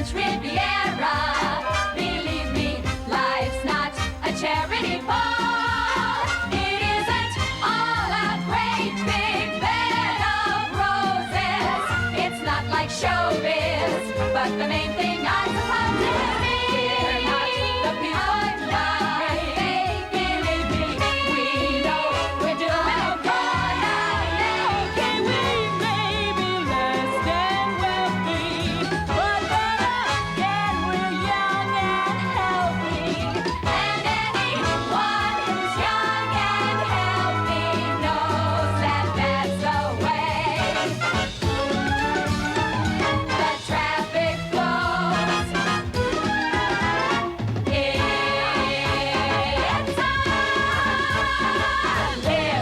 French Riviera. Believe me, life's not a charity ball. It isn't all a great big bed of roses. It's not like showbiz, but the main thing I suppose is we're not the people like believe me, we know we're doing okay. We may be less than wealthy, but then again we're young and healthy. And anyone who's young and healthy knows that that's the way the traffic flows. It's a living.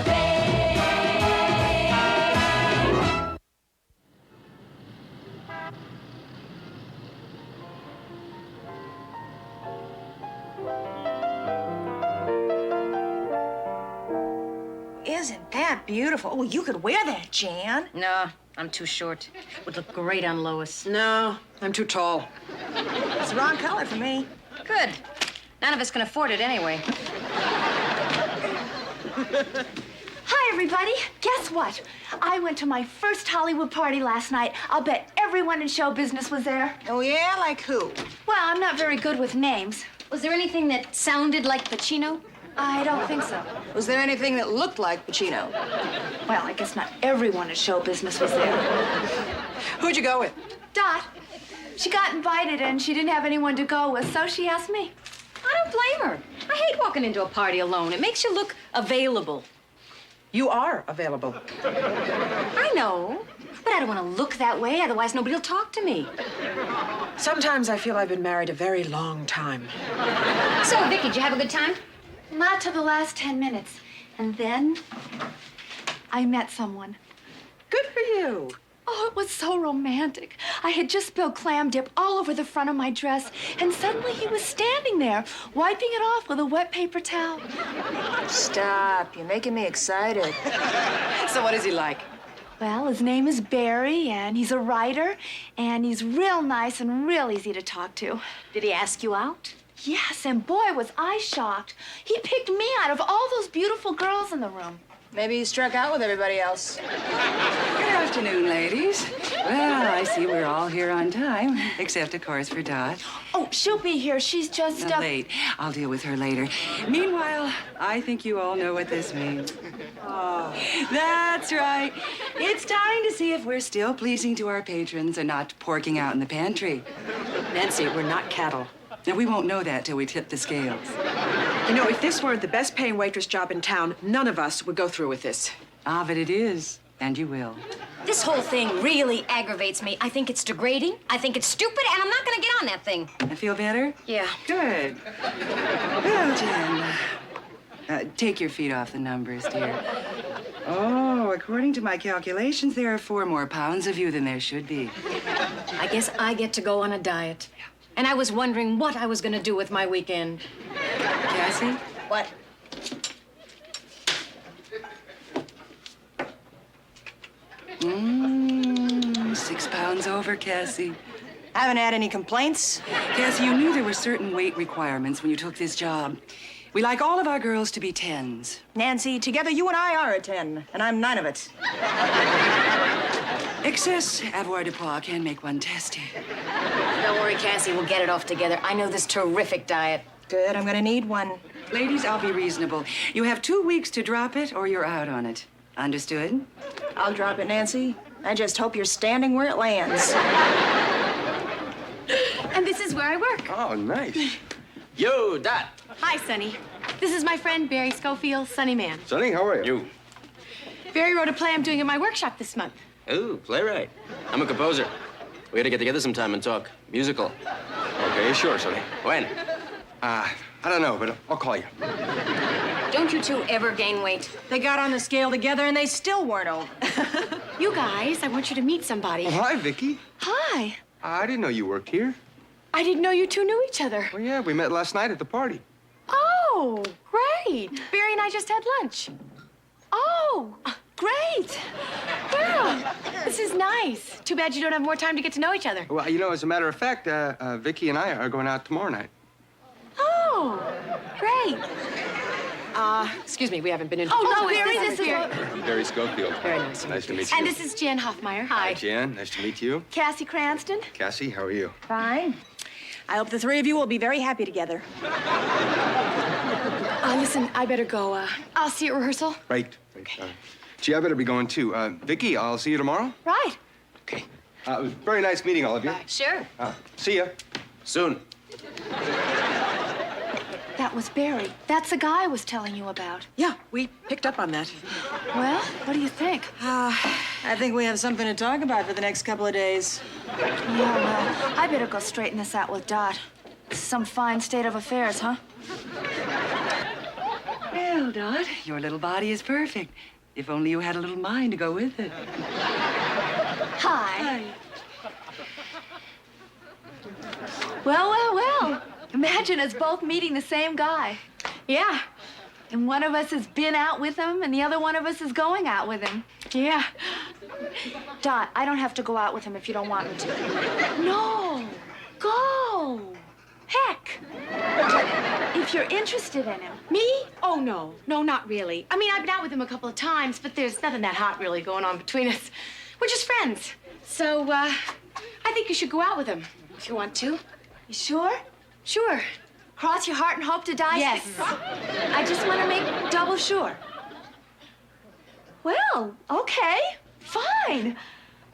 Isn't that beautiful? Oh, you could wear that, Jan. No, I'm too short. Would look great on Lois. No, I'm too tall. It's the wrong color for me. Good. None of us can afford it anyway. Hi, everybody. Guess what? I went to my first Hollywood party last night. I'll bet everyone in show business was there. Oh, yeah? Like who? Well, I'm not very good with names. Was there anything that sounded like Pacino? I don't think so. Was there anything that looked like Pacino? Well, I guess not everyone in show business was there. Who'd you go with? Dot, she got invited and she didn't have anyone to go with, so she asked me. I don't blame her. I hate walking into a party alone. It makes you look available. You are available. I know, but I don't want to look that way, otherwise nobody will talk to me. Sometimes I feel I've been married a very long time. So, Vicky, did you have a good time? Not till the last 10 minutes. And then I met someone. Good for you. Oh, it was so romantic. I had just spilled clam dip all over the front of my dress, and suddenly he was standing there, wiping it off with a wet paper towel. Stop. You're making me excited. So what is he like? Well, his name is Barry, and he's a writer, and he's real nice and real easy to talk to. Did he ask you out? Yes, and boy, was I shocked. He picked me out of all those beautiful girls in the room. Maybe he struck out with everybody else. Good afternoon, ladies. Well, I see we're all here on time, except, of course, for Dot. Oh, she'll be here. She's just, Late. I'll deal with her later. Meanwhile, I think you all know what this means. Oh, that's right. It's time to see if we're still pleasing to our patrons and not porking out in the pantry. Nancy, we're not cattle. Now, we won't know that till we tip the scales. You know, if this were the best paying waitress job in town, none of us would go through with this. Ah, but it is, and you will. This whole thing really aggravates me. I think it's degrading, I think it's stupid, and I'm not gonna get on that thing. I feel better? Yeah. Good. Well, Jen, take your feet off the numbers, dear. Oh, according to my calculations, there are 4 more pounds of you than there should be. I guess I get to go on a diet. And I was wondering what I was gonna do with my weekend. Cassie? What? Mmm, 6 pounds over, Cassie. Haven't had any complaints? Cassie, you knew there were certain weight requirements when you took this job. We like all of our girls to be 10s. Nancy, together you and I are a 10, and I'm none of it. Excess avoirdupois can make one testy. Don't worry, Cassie, we'll get it off together. I know this terrific diet. Good, I'm gonna need one. Ladies, I'll be reasonable. You have 2 weeks to drop it or you're out on it. Understood? I'll drop it, Nancy. I just hope you're standing where it lands. and this is where I work. Oh, nice. Yo, Dot. Hi, Sonny. This is my friend Barry Schofield, Sonny Man. Sonny, how are you? Barry wrote a play I'm doing in my workshop this month. Ooh, playwright. I'm a composer. We gotta get together sometime and talk musical. Okay, sure, Sonny. When? I don't know, but I'll call you. Don't you two ever gain weight? They got on the scale together and they still weren't over. You guys, I want you to meet somebody. Oh, hi, Vicky. Hi. I didn't know you worked here. I didn't know you two knew each other. Well, yeah, we met last night at the party. Oh, great. Barry and I just had lunch. Oh, great. Well, this is nice. nice. Too bad you don't have more time to get to know each other. Well, you know, as a matter of fact, Vicky and I are going out tomorrow night. Oh, great. Excuse me, we haven't been in. Oh, no, Barry, this is Barry Schofield. Very nice. Nice to meet you. And this is Jan Hoffmeyer. Hi, Jan. Nice to meet you. Cassie Cranston. Cassie, how are you? Fine. I hope the three of you will be very happy together. Listen, I better go. I'll see you at rehearsal. Right. Gee, I better be going too. Vicky, I'll see you tomorrow. Right. Okay. It was very nice meeting all of you. Sure. See ya. Soon. That was Barry. That's the guy I was telling you about. Yeah, we picked up on that. Well, what do you think? I think we have something to talk about for the next couple of days. Yeah, well, I better go straighten this out with Dot. Some fine state of affairs, huh? Well, Dot, your little body is perfect. If only you had a little mind to go with it. Hi. Well. Imagine us both meeting the same guy. Yeah. And one of us has been out with him, and the other one of us is going out with him. Yeah. Dot, I don't have to go out with him if you don't want me to. No. Go. Heck. If you're interested in him. Me? Oh, no. No, not really. I mean, I've been out with him a couple of times, but there's nothing that hot really going on between us. We're just friends. So, I think you should go out with him if you want to. You sure? Sure. Cross your heart and hope to die? Yes. I just want to make double sure. Well, okay. Fine.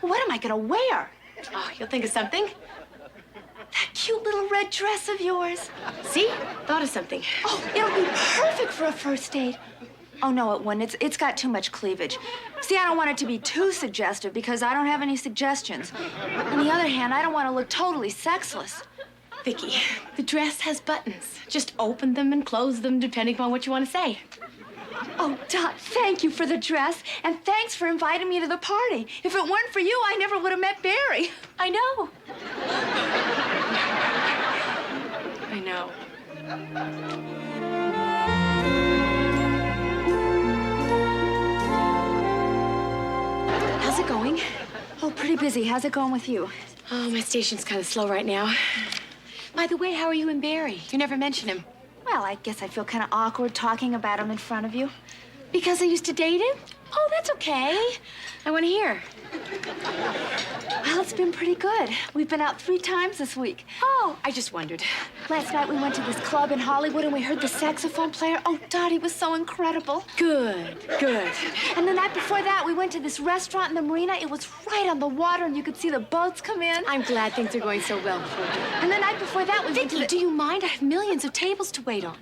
What am I going to wear? Oh, you'll think of something. That cute little red dress of yours. See? Thought of something. Oh, it'll be perfect for a first date. Oh, no, it wouldn't. It's got too much cleavage. See, I don't want it to be too suggestive because I don't have any suggestions. On the other hand, I don't want to look totally sexless. Vicky, the dress has buttons. Just open them and close them depending upon what you want to say. Oh, Dot, thank you for the dress, and thanks for inviting me to the party. If it weren't for you, I never would have met Barry. I know. I know. How's it going? Oh, pretty busy. How's it going with you? Oh, my station's kind of slow right now. By the way, how are you and Barry? You never mention him. Well, I guess I feel kind of awkward talking about him in front of you. Because I used to date him? Oh, that's okay. I want to hear. Well, it's been pretty good. We've been out 3 times this week. Oh, I just wondered. Last night we went to this club in Hollywood and we heard the saxophone player. Oh, Dot, he was so incredible. Good. And the night before that, we went to this restaurant in the marina. It was right on the water and you could see the boats come in. I'm glad things are going so well for you. And the night before that, we went to Vicky, the... do you mind? I have millions of tables to wait on.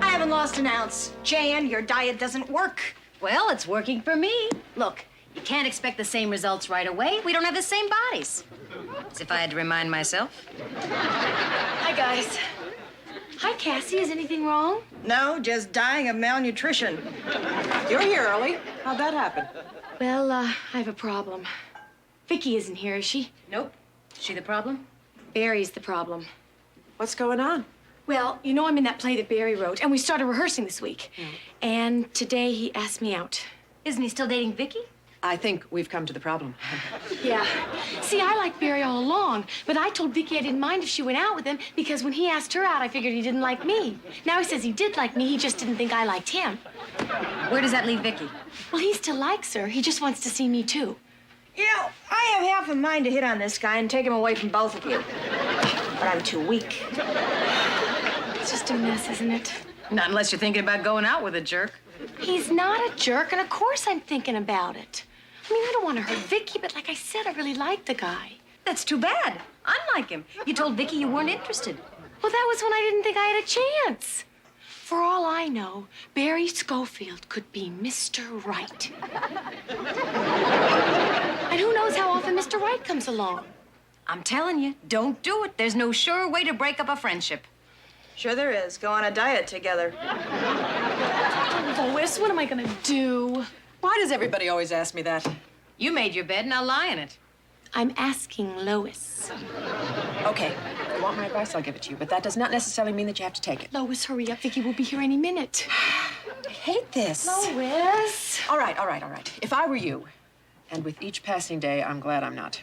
I haven't lost an ounce. Jan, your diet doesn't work. Well, it's working for me. Look, you can't expect the same results right away. We don't have the same bodies. As if I had to remind myself. Hi, guys. Hi, Cassie. Is anything wrong? No, just dying of malnutrition. You're here early. How'd that happen? Well, I have a problem. Vicky isn't here, is she? Nope. Is she the problem? Barry's the problem. What's going on? Well, you know I'm in that play that Barry wrote, and we started rehearsing this week. And today he asked me out. Isn't he still dating Vicky? I think we've come to the problem. Yeah. See, I liked Barry all along, but I told Vicky I didn't mind if she went out with him because when he asked her out, I figured he didn't like me. Now he says he did like me, he just didn't think I liked him. Where does that leave Vicky? Well, he still likes her. He just wants to see me, too. You know, I have half a mind to hit on this guy and take him away from both of you. But I'm too weak. It's just a mess, isn't it? Not unless you're thinking about going out with a jerk. He's not a jerk, and of course I'm thinking about it. I mean, I don't want to hurt Vicky, but like I said, I really like the guy. That's too bad. Unlike him. You told Vicky you weren't interested. Well, that was when I didn't think I had a chance. For all I know, Barry Schofield could be Mr. Right. And who knows how often Mr. Right comes along. I'm telling you, don't do it. There's no sure way to break up a friendship. Sure there is. Go on a diet together. Lois, what am I gonna do? Why does everybody always ask me that? You made your bed, now lie in it. I'm asking Lois. Okay, if you want my advice, I'll give it to you, but that does not necessarily mean that you have to take it. Lois, hurry up. Vicky will be here any minute. I hate this. Lois. All right. If I were you, and with each passing day, I'm glad I'm not,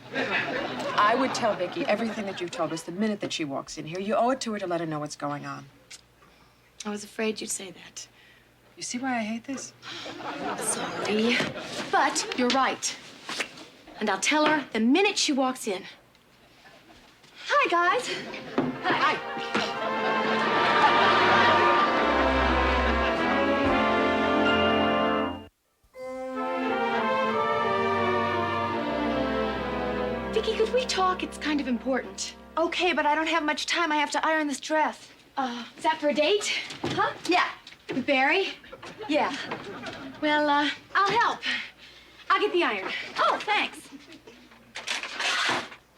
I would tell Vicky everything that you've told us the minute that she walks in here. You owe it to her to let her know what's going on. I was afraid you'd say that. You see why I hate this? Sorry. But you're right. And I'll tell her the minute she walks in. Hi, guys. Hi. Vicky, could we talk? It's kind of important. Okay, but I don't have much time. I have to iron this dress. Is that for a date? Huh? Yeah. With Barry? Yeah. Well, I'll help. I'll get the iron. Oh, thanks.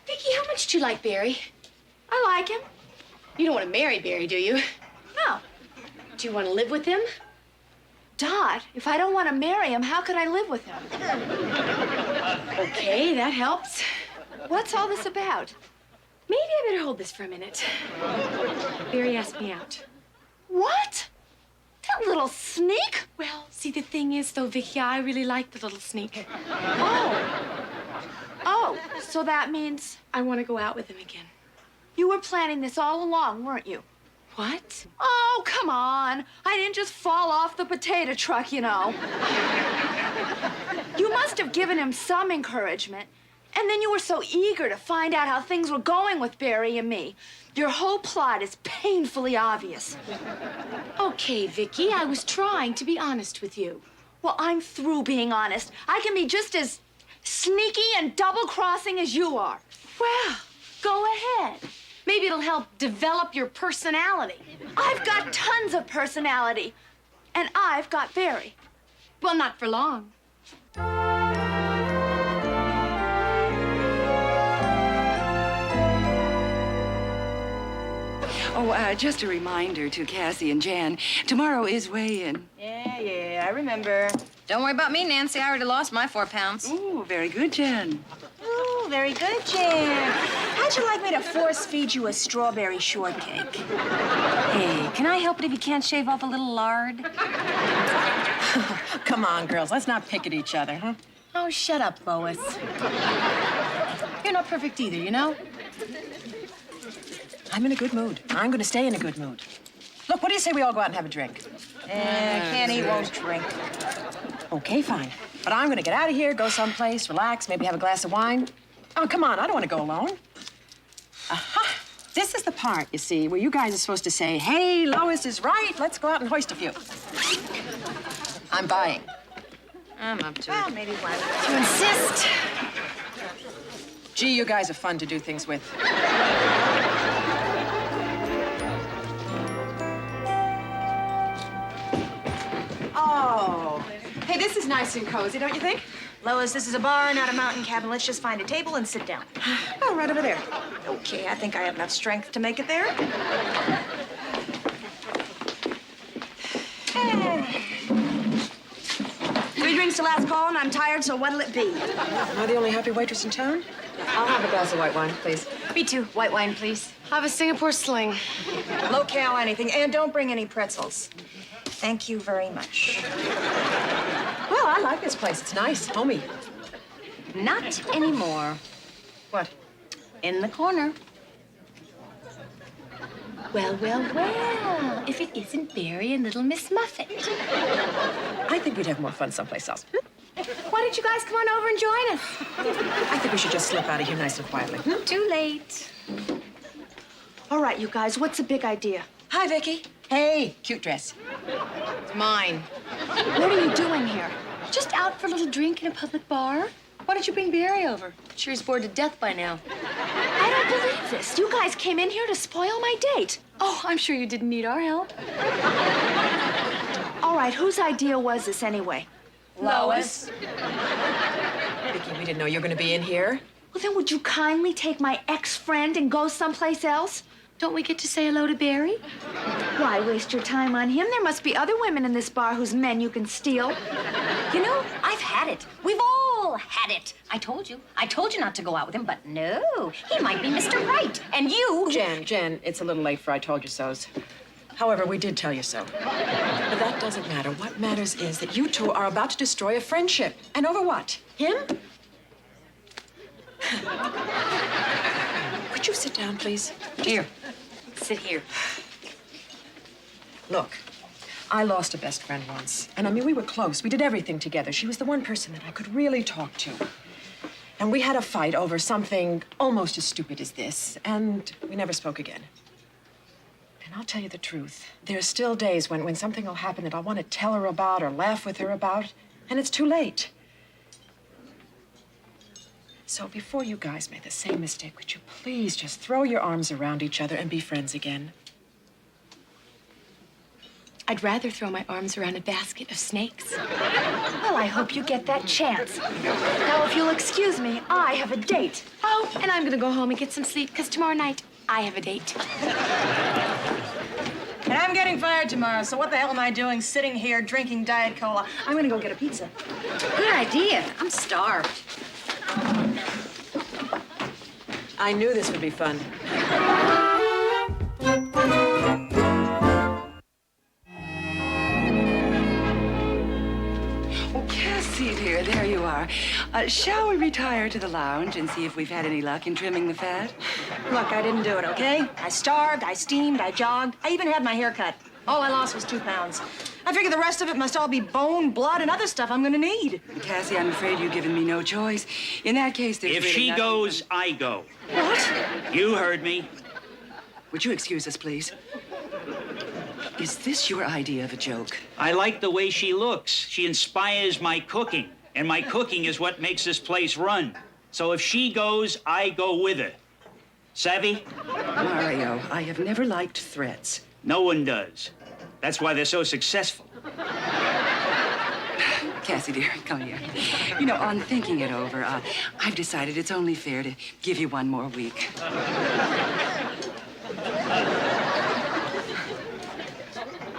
Vicky, how much do you like Barry? I like him. You don't want to marry Barry, do you? No. Do you want to live with him? Dot, if I don't want to marry him, how could I live with him? Okay, that helps. What's all this about? Maybe I better hold this for a minute. Barry asked me out. What? That little sneak? Well, see, the thing is, though, Vicky, I really like the little sneak. Oh, so that means I want to go out with him again. you were planning this all along, weren't you? What? Oh, come on. I didn't just fall off the potato truck, you know. You must have given him some encouragement. And then you were so eager to find out how things were going with Barry and me. Your whole plot is painfully obvious. Okay, Vicky, I was trying to be honest with you. Well, I'm through being honest. I can be just as sneaky and double-crossing as you are. Well, go ahead. Maybe it'll help develop your personality. I've got tons of personality. And I've got Barry. Well, not for long. Oh, just a reminder to Cassie and Jan. Tomorrow is weigh-in. Yeah, I remember. Don't worry about me, Nancy. I already lost my 4 pounds. Ooh, very good, Jan. Oh, very good, Jan. How'd you like me to force feed you a strawberry shortcake? Hey, can I help it if you can't shave off a little lard? Come on, girls. Let's not pick at each other, huh? Oh, shut up, Lois. You're not perfect either, you know? I'm in a good mood. I'm going to stay in a good mood. Look, what do you say we all go out and have a drink? Can't eat, won't drink. Okay, fine. But I'm going to get out of here, go someplace, relax, maybe have a glass of wine. Oh, come on. I don't want to go alone. Aha! This is the part, you see, where you guys are supposed to say, hey, Lois is right. Let's go out and hoist a few. I'm buying. I'm up to Well, it. maybe one. You insist. Gee, you guys are fun to do things with. Oh. Hey, this is nice and cozy, don't you think? Lois, this is a bar, not a mountain cabin. Let's just find a table and sit down. Oh, right over there. Okay, I think I have enough strength to make it there. Three drinks to last call, and I'm tired, so what'll it be? Am I the only happy waitress in town? I'll have a glass of white wine, please. Me too. White wine, please. I'll have a Singapore sling. Locale anything, and don't bring any pretzels. Thank you very much. Well, I like this place. It's nice, homey. Not anymore. What? In the corner. Well, well, well. If it isn't Barry and little Miss Muffet. I think we'd have more fun someplace else. Why don't you guys come on over and join us? I think we should just slip out of here nice and quietly. Too late. All right, you guys, what's the big idea? Hi, Vicky. Hey, cute dress. It's mine. What are you doing here? Just out for a little drink in a public bar. Why don't you bring Barry over? Sure he's bored to death by now. I don't believe this. You guys came in here to spoil my date. Oh, I'm sure you didn't need our help. All right, whose idea was this anyway? Lois. Vicky, we didn't know you were going to be in here. Well, then would you kindly take my ex-friend and go someplace else? Don't we get to say hello to Barry? Why waste your time on him? There must be other women in this bar whose men you can steal. You know, I I've had it. We've all had it. I told you not to go out with him, but no, he might be Mr. Right. And you... Jen, it's a little late for I told you so's. However, we did tell you so. But that doesn't matter. What matters is that you two are about to destroy a friendship. And over what? Him? Would you sit down, please? Here. Sit here. Look, I lost a best friend once. And I mean, we were close. We did everything together. She was the one person that I could really talk to. And we had a fight over something almost as stupid as this. And we never spoke again. And I'll tell you the truth. There are still days when something will happen that I want to tell her about or laugh with her about. And it's too late. So before you guys make the same mistake, would you please just throw your arms around each other and be friends again? I'd rather throw my arms around a basket of snakes. Well, I hope you get that chance. Now, if you'll excuse me, I have a date. Oh, and I'm gonna go home and get some sleep, because tomorrow night I have a date. And I'm getting fired tomorrow, so what the hell am I doing sitting here drinking Diet Cola? I'm gonna go get a pizza. Good idea. I'm starved. I knew this would be fun. Oh, Cassie, dear, there you are. Shall we retire to the lounge and see if we've had any luck in trimming the fat? Look, I didn't do it, okay? I starved, I steamed, I jogged. I even had my hair cut. All I lost was 2 pounds. I figure the rest of it must all be bone, blood, and other stuff I'm gonna need. Cassie, I'm afraid you've given me no choice. In that case, there's If really she nothing- goes, I go. What? You heard me. Would you excuse us, please? Is this your idea of a joke? I like the way she looks. She inspires my cooking, and my cooking is what makes this place run. So if she goes, I go with her. Savvy? Mario, I have never liked threats. No one does. That's why they're so successful. Cassie, dear, come here. You know, on thinking it over, I've decided it's only fair to give you 1 more week.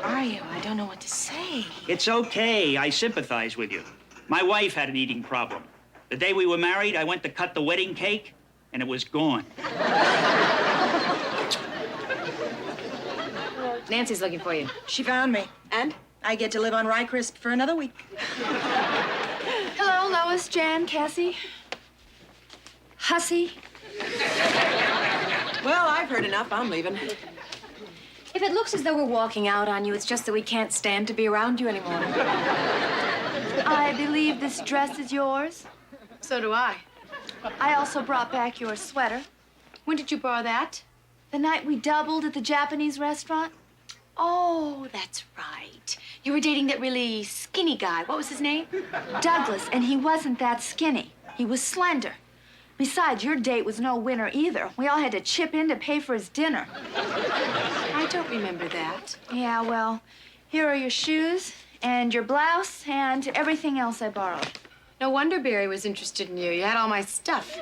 Mario, I don't know what to say. It's okay. I sympathize with you. My wife had an eating problem. The day we were married, I went to cut the wedding cake, and it was gone. Nancy's looking for you. She found me. And? I get to live on Rye Crisp for another week. Hello, Lois, Jan, Cassie. Hussy. Well, I've heard enough. I'm leaving. If it looks as though we're walking out on you, it's just that we can't stand to be around you anymore. I believe this dress is yours. So do I. I also brought back your sweater. When did you borrow that? The night we doubled at the Japanese restaurant. Oh, that's right. You were dating that really skinny guy. What was his name? Douglas, and he wasn't that skinny. He was slender. Besides, your date was no winner either. We all had to chip in to pay for his dinner. I don't remember that. Yeah, well, here are your shoes and your blouse and everything else I borrowed. No wonder Barry was interested in you. You had all my stuff.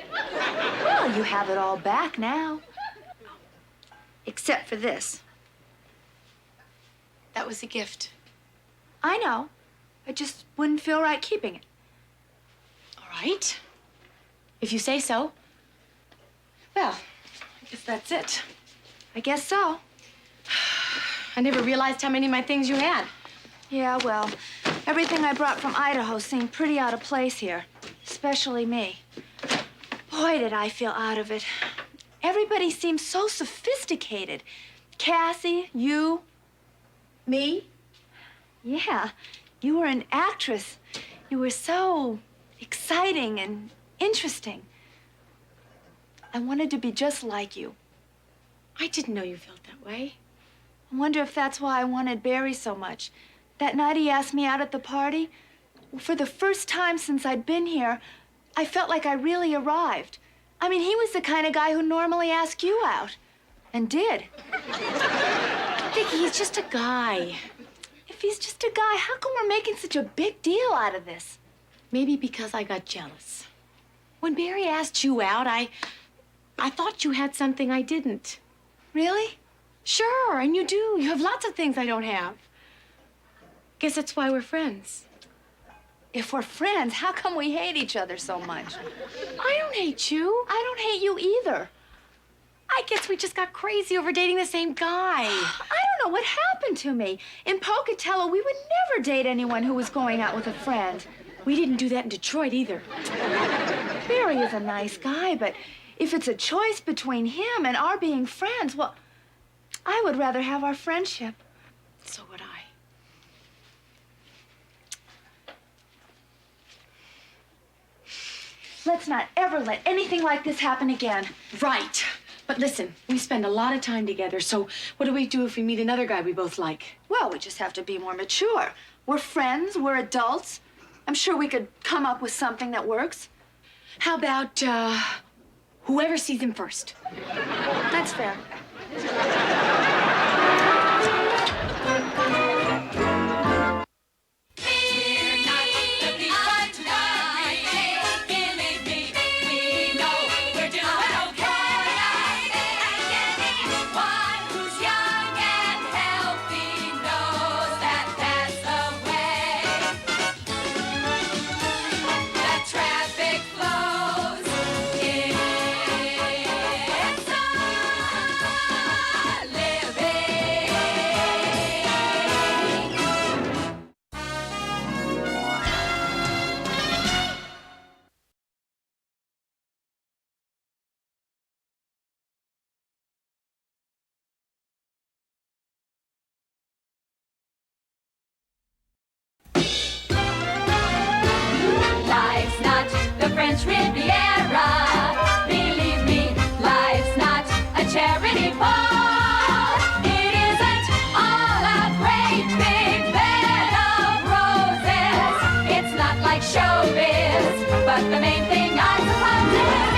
Well, you have it all back now. Except for this. That was a gift. I know. I just wouldn't feel right keeping it. All right. If you say so. Well, I guess that's it. I guess so. I never realized how many of my things you had. Yeah, well, everything I brought from Idaho seemed pretty out of place here. Especially me. Boy, did I feel out of it. Everybody seemed so sophisticated. Cassie, you. Me? Yeah, you were an actress. You were so exciting and interesting. I wanted to be just like you. I didn't know you felt that way. I wonder if that's why I wanted Barry so much. That night he asked me out at the party, for the first time since I'd been here, I felt like I really arrived. I mean, he was the kind of guy who normally asked you out. And did. Vicky, he's just a guy. If he's just a guy, how come we're making such a big deal out of this? Maybe because I got jealous. When Barry asked you out, I thought you had something I didn't. Really? Sure, and you do. You have lots of things I don't have. Guess that's why we're friends. If we're friends, how come we hate each other so much? I don't hate you. I don't hate you either. I guess we just got crazy over dating the same guy. I don't know what happened to me. In Pocatello, we would never date anyone who was going out with a friend. We didn't do that in Detroit either. Barry is a nice guy, but if it's a choice between him and our being friends, well, I would rather have our friendship. So would I. Let's not ever let anything like this happen again. Right. But listen, we spend a lot of time together, so what do we do if we meet another guy we both like? Well, we just have to be more mature. We're friends, we're adults. I'm sure we could come up with something that works. How about, whoever sees him first? That's fair. Life's not the French Riviera. Believe me, life's not a charity ball. It isn't all a great big bed of roses. It's not like showbiz, but the main thing I suppose is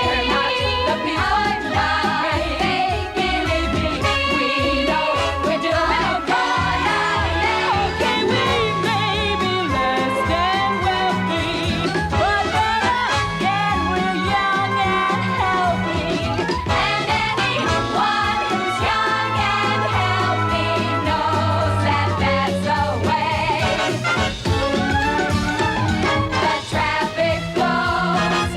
we're not the people like believe me, we know we're doing okay. Okay, we may be less than wealthy, but then again we're young and healthy. And anyone who's young and healthy knows that that's the way the traffic flows.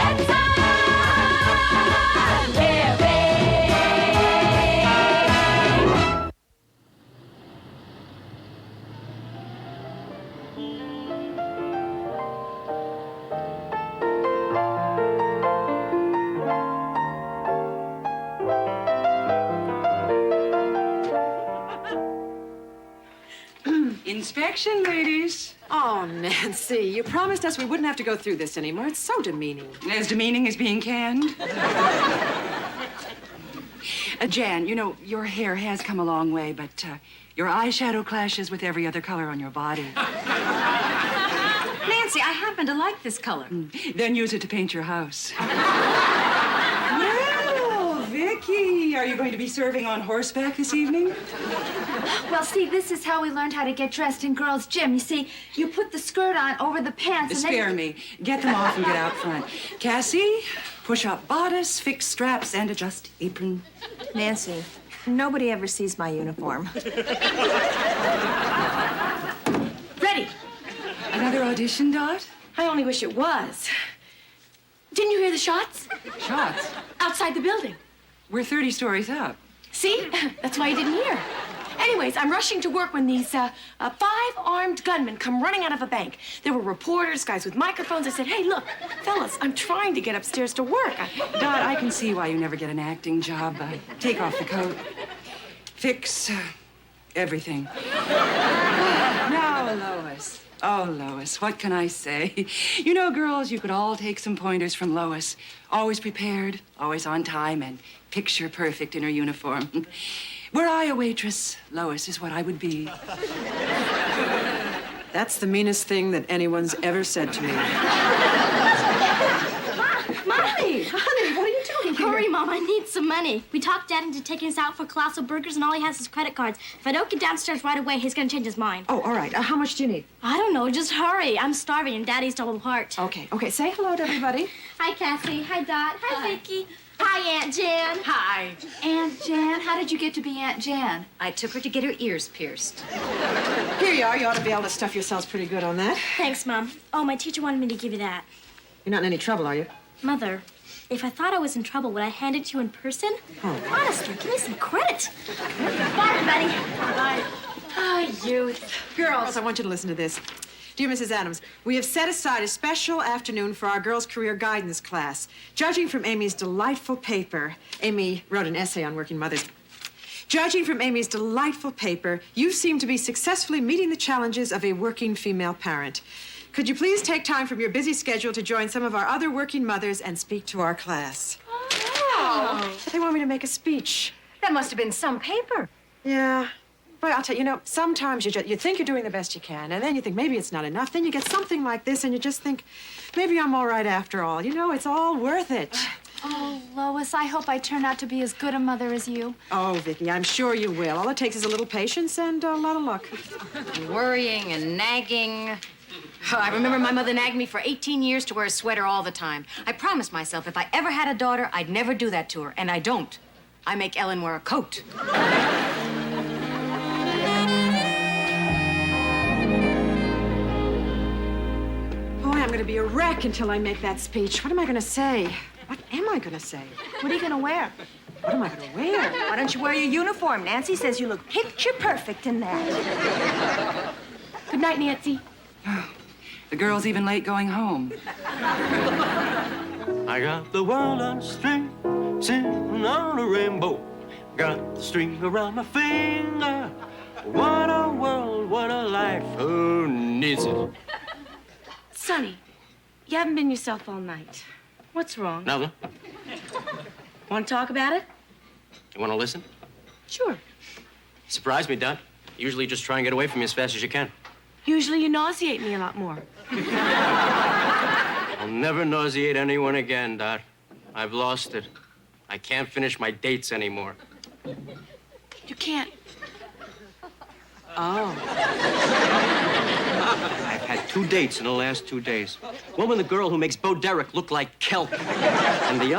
It's a living. Inspection, ladies. Oh, Nancy, you promised us we wouldn't have to go through this anymore. It's so demeaning. As demeaning as being canned. Jan, you know, your hair has come a long way, but your eyeshadow clashes with every other color on your body. Nancy, I happen to like this color. Then use it to paint your house. Well, Vicky, are you going to be serving on horseback this evening? Well, see, this is how we learned how to get dressed in girls' gym. You see, you put the skirt on over the pants and Spare then... me. Get them off and get out front. Cassie, push up bodice, fix straps, and adjust apron. Nancy, nobody ever sees my uniform. Ready. Another audition, Dot? I only wish it was. Didn't you hear the shots? Shots. Outside the building. We're 30 stories up. See? That's why you didn't hear. Anyways, I'm rushing to work when these 5 armed gunmen come running out of a bank. There were reporters, guys with microphones. I said, hey, look, fellas, I'm trying to get upstairs to work. Dot, I can see why you never get an acting job. Take off the coat. Fix everything. Now, Lois. Oh, Lois, what can I say? You know, girls, you could all take some pointers from Lois. Always prepared, always on time, and picture perfect in her uniform. Were I a waitress, Lois is what I would be. That's the meanest thing that anyone's ever said to me. Mommy! Honey, what are you doing here? Hurry, Mom, I need some money. We talked Dad into taking us out for colossal burgers, and all he has is credit cards. If I don't get downstairs right away, he's gonna change his mind. Oh, all right. How much do you need? I don't know, just hurry. I'm starving, and Daddy's double parked. Okay, say hello to everybody. Hi, Cassie. Hi, Dot. Hi, Vicky. Hi, Aunt Jan. Hi. Aunt Jan, how did you get to be Aunt Jan? I took her to get her ears pierced. Here you are. You ought to be able to stuff yourselves pretty good on that. Thanks, Mom. Oh, my teacher wanted me to give you that. You're not in any trouble, are you? Mother, if I thought I was in trouble, would I hand it to you in person? Honestly, give me some credit. Bye, everybody. Bye. Ah, youth. Girls, I want you to listen to this. Dear Mrs. Adams, we have set aside a special afternoon for our girls' career guidance class. Judging from Amy's delightful paper, Amy wrote an essay on working mothers. Judging from Amy's delightful paper, you seem to be successfully meeting the challenges of a working female parent. Could you please take time from your busy schedule to join some of our other working mothers and speak to our class? Oh. They want me to make a speech. That must have been some paper. Yeah. But I'll tell you, sometimes you think you're doing the best you can, and then you think maybe it's not enough. Then you get something like this, and you just think, maybe I'm all right after all. It's all worth it. Oh, Lois, I hope I turn out to be as good a mother as you. Oh, Vicki, I'm sure you will. All it takes is a little patience and a lot of luck. Worrying and nagging. Oh, I remember my mother nagged me for 18 years to wear a sweater all the time. I promised myself if I ever had a daughter, I'd never do that to her, and I don't. I make Ellen wear a coat. Boy, I'm going to be a wreck until I make that speech. What am I going to say? What am I going to say? What are you going to wear? What am I going to wear? Why don't you wear your uniform? Nancy says you look picture perfect in that. Good night, Nancy. The girl's even late going home. I got the world on a string, sitting on a rainbow. Got the string around my finger. What a world, what a life. Who needs it? Sonny, you haven't been yourself all night. What's wrong? Nothing. Want to talk about it? You want to listen? Sure. You surprised me, Dot. Usually just try and get away from me as fast as you can. Usually you nauseate me a lot more. I'll never nauseate anyone again, Dot. I've lost it. I can't finish my dates anymore. You can't. Oh. I've had 2 dates in the last 2 days. One with a girl who makes Bo Derek look like kelp. And the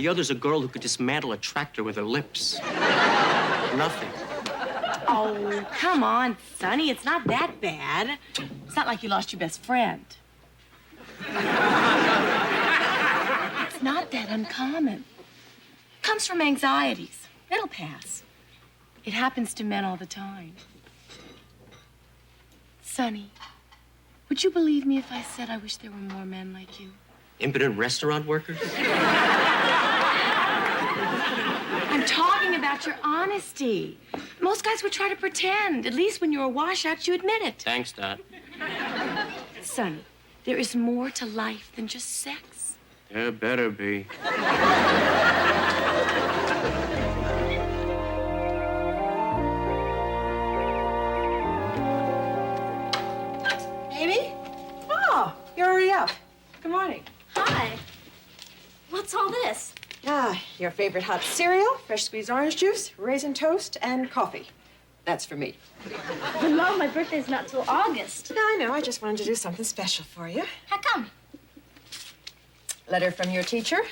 other's a girl who could dismantle a tractor with her lips. Nothing. Oh, come on, Sonny. It's not that bad. It's not like you lost your best friend. It's not that uncommon. It comes from anxieties. It'll pass. It happens to men all the time. Sonny, would you believe me if I said I wish there were more men like you? Impotent restaurant workers? I'm talking about your honesty. Most guys would try to pretend. At least when you're a washout, you admit it. Thanks, Dot. Sonny, there is more to life than just sex. There better be. Amy? Oh, you're already up. Good morning. Hi. What's all this? Your favorite hot cereal, fresh squeezed orange juice, raisin toast, and coffee. That's for me. But Mom, my birthday's not till August. No, I know. I just wanted to do something special for you. How come? Letter from your teacher.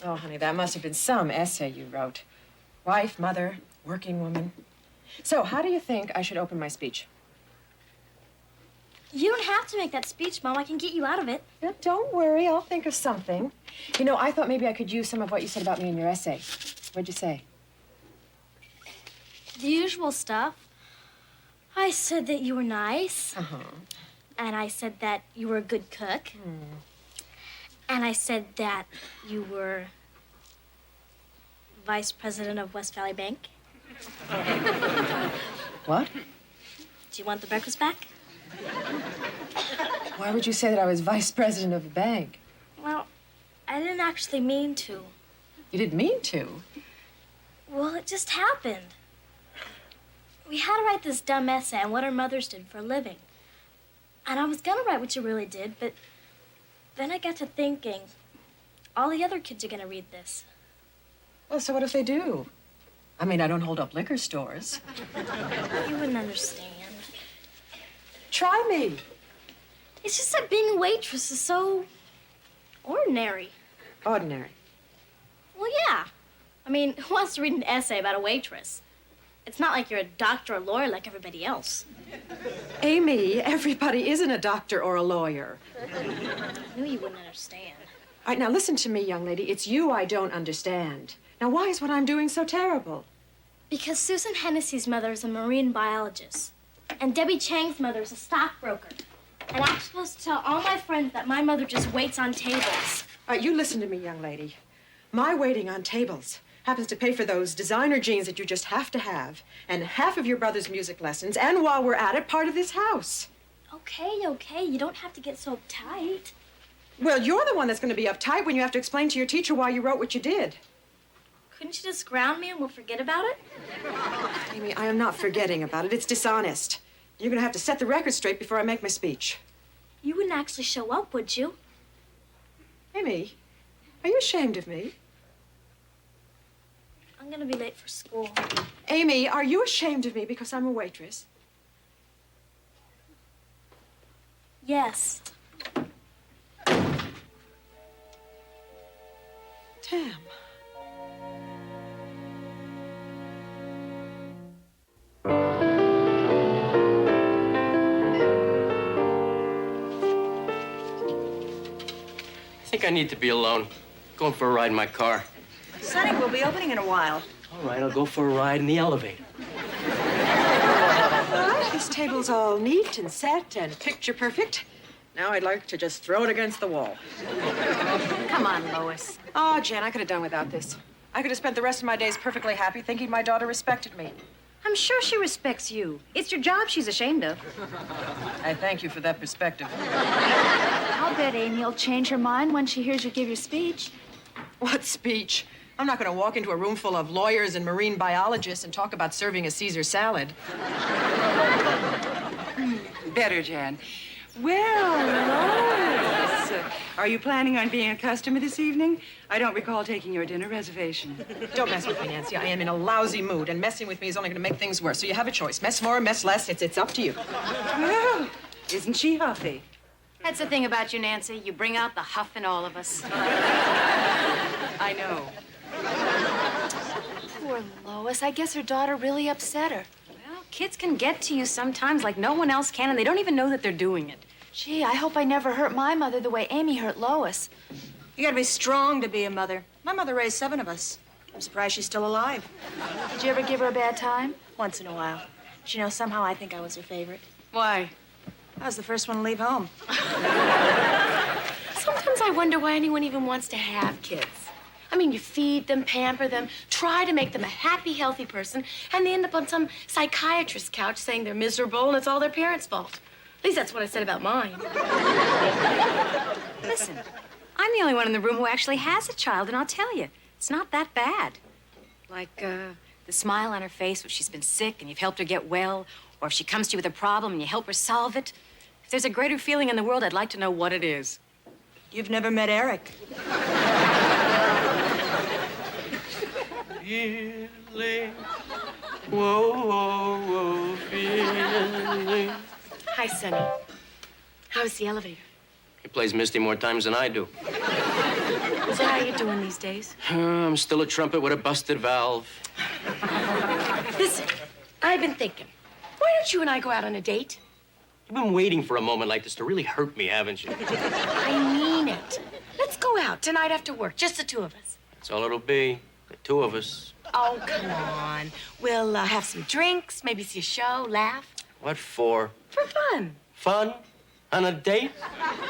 Oh, honey, that must have been some essay you wrote. Wife, mother, working woman. So, how do you think I should open my speech? You don't have to make that speech, Mom. I can get you out of it. Yeah, don't worry. I'll think of something. I thought maybe I could use some of what you said about me in your essay. What'd you say? The usual stuff. I said that you were nice. Uh-huh. And I said that you were a good cook. And I said that you were vice president of West Valley Bank. What? Do you want the breakfast back? Why would you say that I was vice president of a bank? Well, I didn't actually mean to. You didn't mean to. Well, it just happened. We had to write this dumb essay on what our mothers did for a living. And I was gonna write what you really did, but then I got to thinking, all the other kids are gonna read this. Well, so what if they do? I mean, I don't hold up liquor stores. You wouldn't understand. Try me. It's just that being a waitress is so ordinary. Ordinary. Well, yeah. I mean, who wants to read an essay about a waitress? It's not like you're a doctor or lawyer like everybody else. Amy, everybody isn't a doctor or a lawyer. I knew you wouldn't understand. All right, now listen to me, young lady. It's you I don't understand. Now, why is what I'm doing so terrible? Because Susan Hennessy's mother is a marine biologist, and Debbie Chang's mother is a stockbroker. And I'm supposed to tell all my friends that my mother just waits on tables. All right, you listen to me, young lady. My waiting on tables happens to pay for those designer jeans that you just have to have, and half of your brother's music lessons, and while we're at it, part of this house. Okay. You don't have to get so uptight. Well, you're the one that's going to be uptight when you have to explain to your teacher why you wrote what you did. Couldn't you just ground me and we'll forget about it? Amy, I am not forgetting about it. It's dishonest. You're going to have to set the record straight before I make my speech. You wouldn't actually show up, would you? Amy, are you ashamed of me? I'm gonna be late for school. Amy, are you ashamed of me because I'm a waitress? Yes. Damn. I think I need to be alone. Going for a ride in my car. Sonny, we'll be opening in a while. All right, I'll go for a ride in the elevator. All right, this table's all neat and set and picture perfect. Now I'd like to just throw it against the wall. Come on, Lois. Oh, Jen, I could have done without this. I could have spent the rest of my days perfectly happy thinking my daughter respected me. I'm sure she respects you. It's your job she's ashamed of. I thank you for that perspective. I'll bet Amy will change her mind when she hears you give your speech. What speech? I'm not going to walk into a room full of lawyers and marine biologists and talk about serving a Caesar salad. Better, Jan. Well, Lois, are you planning on being a customer this evening? I don't recall taking your dinner reservation. Don't mess with me, Nancy. I am in a lousy mood, and messing with me is only going to make things worse. So you have a choice. Mess more, mess less. It's up to you. Well, isn't she huffy? That's the thing about you, Nancy. You bring out the huff in all of us. I know. Poor Lois. I guess her daughter really upset her. Well, kids can get to you sometimes like no one else can, and they don't even know that they're doing it. Gee, I hope I never hurt my mother the way Amy hurt Lois. You gotta be strong to be a mother. My mother raised 7 of us. I'm surprised she's still alive. Did you ever give her a bad time? Once in a while. But you know, somehow I think I was her favorite. Why? I was the first one to leave home. Sometimes I wonder why anyone even wants to have kids. I mean, you feed them, pamper them, try to make them a happy, healthy person, and they end up on some psychiatrist's couch saying they're miserable and it's all their parents' fault. At least that's what I said about mine. Listen, I'm the only one in the room who actually has a child, and I'll tell you, it's not that bad. Like, the smile on her face when she's been sick and you've helped her get well, or if she comes to you with a problem and you help her solve it. If there's a greater feeling in the world, I'd like to know what it is. You've never met Eric. Feeling, whoa, feeling. Hi, Sonny. How's the elevator? He plays Misty more times than I do. Is that how you're doing these days? I'm still a trumpet with a busted valve. Listen, I've been thinking. Why don't you and I go out on a date? You've been waiting for a moment like this to really hurt me, haven't you? I mean it. Let's go out tonight after work, just the two of us. That's all it'll be. The 2 of us. Oh, come on. We'll have some drinks, maybe see a show, laugh. What for? For fun. Fun? On a date?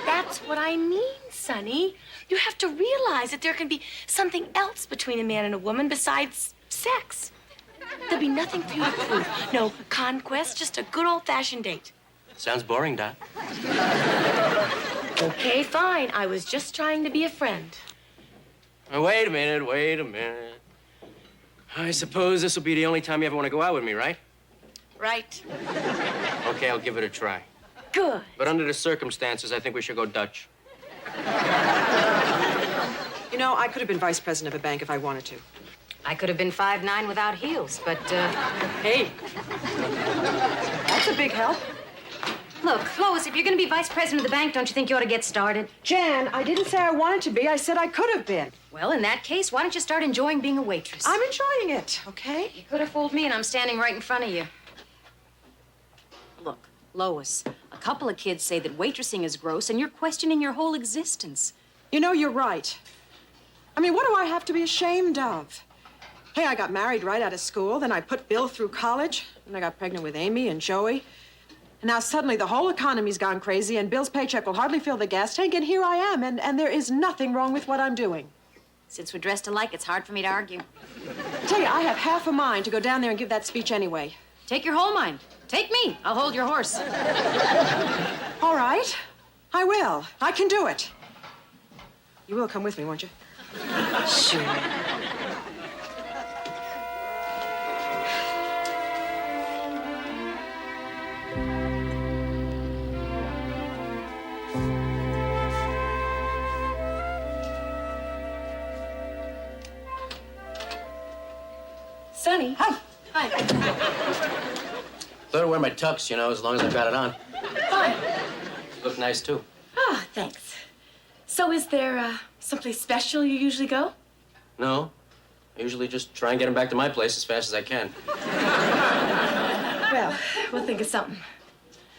That's what I mean, Sonny. You have to realize that there can be something else between a man and a woman besides sex. There'll be nothing for you to prove. No conquest, just a good old-fashioned date. Sounds boring, Dot. Okay, fine. I was just trying to be a friend. Wait a minute. I suppose this will be the only time you ever want to go out with me, right? Right. Okay, I'll give it a try. Good. But under the circumstances, I think we should go Dutch. You know, I could have been vice president of a bank if I wanted to. I could have been 5'9" without heels, but, Hey, that's a big help. Look, Lois, if you're going to be vice president of the bank, don't you think you ought to get started? Jan, I didn't say I wanted to be. I said I could have been. Well, in that case, why don't you start enjoying being a waitress? I'm enjoying it, okay? You could have fooled me, and I'm standing right in front of you. Look, Lois, a couple of kids say that waitressing is gross, and you're questioning your whole existence. You know, you're right. I mean, what do I have to be ashamed of? Hey, I got married right out of school, then I put Bill through college, and I got pregnant with Amy and Joey. And now suddenly the whole economy's gone crazy, and Bill's paycheck will hardly fill the gas tank, and here I am, and there is nothing wrong with what I'm doing. Since we're dressed alike, it's hard for me to argue. I tell you, I have half a mind to go down there and give that speech anyway. Take your whole mind. Take me. I'll hold your horse. All right. I will. I can do it. You will come with me, won't you? Sure. Sonny. Hi. Hi. Let her wear my tux, you know, as long as I've got it on. Fine. Look nice, too. Ah, thanks. So is there someplace special you usually go? No. I usually just try and get him back to my place as fast as I can. Well, we'll think of something.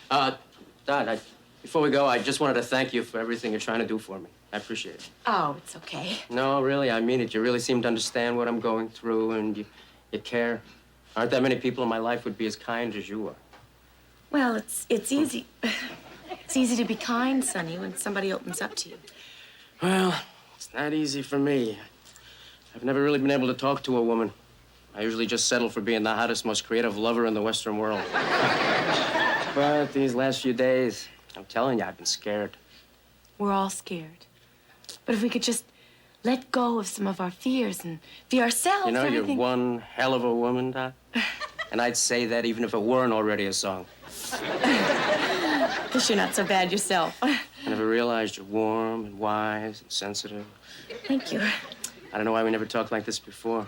Dad, before we go, I just wanted to thank you for everything you're trying to do for me. I appreciate it. Oh, it's okay. No, really, I mean it. You really seem to understand what I'm going through, and you care. Aren't that many people in my life would be as kind as you are. Well, it's easy. It's easy to be kind, Sonny, when somebody opens up to you. Well, it's not easy for me. I've never really been able to talk to a woman. I usually just settle for being the hottest, most creative lover in the Western world. But these last few days, I'm telling you, I've been scared. We're all scared. But if we could just let go of some of our fears and be ourselves, You know, you're everything... one hell of a woman, Dot. And I'd say that even if it weren't already a song. Guess you're not so bad yourself. I never realized you're warm and wise and sensitive. Thank you. I don't know why we never talked like this before.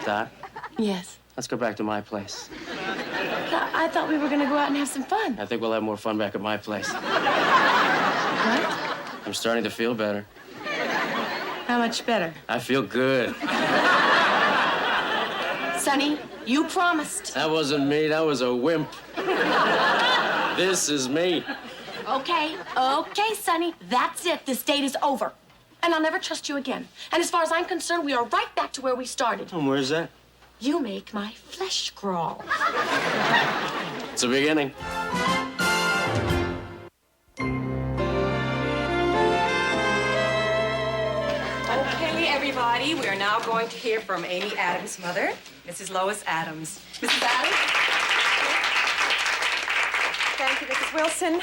Dot, Yes. let's go back to my place. I thought we were going to go out and have some fun. I think we'll have more fun back at my place. What? I'm starting to feel better. How much better? I feel good. Sonny, you promised. That wasn't me, that was a wimp. This is me. Okay, Sonny, that's it. This date is over. And I'll never trust you again. And as far as I'm concerned, we are right back to where we started. And where's that? You make my flesh crawl. It's a beginning. Okay, everybody, we are now going to hear from Amy Adams' mother, Mrs. Lois Adams. Mrs. Adams? Thank you, Mrs. Wilson.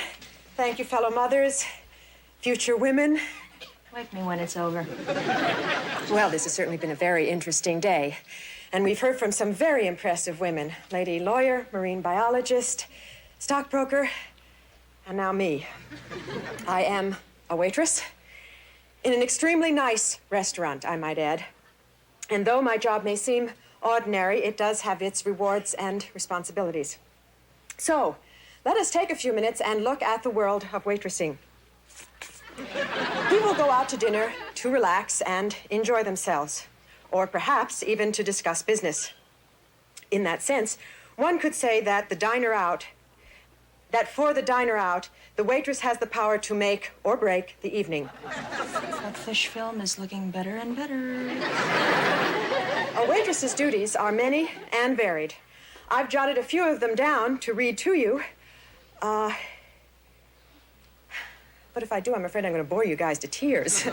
Thank you, fellow mothers, future women. Wake me when it's over. Well, this has certainly been a very interesting day. And we've heard from some very impressive women. Lady lawyer, marine biologist, stockbroker, and now me. I am a waitress in an extremely nice restaurant, I might add. And though my job may seem ordinary, it does have its rewards and responsibilities. So, let us take a few minutes and look at the world of waitressing. People go out to dinner to relax and enjoy themselves, or perhaps even to discuss business. In that sense, one could say that for the diner out, the waitress has the power to make or break the evening. That fish film is looking better and better. A waitress's duties are many and varied. I've jotted a few of them down to read to you. But if I do, I'm afraid I'm going to bore you guys to tears.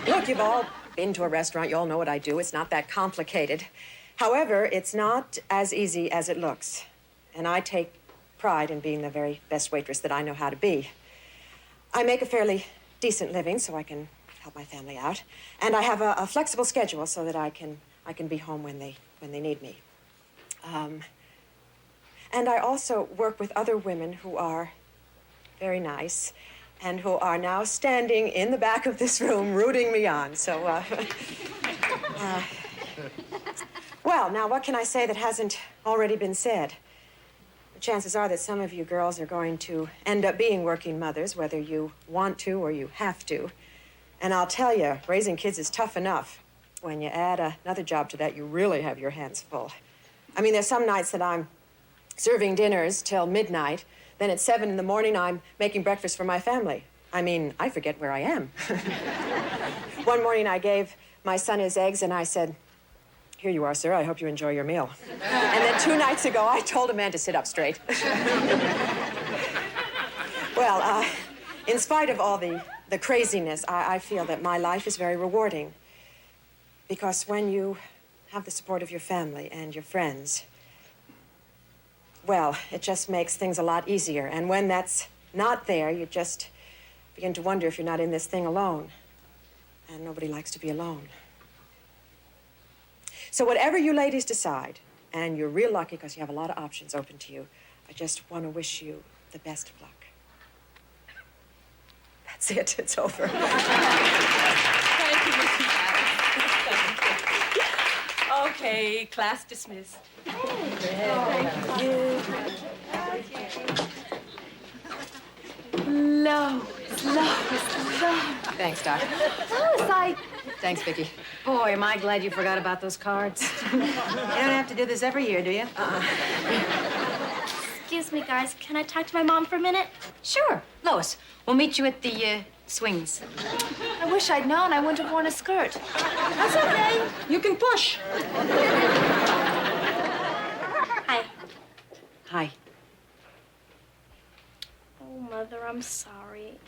Look, you've all been to a restaurant. You all know what I do. It's not that complicated. However, it's not as easy as it looks. And I take pride in being the very best waitress that I know how to be. I make a fairly decent living so I can help my family out. And I have a flexible schedule so that I can be home when they need me. And I also work with other women who are very nice and who are now standing in the back of this room rooting me on. So, well, now what can I say that hasn't already been said? The chances are that some of you girls are going to end up being working mothers, whether you want to or you have to. And I'll tell you, raising kids is tough enough. When you add another job to that, you really have your hands full. I mean, there's some nights that I'm serving dinners till midnight. Then at 7 in the morning, I'm making breakfast for my family. I mean, I forget where I am. One morning, I gave my son his eggs, and I said, "Here you are, sir. I hope you enjoy your meal." And then 2 nights ago, I told a man to sit up straight. Well, in spite of all the craziness, I feel that my life is very rewarding. Because when you have the support of your family and your friends, well, it just makes things a lot easier. And when that's not there, you just begin to wonder if you're not in this thing alone. And nobody likes to be alone. So whatever you ladies decide, and you're real lucky because you have a lot of options open to you, I just want to wish you the best of luck. That's it. It's over. Thank you, Mrs. Adams. Okay, class dismissed. Thank you. Lois. Thanks, Doc. Lois, Thanks, Vicki. Boy, am I glad you forgot about those cards. You don't have to do this every year, do you? Excuse me, guys. Can I talk to my mom for a minute? Sure. Lois, we'll meet you at the swings. I wish I'd known. I wouldn't have worn a skirt. That's okay. You can push. Hi. Hi. Oh, Mother, I'm sorry.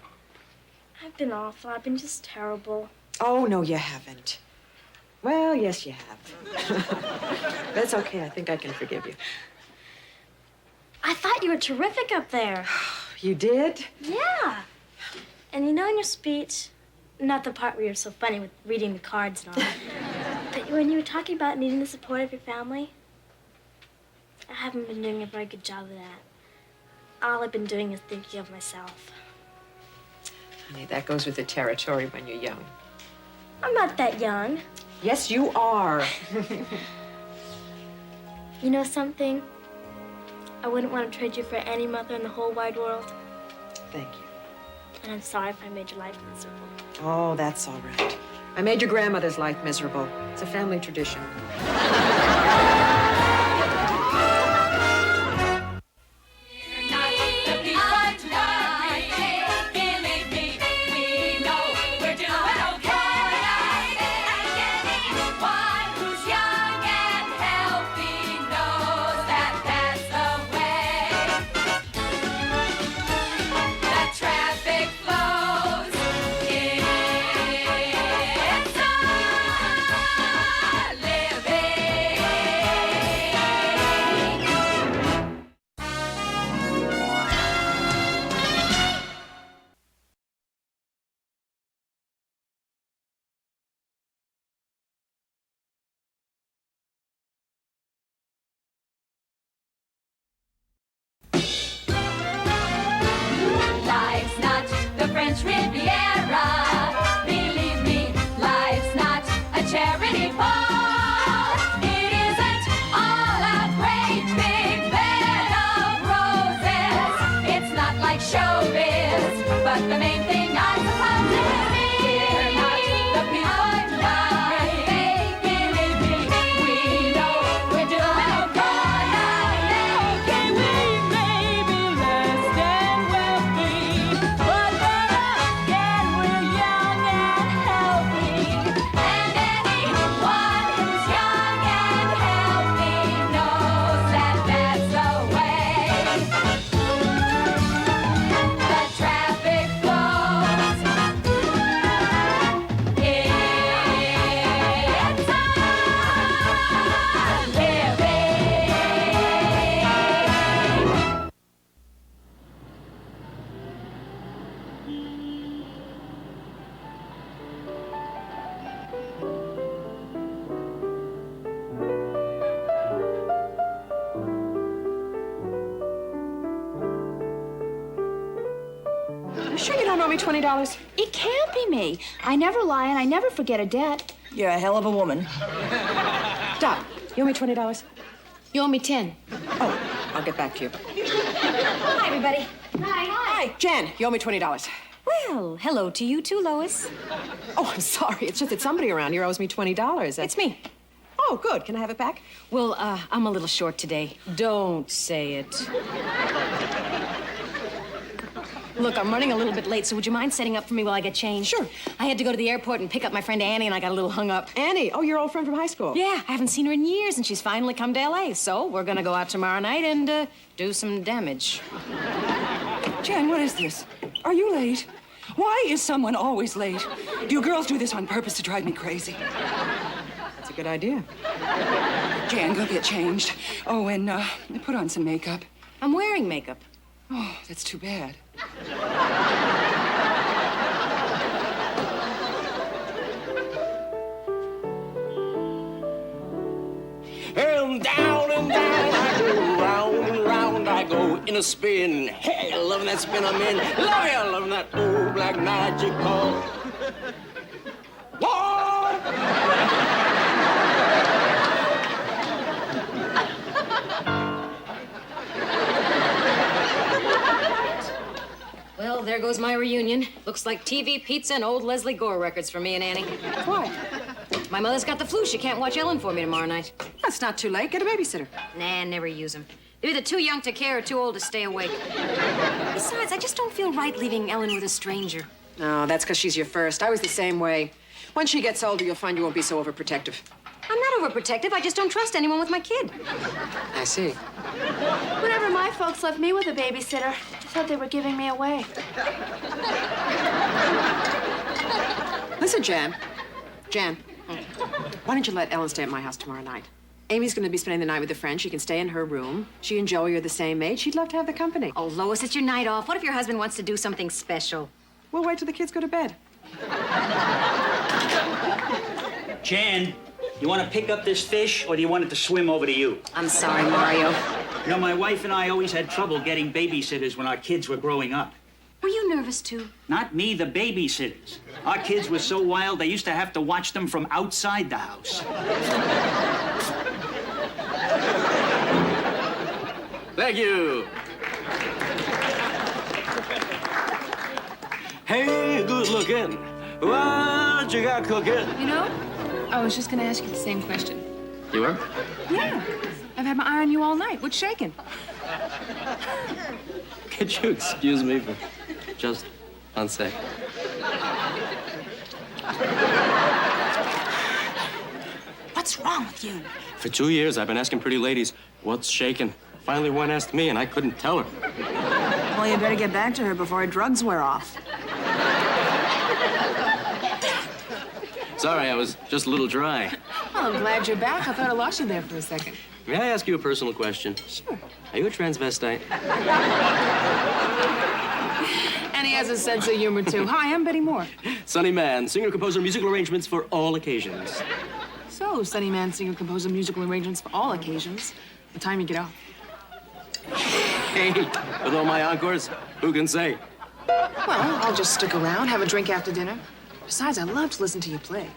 I've been awful. I've been just terrible. Oh, no, you haven't. Well, yes, you have. That's okay. I think I can forgive you. I thought you were terrific up there. You did? Yeah. And you know in your speech, not the part where you're so funny with reading the cards and all, but when you were talking about needing the support of your family, I haven't been doing a very good job of that. All I've been doing is thinking of myself. Honey, that goes with the territory when you're young. I'm not that young. Yes, you are. You know something? I wouldn't want to trade you for any mother in the whole wide world. Thank you. And I'm sorry if I made your life miserable. Oh, that's all right. I made your grandmother's life miserable. It's a family tradition. Life's not the French Riviera. Believe me, life's not a charity ball. It isn't all a great big bed of roses. It's not like showbiz, but the main thing I suppose is we're not the people like they believe me. We know we're doing okay. We may be less than wealthy, but then again we're young and healthy. And anyone who's young and healthy knows that that's the way the traffic flows. It's a living. You sure you don't owe me $20? It can't be me. I never lie and I never forget a debt. You're a hell of a woman. Doc, you owe me $20? You owe me 10. Oh, I'll get back to you. Hi, everybody. Hi, Jan, you owe me $20. Well, hello to you too, Lois. Oh, I'm sorry. It's just that somebody around here owes me $20. It's me. Oh, good. Can I have it back? Well, I'm a little short today. Don't say it. Look, I'm running a little bit late, so would you mind setting up for me while I get changed? Sure. I had to go to the airport and pick up my friend Annie, and I got a little hung up. Annie, oh, your old friend from high school. Yeah, I haven't seen her in years, and she's finally come to L.A., so we're gonna go out tomorrow night and do some damage. Jan, what is this? Are you late? Why is someone always late? Do you girls do this on purpose to drive me crazy? That's a good idea. Jan, go get changed. Oh, and put on some makeup. I'm wearing makeup. Oh, that's too bad. And down I go, round and round I go in a spin. Hey, loving that spin I'm in. Love you, loving that old black magic called war. Well, there goes my reunion. Looks like TV, pizza, and old Leslie Gore records for me and Annie. Why? My mother's got the flu. She can't watch Ellen for me tomorrow night. That's not too late. Get a babysitter. Nah, never use them. They're either too young to care or too old to stay awake. Besides, I just don't feel right leaving Ellen with a stranger. No, that's because she's your first. I was the same way. When she gets older, you'll find you won't be so overprotective. I'm not overprotective. I just don't trust anyone with my kid. I see. Whenever my folks left me with a babysitter, I thought they were giving me away. Listen, Jan. Jan, why don't you let Ellen stay at my house tomorrow night? Amy's going to be spending the night with a friend. She can stay in her room. She and Joey are the same age. She'd love to have the company. Oh, Lois, it's your night off. What if your husband wants to do something special? We'll wait till the kids go to bed. Jan, you want to pick up this fish, or do you want it to swim over to you? I'm sorry, Mario. You know, my wife and I always had trouble getting babysitters when our kids were growing up. Were you nervous, too? Not me, the babysitters. Our kids were so wild, they used to have to watch them from outside the house. Thank you. Hey, good looking. What you got cooking? You know, I was just gonna ask you the same question. You are? Yeah. I've had my eye on you all night. What's shaking? Could you excuse me for just 1 sec? What's wrong with you? For 2 years, I've been asking pretty ladies, what's shaking? Finally, one asked me, and I couldn't tell her. Well, you better get back to her before her drugs wear off. Sorry, I was just a little dry. Well, I'm glad you're back. I thought I lost you there for a second. May I ask you a personal question? Sure. Are you a transvestite? And he has a sense of humor, too. Hi, I'm Betty Moore. Sunny man, singer, composer, musical arrangements for all occasions. So, Sunny Man, singer, composer, musical arrangements for all occasions. What time you get off? Hey, with all my encores, who can say? Well, I'll just stick around, have a drink after dinner. Besides, I love to listen to you play.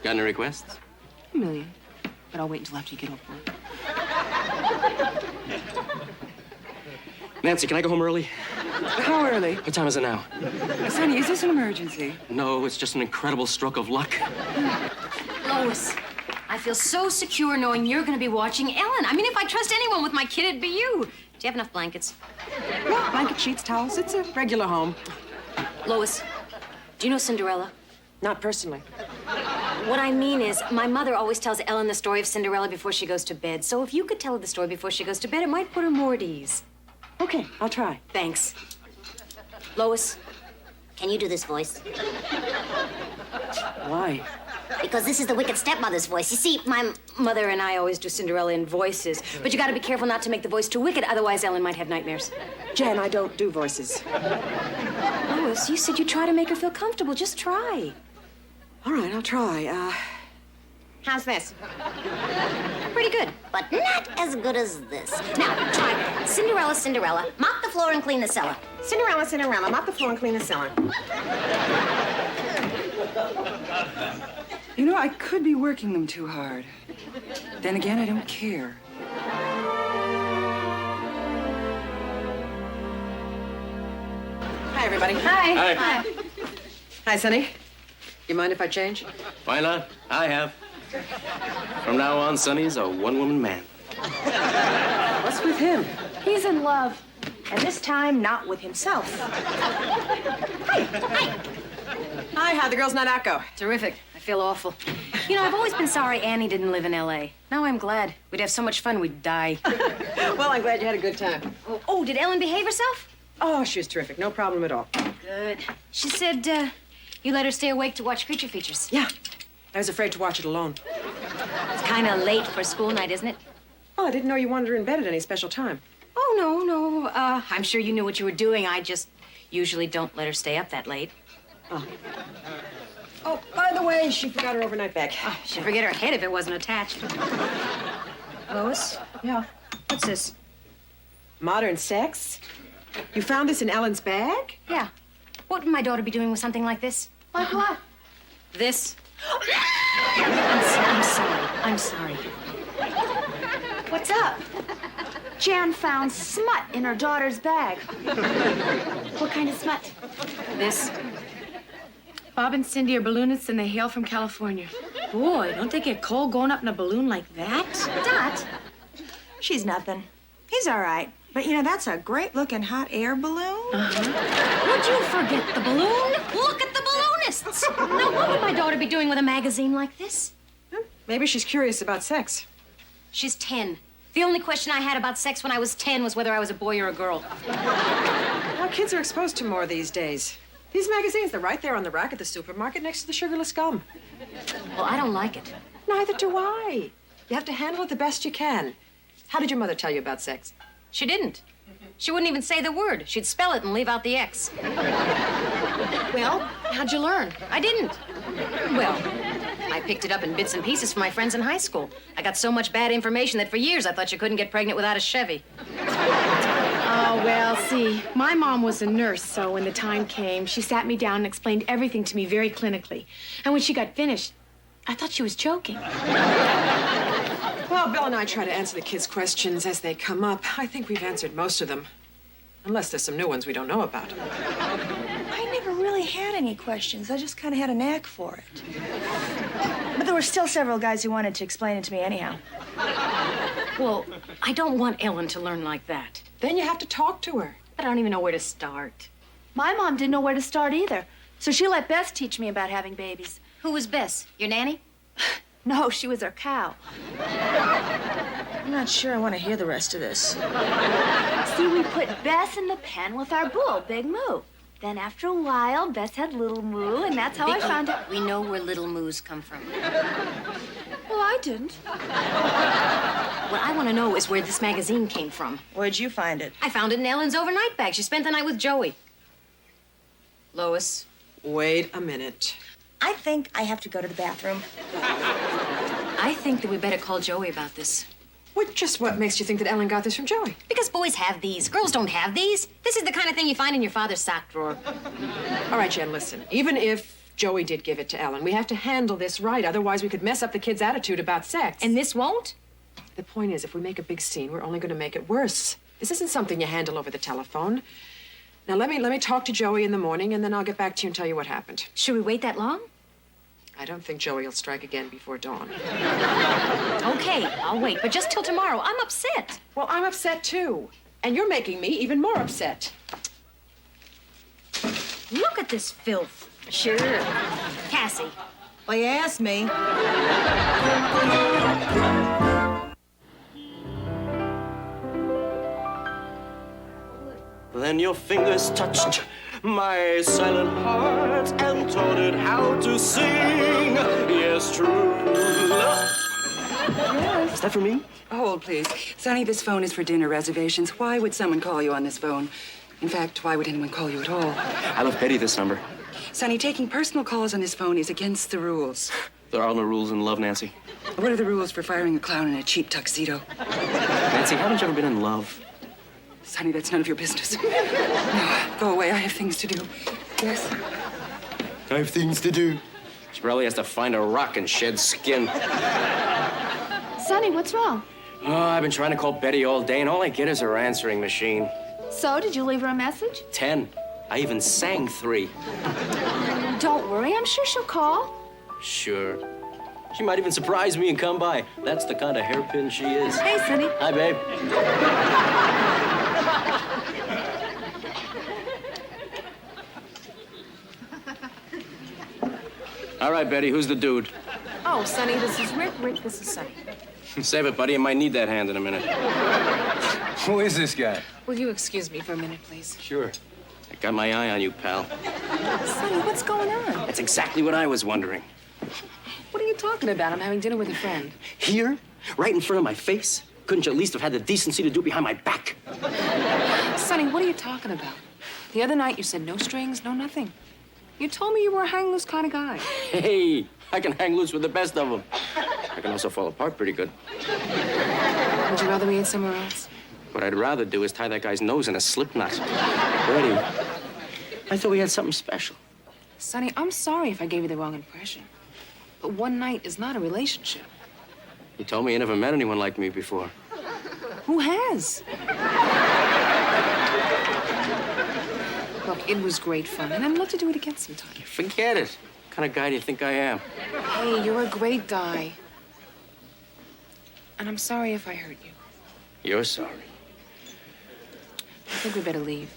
Got any requests? A million. But I'll wait until after you get off work. Nancy, can I go home early? How early? What time is it now? Sonny, is this an emergency? No, it's just an incredible stroke of luck. Lois, I feel so secure knowing you're going to be watching Ellen. I mean, if I trust anyone with my kid, it'd be you. Do you have enough blankets? Yeah, blanket, sheets, towels. It's a regular home. Lois, do you know Cinderella? Not personally. What I mean is, my mother always tells Ellen the story of Cinderella before she goes to bed. So if you could tell her the story before she goes to bed, it might put her more at ease. Okay, I'll try. Thanks. Lois, Can you do this voice? Why? Because this is the wicked stepmother's voice. You see, my mother and I always do Cinderella in voices. But you gotta be careful not to make the voice too wicked, otherwise Ellen might have nightmares. Jan, I don't do voices. Lois, you said you'd try to make her feel comfortable. Just try. All right, I'll try. How's this? Pretty good. but not as good as this. Now, try Cinderella, Cinderella, Mop the floor and clean the cellar. Cinderella, Cinderella, mop the floor and clean the cellar. You know, I could be working them too hard. Then again, I don't care. Hi, everybody. Hi. Hi. Hi, Sonny. You mind if I change? Why not? I have. From now on, Sonny's a one-woman man. What's with him? He's in love. And this time, not with himself. Hi, how'd the girls' night out go? Terrific. I feel awful. You know, I've always been sorry Annie didn't live in L.A. Now I'm glad. We'd have so much fun we'd die. Well, I'm glad you had a good time. Oh, did Ellen behave herself? Oh, she was terrific. No problem at all. Good. She said, you let her stay awake to watch creature features. Yeah. I was afraid to watch it alone. It's kind of late for school night, isn't it? Well, I didn't know you wanted her in bed at any special time. Oh, no. I'm sure you knew what you were doing. I just usually don't let her stay up that late. Oh, by the way, she forgot her overnight bag. Oh, she'd forget her head if it wasn't attached. Lois? Yeah. What's this? Modern sex? You found this in Ellen's bag? Yeah. What would my daughter be doing with something like this? Like what? This? I'm sorry. I'm sorry. What's up? Jan found smut in her daughter's bag. What kind of smut? This? Bob and Cindy are balloonists and they hail from California. Boy, don't they get cold going up in a balloon like that? Dot. She's nothing. He's all right. But, you know, that's a great-looking hot air balloon. Would you forget the balloon? Look at the balloonists. Now, what would my daughter be doing with a magazine like this? Maybe she's curious about sex. She's 10. The only question I had about sex when I was 10 was whether I was a boy or a girl. Well, kids are exposed to more these days. These magazines, they're right there on the rack at the supermarket next to the sugarless gum. Well, I don't like it. Neither do I. You have to handle it the best you can. How did your mother tell you about sex? She didn't. She wouldn't even say the word. She'd spell it and leave out the X. Well, how'd you learn? I didn't. Well, I picked it up in bits and pieces from my friends in high school. I got so much bad information that for years I thought you couldn't get pregnant without a Chevy. Oh, well, see, my mom was a nurse, so when the time came, she sat me down and explained everything to me very clinically. And when she got finished, I thought she was joking. Well, Bill and I try to answer the kids' questions as they come up. I think we've answered most of them. Unless there's some new ones we don't know about. I never really had any questions. I just kind of had a knack for it. But there were still several guys who wanted to explain it to me anyhow. Well, I don't want Ellen to learn like that. Then you have to talk to her. I don't even know where to start. My mom didn't know where to start either. So she let Bess teach me about having babies. Who was Bess? Your nanny? No, she was our cow. I'm not sure I want to hear the rest of this. See, we put Bess in the pen with our bull, Big Moo. Then after a while, Bess had Little Moo, and that's how I found out. We know where little moos come from. Well, I didn't. What I want to know is where this magazine came from. Where'd you find it? I found it in Ellen's overnight bag. She spent the night with Joey. Lois. Wait a minute. I think I have to go to the bathroom. I think that we better call Joey about this. Just what makes you think that Ellen got this from Joey? Because boys have these. Girls don't have these. This is the kind of thing you find in your father's sock drawer. All right, Jen, listen. Even if Joey did give it to Ellen, we have to handle this right. Otherwise, we could mess up the kid's attitude about sex. And this won't? The point is, if we make a big scene, we're only going to make it worse. This isn't something you handle over the telephone. Now, let me talk to Joey in the morning, and then I'll get back to you and tell you what happened. Should we wait that long? I don't think Joey will strike again before dawn. Okay, I'll wait, but just till tomorrow. I'm upset. Well, I'm upset, too. And you're making me even more upset. Look at this filth. Sure. Cassie. Well, you asked me. Then your fingers touched my silent heart and taught it how to sing. Yes, true love. Is that for me? Hold, please. Sonny, this phone is for dinner reservations. Why would someone call you on this phone? In fact, why would anyone call you at all? I left Betty this number. Sonny, taking personal calls on this phone is against the rules. There are no rules in love, Nancy. What are the rules for firing a clown in a cheap tuxedo? Nancy, haven't you ever been in love? Sonny, that's none of your business. No, go away. I have things to do. Yes? I have things to do. She probably has to find a rock and shed skin. Sonny, what's wrong? Oh, I've been trying to call Betty all day, and all I get is her answering machine. So, did you leave her a message? 10. I even sang 3. Don't worry, I'm sure she'll call. Sure. She might even surprise me and come by. That's the kind of hairpin she is. Hey, Sonny. Hi, babe. All right, Betty, who's the dude? Oh, Sonny, this is Rick. Rick, this is Sonny. Save it, buddy. I might need that hand in a minute. Who is this guy? Will you excuse me for a minute, please? Sure. I got my eye on you, pal. Sonny, what's going on? That's exactly what I was wondering. What are you talking about? I'm having dinner with a friend. Here? Right in front of my face? Couldn't you at least have had the decency to do it behind my back? Sonny, what are you talking about? The other night you said no strings, no nothing. You told me you were a hang-loose kind of guy. Hey, I can hang loose with the best of them. I can also fall apart pretty good. Would you rather we ate somewhere else? What I'd rather do is tie that guy's nose in a slip knot. Betty, I thought we had something special. Sonny, I'm sorry if I gave you the wrong impression. But one night is not a relationship. You told me you never met anyone like me before. Who has? Look, it was great fun, and I'd love to do it again sometime. Forget it. What kind of guy do you think I am? Hey, you're a great guy. And I'm sorry if I hurt you. You're sorry. I think we better leave.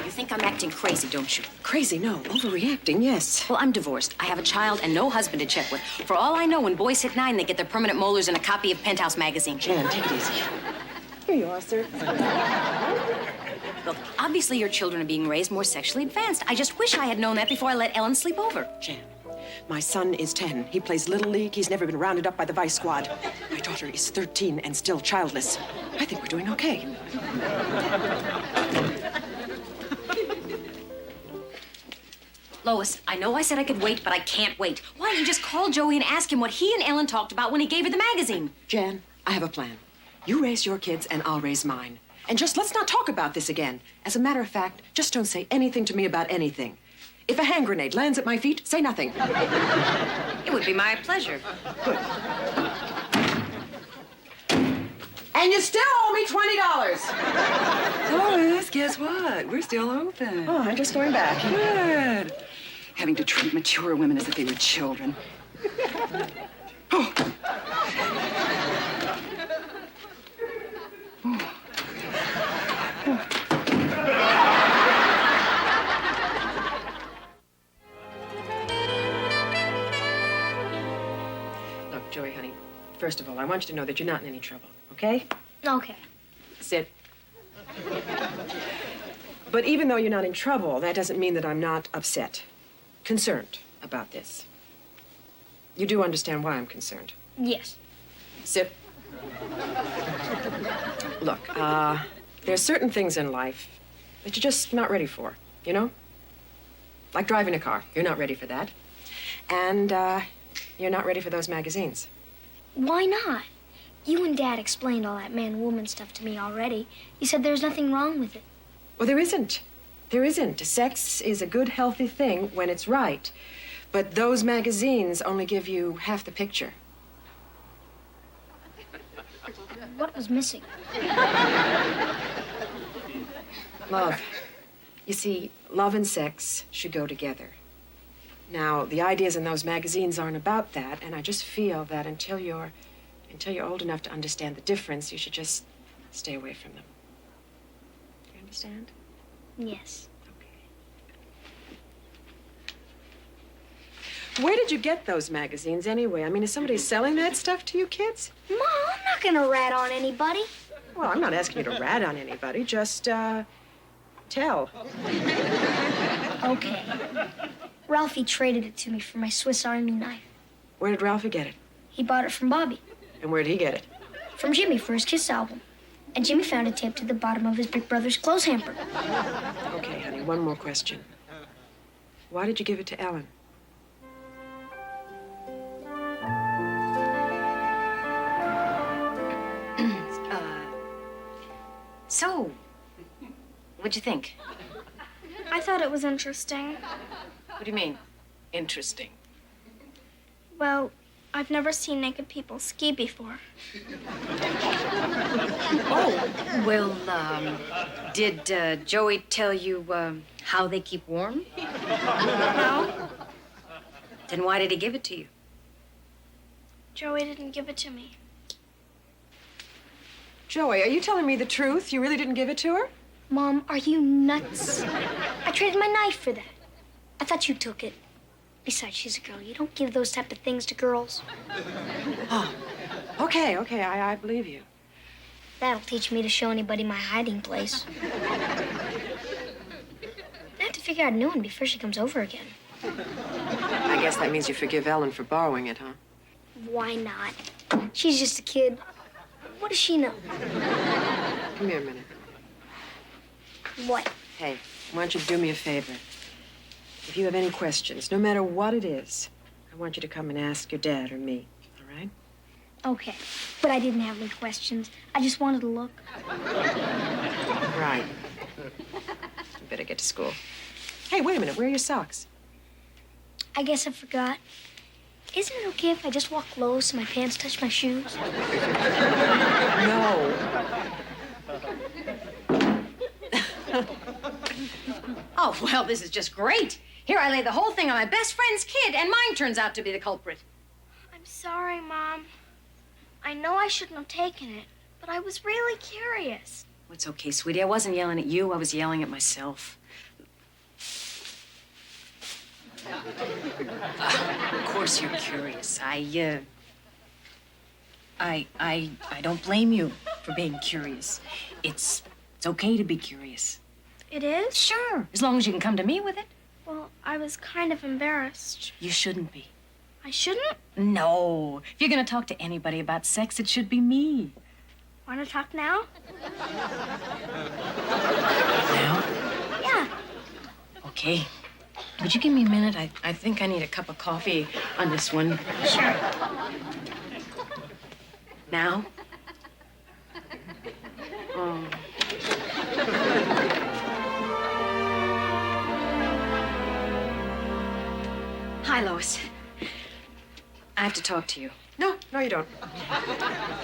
You think I'm acting crazy, don't you? Crazy, no. Overreacting, yes. Well, I'm divorced. I have a child and no husband to check with. For all I know, when boys hit 9, they get their permanent molars and a copy of Penthouse magazine. Jan, take it easy. Here you are, sir. Look, obviously your children are being raised more sexually advanced. I just wish I had known that before I let Ellen sleep over. Jan, my son is 10. He plays Little League. He's never been rounded up by the Vice Squad. My daughter is 13 and still childless. I think we're doing okay. Lois, I know I said I could wait, but I can't wait. Why don't you just call Joey and ask him what he and Ellen talked about when he gave her the magazine? Jan, I have a plan. You raise your kids and I'll raise mine. And just let's not talk about this again. As a matter of fact, just don't say anything to me about anything. If a hand grenade lands at my feet, say nothing. It would be my pleasure. Good. And you still owe me $20. Lois, guess what? We're still open. Oh, I'm just going back. Good. Having to treat mature women as if they were children. Oh. Look, Joey, honey, first of all, I want you to know that you're not in any trouble, okay? Okay. Sit. But even though you're not in trouble, that doesn't mean that I'm not upset, concerned about this. You do understand why I'm concerned. Yes. Sit. Look, there's certain things in life that you're just not ready for, you know? Like driving a car. You're not ready for that. And, you're not ready for those magazines. Why not? You and Dad explained all that man-woman stuff to me already. You said there's nothing wrong with it. Well, there isn't. There isn't. Sex is a good, healthy thing when it's right. But those magazines only give you half the picture. What was missing? Love. You see, love and sex should go together. Now, the ideas in those magazines aren't about that, and I just feel that until you're old enough to understand the difference, you should just stay away from them. You understand? Yes. Where did you get those magazines anyway? I mean, is somebody selling that stuff to you kids? Mom, I'm not gonna rat on anybody. Well, I'm not asking you to rat on anybody, just, tell. Okay. Ralphie traded it to me for my Swiss Army knife. Where did Ralphie get it? He bought it from Bobby. And where did he get it? From Jimmy for his Kiss album. and Jimmy found it taped to the bottom of his big brother's clothes hamper. Okay, honey, one more question. Why did you give it to Ellen? So, what'd you think? I thought it was interesting. What do you mean, interesting? Well, I've never seen naked people ski before. Oh, well, did Joey tell you how they keep warm? No, Then why did he give it to you? Joey didn't give it to me. Joey, are you telling me the truth? You really didn't give it to her? Mom, are you nuts? I traded my knife for that. I thought you took it. Besides, she's a girl. You don't give those type of things to girls. Oh, okay, I believe you. That'll teach me to show anybody my hiding place. I have to figure out a new one before she comes over again. I guess that means you forgive Ellen for borrowing it, huh? Why not? She's just a kid. What does she know? Come here a minute. What? Hey, why don't you do me a favor? If you have any questions, no matter what it is, I want you to come and ask your dad or me, all right? Okay, but I didn't have any questions. I just wanted to look. Right. You better get to school. Hey, wait a minute. Where are your socks? I guess I forgot. Isn't it okay if I just walk low so my pants touch my shoes? No. Oh, well, this is just great. Here I lay the whole thing on my best friend's kid, and mine turns out to be the culprit. I'm sorry, Mom. I know I shouldn't have taken it, but I was really curious. Oh, it's okay, sweetie. I wasn't yelling at you. I was yelling at myself. Of course you're curious. I don't blame you for being curious. It's okay to be curious. It is? Sure, as long as you can come to me with it. Well, I was kind of embarrassed. You shouldn't be. I shouldn't? No. If you're gonna talk to anybody about sex, it should be me. Want to talk now? Now? Yeah. Okay. Would you give me a minute? I think I need a cup of coffee on this one. Sure. Now? Oh. Hi, Lois. I have to talk to you. No, you don't.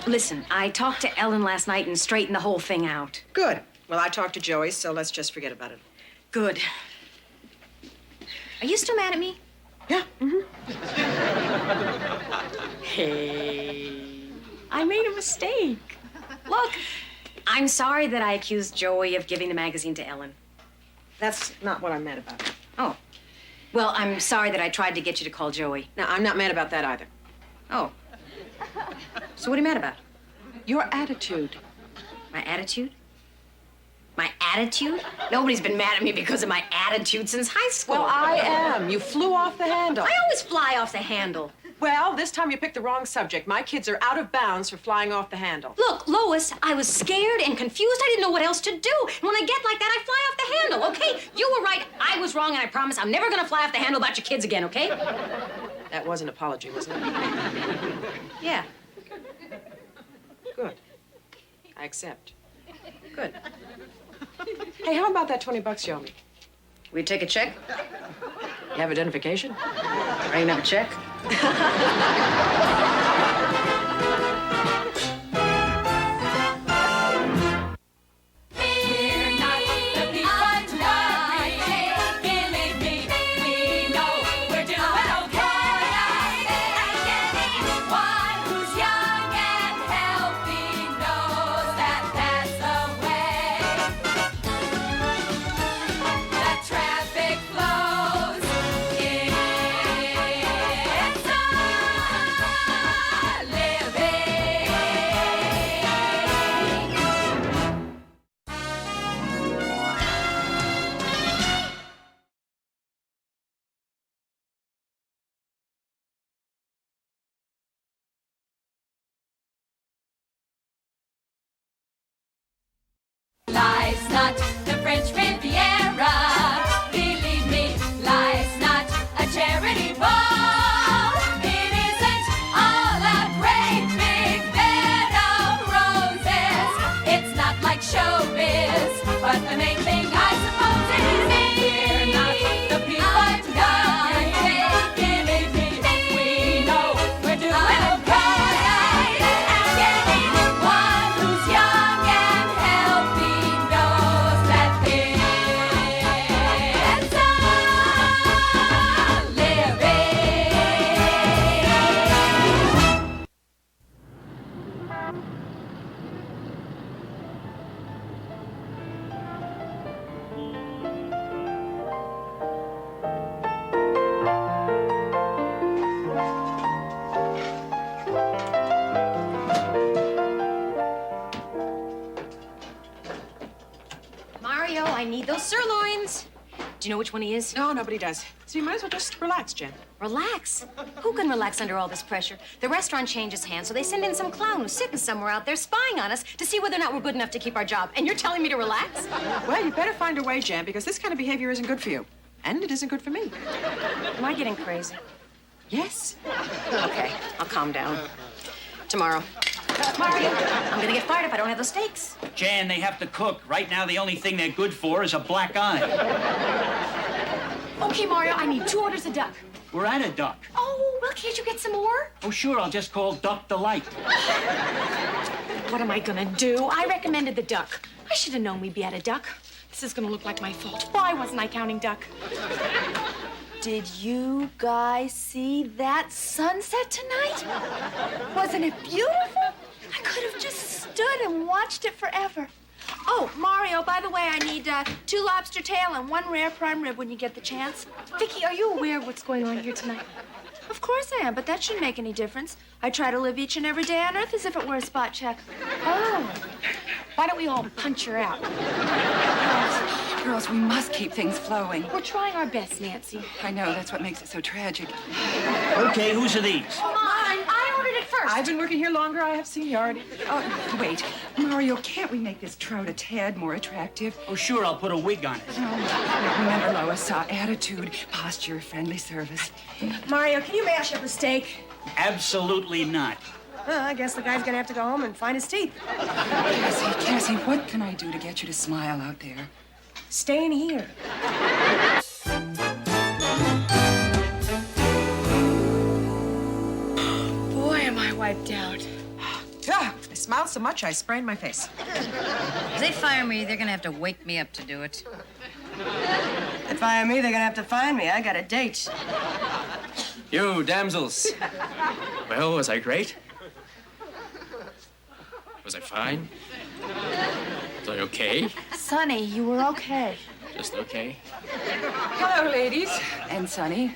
Listen, I talked to Ellen last night and straightened the whole thing out. Good. Well, I talked to Joey, so let's just forget about it. Good. Are you still mad at me? Yeah. Hey, I made a mistake. Look, I'm sorry that I accused Joey of giving the magazine to Ellen. That's not what I'm mad about. Oh. Well, I'm sorry that I tried to get you to call Joey. No, I'm not mad about that either. Oh. So what are you mad about? Your attitude. My attitude? My attitude? Nobody's been mad at me because of my attitude since high school. Well, I am. You flew off the handle. I always fly off the handle. Well, this time you picked the wrong subject. My kids are out of bounds for flying off the handle. Look, Lois, I was scared and confused. I didn't know what else to do. And when I get like that, I fly off the handle, okay? You were right. I was wrong, and I promise I'm never gonna fly off the handle about your kids again, okay? That was an apology, wasn't it? Yeah. Good. I accept. Good. Hey, how about that $20 you owe me? We take a check? You have identification? I didn't have a check. We're not the people to worry. Believe me, we know we're doing okay. And anyone who's young and healthy knows that that's the way. The traffic flows. It's on. ball. It isn't all a great big bed of roses. It's not like showbiz, but the main thing I suppose is we're not the people God made. We know we're doing right, and anyone who's young and healthy knows that it's a living. Mario, I need those sirloins. Do you know which one he is? No, nobody does. So you might as well just relax, Jen. Relax? Who can relax under all this pressure? The restaurant changes hands, so they send in some clown who's sitting somewhere out there spying on us to see whether or not we're good enough to keep our job. And you're telling me to relax? Well, you better find a way, Jen, because this kind of behavior isn't good for you. And it isn't good for me. Am I getting crazy? Yes. Okay, I'll calm down. Tomorrow. Mario, I'm gonna get fired if I don't have the steaks. Jan, they have to cook. Right now, the only thing they're good for is a black eye. Okay, Mario, I need 2 orders of duck. We're at a duck. Oh, well, can't you get some more? Oh, sure, I'll just call Duck Delight. What am I gonna do? I recommended the duck. I should have known we'd be at a duck. This is gonna look like my fault. Why wasn't I counting duck? Did you guys see that sunset tonight? Wasn't it beautiful? I could have just stood and watched it forever. Oh, Mario, by the way, I need 2 lobster tail and 1 rare prime rib when you get the chance. Vicky, are you aware of what's going on here tonight? Of course I am, but that shouldn't make any difference. I try to live each and every day on Earth as if it were a spot check. Oh. Why don't we all punch her out? Girls, we must keep things flowing. We're trying our best, Nancy. I know, that's what makes it so tragic. Okay, whose are these? Come on. I ordered it first. I've been working here longer. I have seniority. Oh, wait. Mario, can't we make this trout a tad more attractive? Oh, sure, I'll put a wig on it. Remember, Lois, attitude, posture, friendly service. Mario, can you mash up a steak? Absolutely not. Well, I guess the guy's gonna have to go home and find his teeth. Cassie, what can I do to get you to smile out there? Stay in here. Boy, am I wiped out. Ah, I smiled so much I sprained my face. If they fire me, they're gonna have to wake me up to do it. If they fire me, they're gonna have to find me. I got a date. You damsels. Well, was I great? Was I fine? Was I okay? Sonny, you were okay. Just okay? Hello, ladies. And Sonny.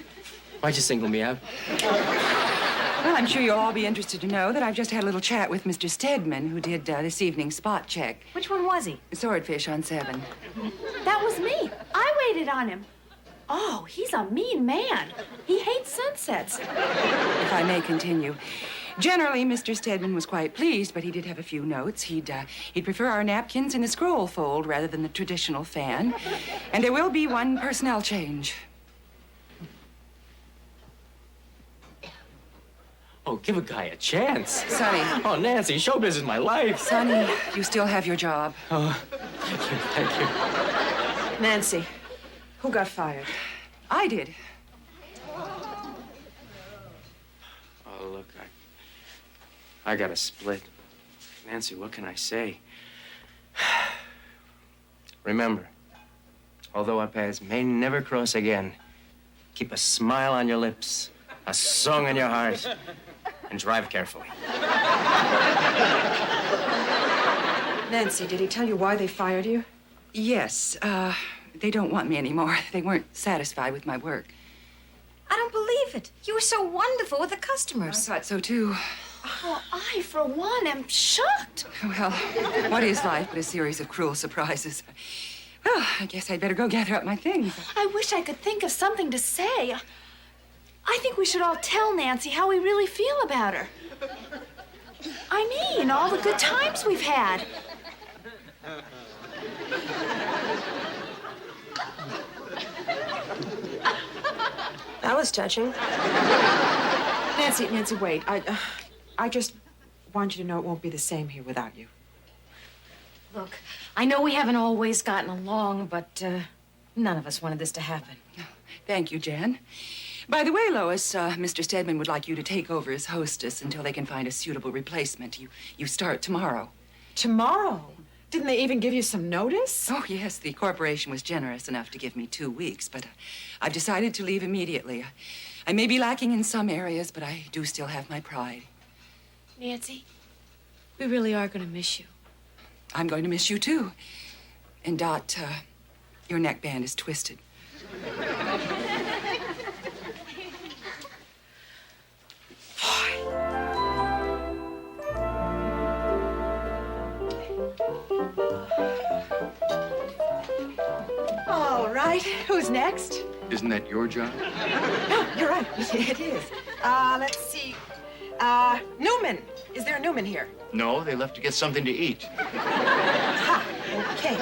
Why'd you single me out? Well, I'm sure you'll all be interested to know that I've just had a little chat with Mr. Stedman, who did this evening's spot check. Which one was he? Swordfish on 7. That was me. I waited on him. Oh, he's a mean man. He hates sunsets. If I may continue. Generally, Mr. Stedman was quite pleased, but he did have a few notes. He'd prefer our napkins in a scroll fold rather than the traditional fan. And there will be one personnel change. Oh, give a guy a chance. Sonny. Oh, Nancy, showbiz is my life. Sonny, you still have your job. Oh, thank you. Nancy, who got fired? I did. Oh, look, I got a split. Nancy, what can I say? Remember, although our paths may never cross again, keep a smile on your lips, a song in your heart, and drive carefully. Nancy, did he tell you why they fired you? Yes, they don't want me anymore. They weren't satisfied with my work. I don't believe it. You were so wonderful with the customers. I thought so, too. Well, I, for one, am shocked. Well, what is life but a series of cruel surprises? Well, I guess I'd better go gather up my things. I wish I could think of something to say. I think we should all tell Nancy how we really feel about her. I mean, all the good times we've had. That was touching. Nancy, wait. I just want you to know it won't be the same here without you. Look, I know we haven't always gotten along, but none of us wanted this to happen. Thank you, Jan. By the way, Lois, Mr. Stedman would like you to take over as hostess until they can find a suitable replacement. You start tomorrow. Tomorrow? Didn't they even give you some notice? Oh, yes, the corporation was generous enough to give me 2 weeks, but I've decided to leave immediately. I may be lacking in some areas, but I do still have my pride. Nancy, we really are going to miss you. I'm going to miss you, too. And, Dot, your neckband is twisted. All right, who's next? Isn't that your job? No, you're right. It is. Let's see. Newman. Is there a Newman here? No, they left to get something to eat. Okay.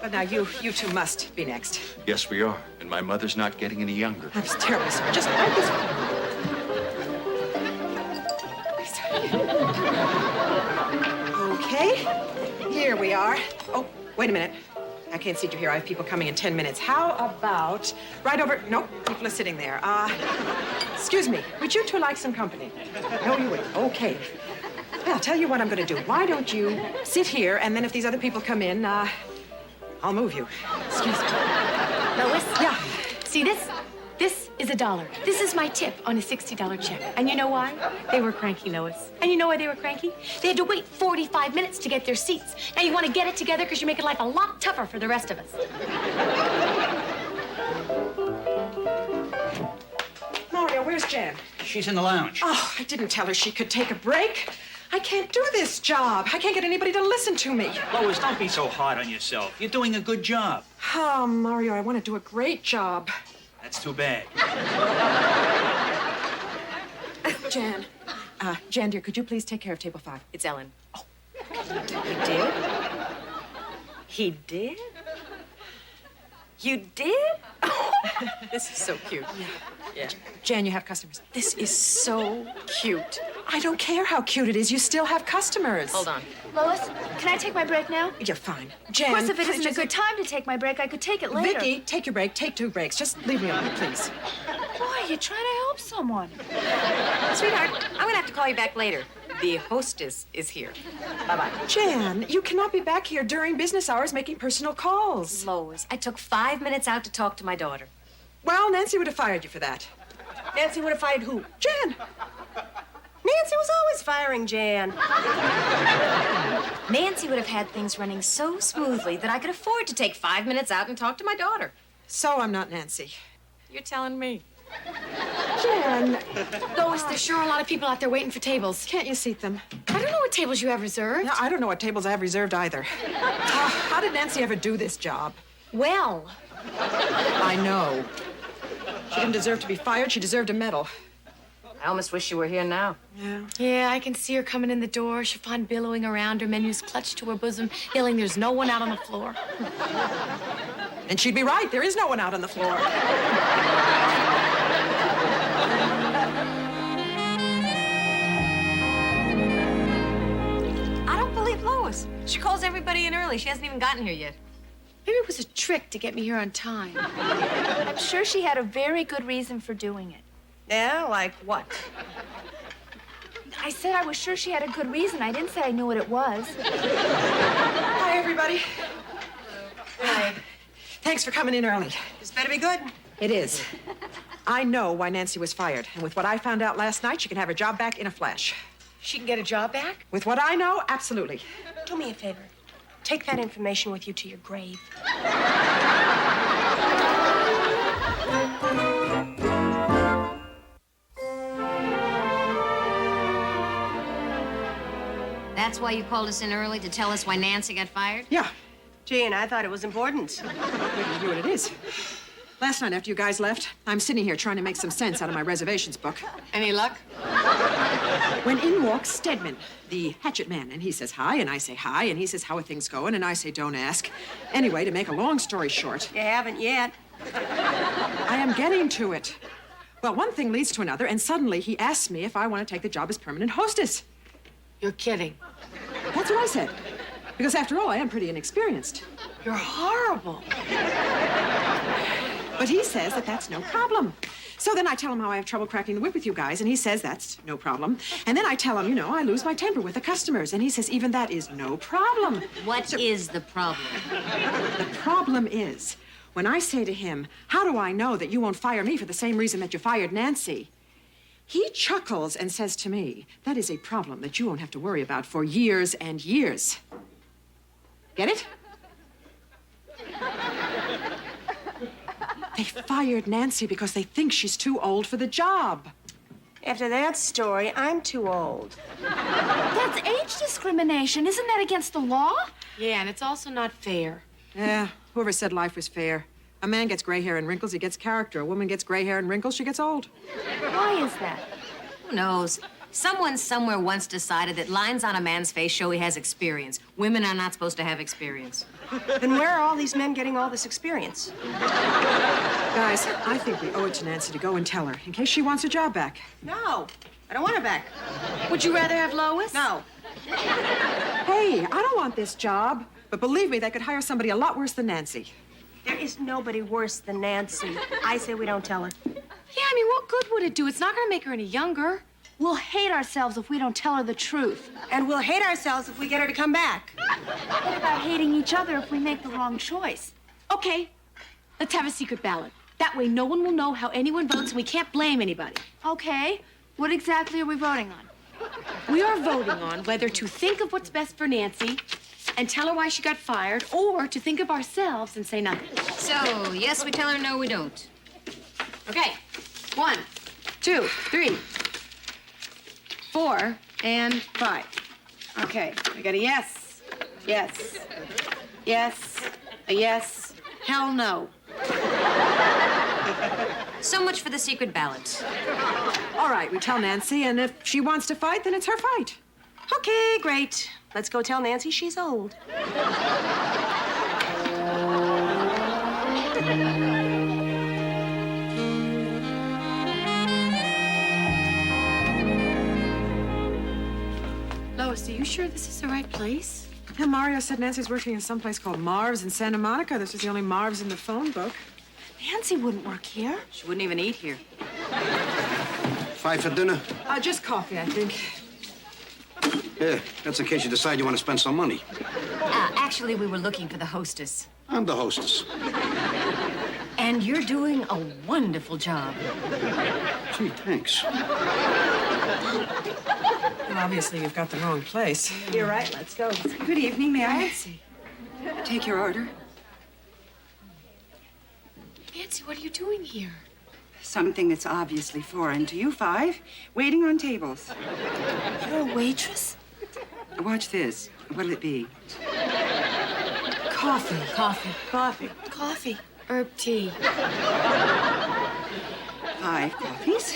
But now you two must be next. Yes, we are. And my mother's not getting any younger. I'm terribly sorry. Just right this way. Okay. Here we are. Oh, wait a minute. I can't see you here. I have people coming in 10 minutes. How about right over... No, people are sitting there. Excuse me. Would you two like some company? No, you wouldn't. Okay. Well, I'll tell you what I'm going to do. Why don't you sit here, and then if these other people come in, I'll move you. Excuse me. Lois? Yeah. See this? This is $1. This is my tip on a $60 check. And you know why? They were cranky, Lois. And you know why they were cranky? They had to wait 45 minutes to get their seats. Now you want to get it together because you're making life a lot tougher for the rest of us. Mario, where's Jan? She's in the lounge. Oh, I didn't tell her she could take a break. I can't do this job. I can't get anybody to listen to me. Lois, don't be so hard on yourself. You're doing a good job. Oh, Mario, I want to do a great job. That's too bad. Jan. Jan, dear, could you please take care of table 5? It's Ellen. Oh. He did? He did? You did? This is so cute. Yeah. Jan, you have customers. This is so cute. I don't care how cute it is. You still have customers. Hold on. Lois, can I take my break now? You're fine. Jan, Of course, if it please isn't a just- good time to take my break, I could take it later. Vicky, take your break. Take 2 breaks. Just leave me alone, please. Boy, you're trying to help someone. Sweetheart, I'm going to have to call you back later. The hostess is here. Bye-bye. Jan, you cannot be back here during business hours making personal calls. Lois, I took 5 minutes out to talk to my daughter. Well, Nancy would have fired you for that. Nancy would have fired who? Jan. Nancy was always firing Jan. Nancy would have had things running so smoothly that I could afford to take 5 minutes out and talk to my daughter. So I'm not Nancy. You're telling me. Jan. Lois, there's sure a lot of people out there waiting for tables. Can't you seat them? I don't know what tables you have reserved. Yeah, I don't know what tables I have reserved either. How did Nancy ever do this job? Well, I know. She didn't deserve to be fired. She deserved a medal. I almost wish you were here now. Yeah. Yeah, I can see her coming in the door, chiffon billowing around her, menus clutched to her bosom, yelling, "There's no one out on the floor." And she'd be right. There is no one out on the floor. I don't believe Lois. She calls everybody in early. She hasn't even gotten here yet. Maybe it was a trick to get me here on time. I'm sure she had a very good reason for doing it. Yeah, like what? I said I was sure she had a good reason. I didn't say I knew what it was. Hi, everybody. Hi. Thanks for coming in early. This better be good. It is. I know why Nancy was fired. And with what I found out last night, she can have her job back in a flash. She can get a job back? With what I know, absolutely. Do me a favor. Take that information with you to your grave. That's why you called us in early, to tell us why Nancy got fired? Yeah. Gee, and I thought it was important. Wait till you what it is. Last night after you guys left, I'm sitting here trying to make some sense out of my reservations book. Any luck? When in walks Stedman, the hatchet man, and he says hi, and I say hi, and he says, how are things going? And I say, don't ask. Anyway, to make a long story short. You haven't yet. I am getting to it. Well, one thing leads to another, and suddenly he asks me if I want to take the job as permanent hostess. You're kidding. That's what I said. Because after all, I am pretty inexperienced. You're horrible. But he says that that's no problem. So then I tell him how I have trouble cracking the whip with you guys, and he says that's no problem. And then I tell him, you know, I lose my temper with the customers, and he says even that is no problem. What is the problem? The problem is, when I say to him, how do I know that you won't fire me for the same reason that you fired Nancy? He chuckles and says to me, that is a problem that you won't have to worry about for years and years. Get it? They fired Nancy because they think she's too old for the job. After that story, I'm too old. That's age discrimination. Isn't that against the law? Yeah, and it's also not fair. Yeah, whoever said life was fair. A man gets gray hair and wrinkles, he gets character. A woman gets gray hair and wrinkles, she gets old. Why is that? Who knows? Someone somewhere once decided that lines on a man's face show he has experience. Women are not supposed to have experience. Then where are all these men getting all this experience? Guys, I think we owe it to Nancy to go and tell her, in case she wants her job back. No, I don't want her back. Would you rather have Lois? No. Hey, I don't want this job. But believe me, they could hire somebody a lot worse than Nancy. There is nobody worse than Nancy. I say we don't tell her. Yeah, I mean, what good would it do? It's not gonna make her any younger. We'll hate ourselves if we don't tell her the truth. And we'll hate ourselves if we get her to come back. What about hating each other if we make the wrong choice? Okay, let's have a secret ballot. That way no one will know how anyone votes and we can't blame anybody. Okay, what exactly are we voting on? We are voting on whether to think of what's best for Nancy and tell her why she got fired, or to think of ourselves and say nothing. So, yes, we tell her, no, we don't. Okay, 1, 2, 3, 4, and 5. Okay, I got a yes, yes, yes, a yes, hell no. So much for the secret ballot. All right, we tell Nancy, and if she wants to fight, then it's her fight. Okay, great. Let's go tell Nancy she's old. Lois, are you sure this is the right place? Yeah, Mario said Nancy's working in some place called Marv's in Santa Monica. This is the only Marv's in the phone book. Nancy wouldn't work here. She wouldn't even eat here. 5 for dinner? Just coffee, I think. Yeah, that's in case you decide you want to spend some money. Actually, we were looking for the hostess. I'm the hostess. And you're doing a wonderful job. Gee, thanks. Well, obviously, you've got the wrong place. You're right, let's go. Good evening, may I take your order? Nancy, what are you doing here? Something that's obviously foreign to you 5, waiting on tables. You're a waitress? Watch this. What'll it be? Coffee. Coffee. Coffee. Coffee. Herb tea. 5 coffees.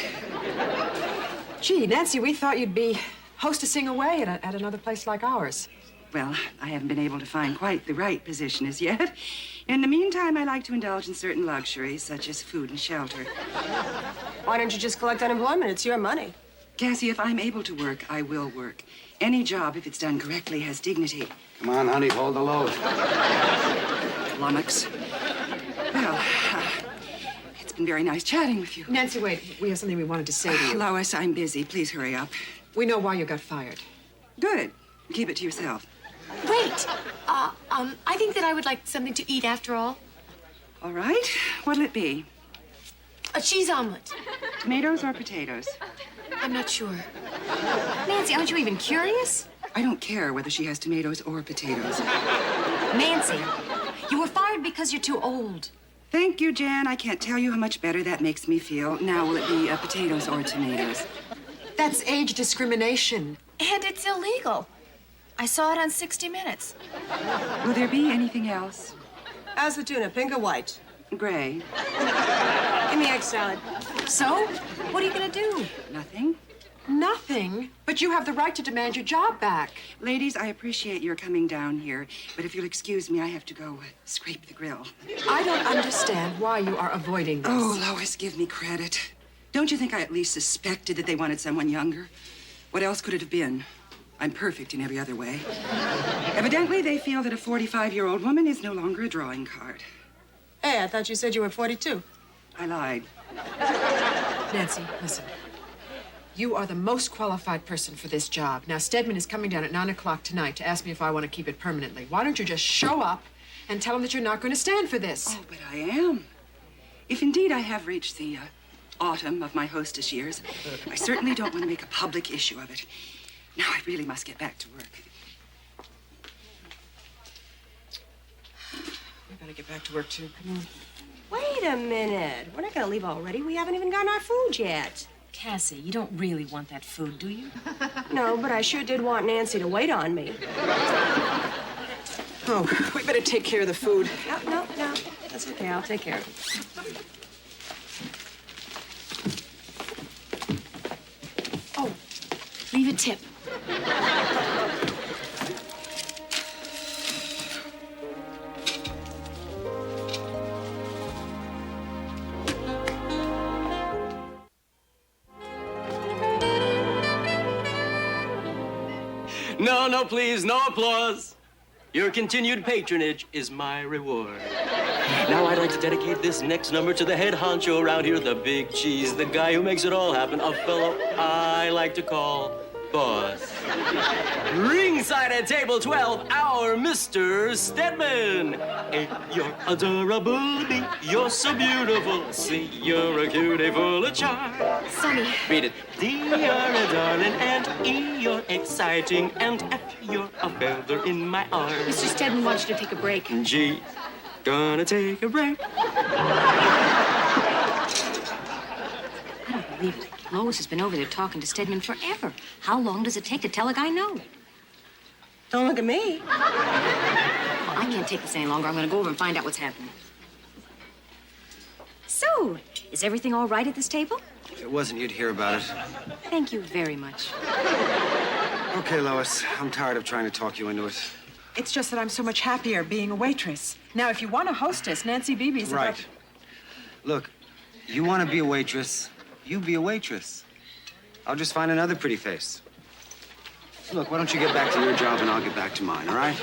Gee, Nancy, we thought you'd be hostessing away at another place like ours. Well, I haven't been able to find quite the right position as yet. In the meantime, I like to indulge in certain luxuries, such as food and shelter. Why don't you just collect unemployment? It's your money. Cassie, if I'm able to work, I will work. Any job, if it's done correctly, has dignity. Come on, honey, hold the load. Lummox. Well, it's been very nice chatting with you. Nancy, wait. We have something we wanted to say to you. Lois, I'm busy. Please hurry up. We know why you got fired. Good. Keep it to yourself. Wait. I think that I would like something to eat after all. All right. What'll it be? A cheese omelet. Tomatoes or potatoes? I'm not sure. Nancy, aren't you even curious? I don't care whether she has tomatoes or potatoes. Nancy, you were fired because you're too old. Thank you, Jan. I can't tell you how much better that makes me feel. Now, will it be potatoes or tomatoes? That's age discrimination. And it's illegal. I saw it on 60 Minutes. Will there be anything else? How's the tuna, pink or white? Gray. Give me egg salad. So, what are you gonna do? Nothing. Nothing. But you have the right to demand your job back. Ladies, I appreciate your coming down here, but if you'll excuse me, I have to go scrape the grill. I don't understand why you are avoiding this. Oh, Lois, give me credit. Don't you think I at least suspected that they wanted someone younger? What else could it have been? I'm perfect in every other way. Evidently, they feel that a 45-year-old woman is no longer a drawing card. Hey, I thought you said you were 42. I lied. Nancy, listen. You are the most qualified person for this job. Now, Stedman is coming down at 9 o'clock tonight to ask me if I want to keep it permanently. Why don't you just show up and tell him that you're not going to stand for this? Oh, but I am. If indeed I have reached the autumn of my hostess years, I certainly don't want to make a public issue of it. Now I really must get back to work. We better get back to work, too. Come on. Wait a minute. We're not gonna leave already. We haven't even gotten our food yet. Cassie, you don't really want that food, do you? No, but I sure did want Nancy to wait on me. Oh, we better take care of the food. No. That's okay. I'll take care of it. Oh, leave a tip. No, please, no applause. Your continued patronage is my reward. Now I'd like to dedicate this next number to the head honcho around here, the big cheese, the guy who makes it all happen, a fellow I like to call Boss. Ringside at table 12, our Mr. Stedman. Hey, you're adorable, B. You're so beautiful. C, you're a cutie full of charm. Sonny. Read it. D, you're a darling, and E, you're exciting, and F, you're a feather in my arm. Mr. Stedman wants you to take a break. G, gonna take a break. I don't believe it. Lois has been over there talking to Stedman forever. How long does it take to tell a guy no? Don't look at me. Well, I can't take this any longer. I'm going to go over and find out what's happening. So, is everything all right at this table? If it wasn't, you'd hear about it. Thank you very much. Okay, Lois, I'm tired of trying to talk you into it. It's just that I'm so much happier being a waitress. Now, if you want a hostess, Nancy Beebe's Right. Look, you want to be a waitress, you be a waitress. I'll just find another pretty face. Look, why don't you get back to your job and I'll get back to mine, all right?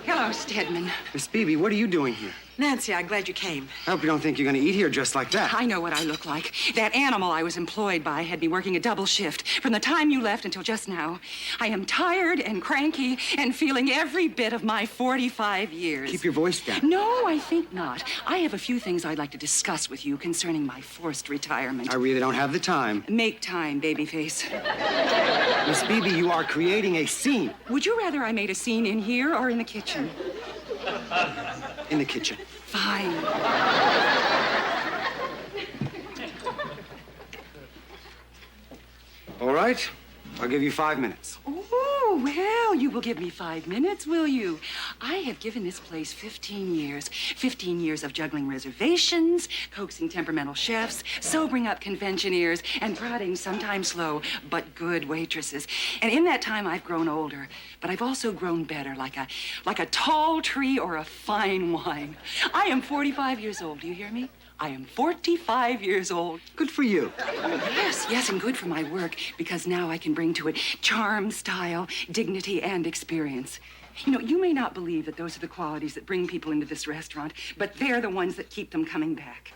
Hello, Stedman. Miss Beebe, what are you doing here? Nancy, I'm glad you came. I hope you don't think you're going to eat here just like that. I know what I look like. That animal I was employed by had me working a double shift from the time you left until just now. I am tired and cranky and feeling every bit of my 45 years. Keep your voice down. No, I think not. I have a few things I'd like to discuss with you concerning my forced retirement. I really don't have the time. Make time, babyface. Miss Beebe, you are creating a scene. Would you rather I made a scene in here or in the kitchen? In the kitchen. Fine. All right, I'll give you 5 minutes. Oh, well, you will give me 5 minutes, will you? I have given this place 15 years. 15 years of juggling reservations, coaxing temperamental chefs, sobering up conventioneers, and prodding sometimes slow but good waitresses. And in that time, I've grown older, but I've also grown better, like a tall tree or a fine wine. I am 45 years old, do you hear me? I am 45 years old. Good for you. Yes, and good for my work, because now I can bring to it charm, style, dignity, and experience. You know, you may not believe that those are the qualities that bring people into this restaurant, but they're the ones that keep them coming back.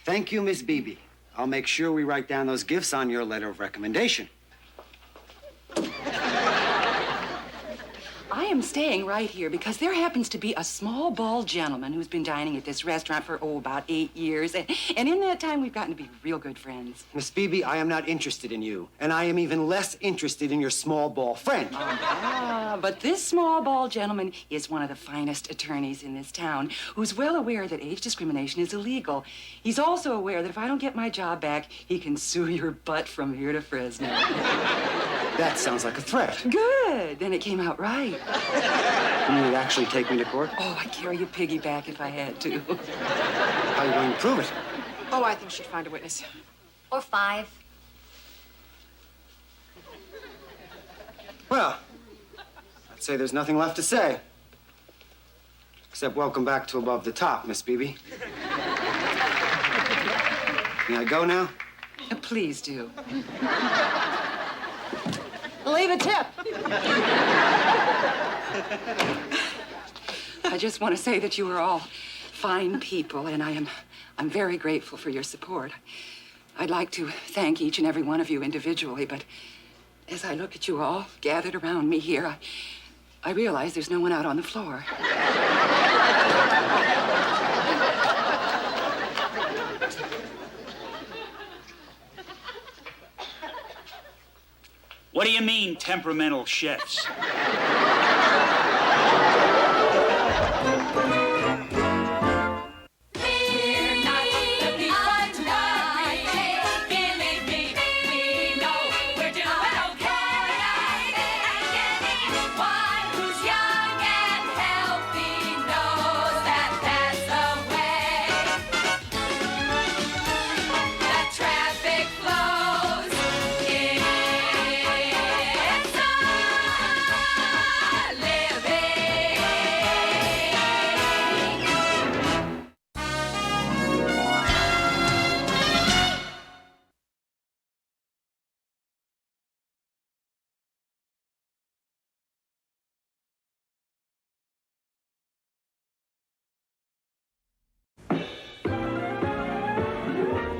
Thank you, Miss Beebe. I'll make sure we write down those gifts on your letter of recommendation. I am staying right here because there happens to be a small, bald gentleman who's been dining at this restaurant for, about 8 years. And in that time, we've gotten to be real good friends. Miss Beebe, I am not interested in you, and I am even less interested in your small ball friend. But this small, bald gentleman is one of the finest attorneys in this town who's well aware that age discrimination is illegal. He's also aware that if I don't get my job back, he can sue your butt from here to Fresno. That sounds like a threat. Good. Then it came out right. You would actually take me to court? Oh, I'd carry you piggyback if I had to. How are you going to prove it? Oh, I think she'd find a witness. Or 5. Well, I'd say there's nothing left to say. Except welcome back to Above the Top, Miss Beebe. May I go now? Please do. Leave a tip. I just want to say that you are all fine people, and I'm very grateful for your support. I'd like to thank each and every one of you individually, but as I look at you all gathered around me here, I realize there's no one out on the floor. What do you mean, temperamental chefs?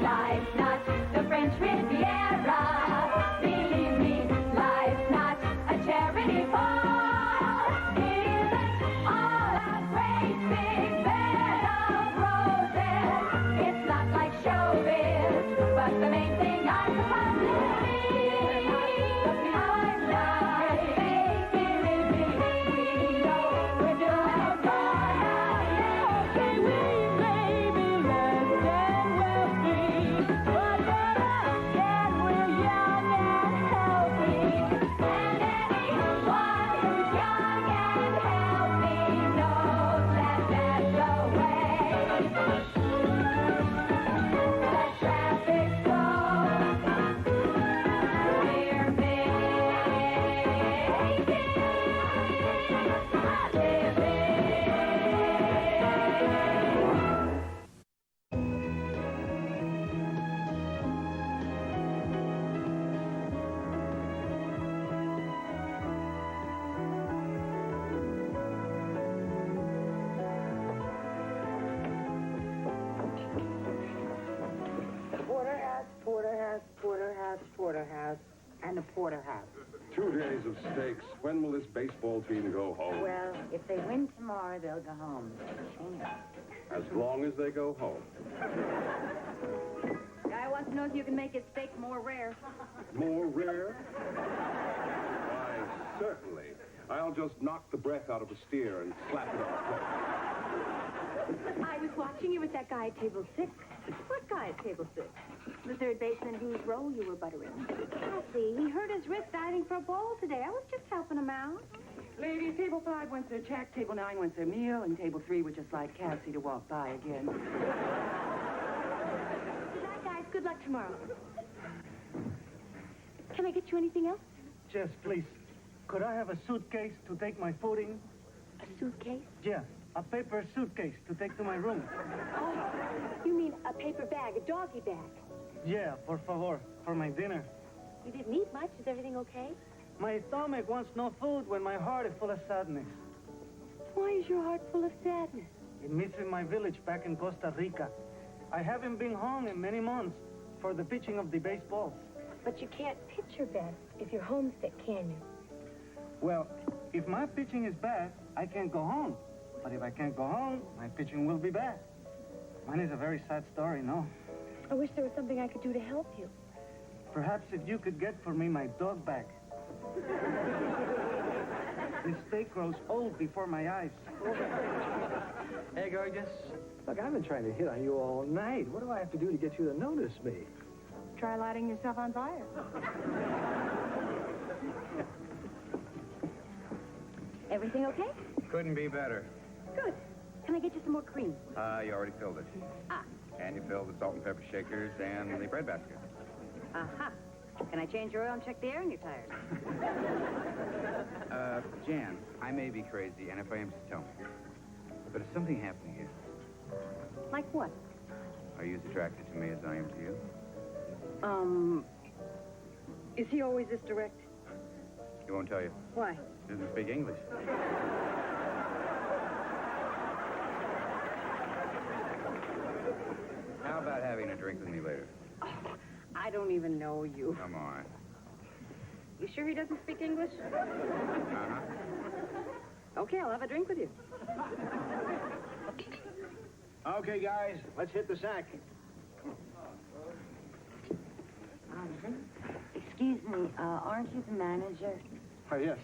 Life's not the French Riviera. Believe me, life's not a charity ball. It isn't all a great big bed of roses. It's not like showbiz, but the main thing I suppose is our life. Believe me, we know we're doing fine. Can we, baby, let's get wealthy? But better yet, we're young and healthy. And anyone who's young and healthy knows that that's the way. The traffic flows. We're making a living. Porterhouse, and a porterhouse. 2 days of stakes. When will this baseball team go home? Well, if they win tomorrow, they'll go home. As long as they go home. Guy wants to know if you can make his steak more rare. More rare? Why, certainly. I'll just knock the breath out of a steer and slap it on a plate. I was watching you with that guy at table 6. What guy at table 6? The third baseman whose roll you were buttering. Cassie, he hurt his wrist diving for a ball today. I was just helping him out. Ladies, table 5 wants their check, table 9 wants their meal, and table 3 would just like Cassie to walk by again. Good night, guys. Good luck tomorrow. Can I get you anything else? Jess, please. Could I have a suitcase to take my food in? A suitcase? Yeah, a paper suitcase to take to my room. Oh, you mean a paper bag, a doggy bag. Yeah, por favor, for my dinner. You didn't eat much. Is everything okay? My stomach wants no food when my heart is full of sadness. Why is your heart full of sadness? It missing my village back in Costa Rica. I haven't been home in many months for the pitching of the baseballs. But you can't pitch your best if you're homesick, can you? Well, if my pitching is bad, I can't go home. But if I can't go home, my pitching will be bad. Mine is a very sad story, no? I wish there was something I could do to help you. Perhaps if you could get for me my dog bag. This steak grows old before my eyes. Hey, gorgeous. Look, I've been trying to hit on you all night. What do I have to do to get you to notice me? Try lighting yourself on fire. Everything okay? Couldn't be better. Good. Can I get you some more cream? You already filled it. Ah. And you filled the salt and pepper shakers and the bread basket. Uh-huh. Can I change your oil and check the air in your tires? Jan, I may be crazy, and if I am, just tell me. But is something happening here? Like what? Are you as attracted to me as I am to you? Is he always this direct? He won't tell you. Why? He doesn't speak English. How about having a drink with me later? I don't even know you. Come on. You sure he doesn't speak English? Uh-huh. Okay, I'll have a drink with you. Okay, guys, let's hit the sack. Excuse me, aren't you the manager? Oh, yes.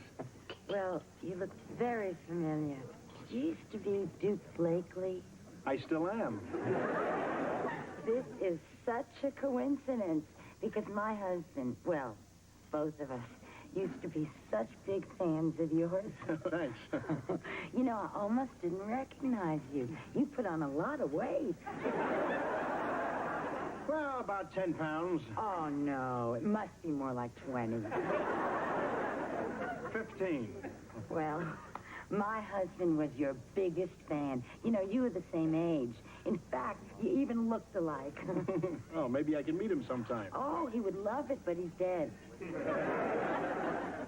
Well, you look very familiar. Did you used to be Duke Blakely? I still am. This is such a coincidence because my husband, well, both of us, used to be such big fans of yours. Thanks. You know, I almost didn't recognize you. You put on a lot of weight. Well, about 10 pounds. Oh, no. It must be more like 20. 15. Well, my husband was your biggest fan. You know, you were the same age. In fact, you even looked alike. Oh, maybe I can meet him sometime. Oh, he would love it, but he's dead.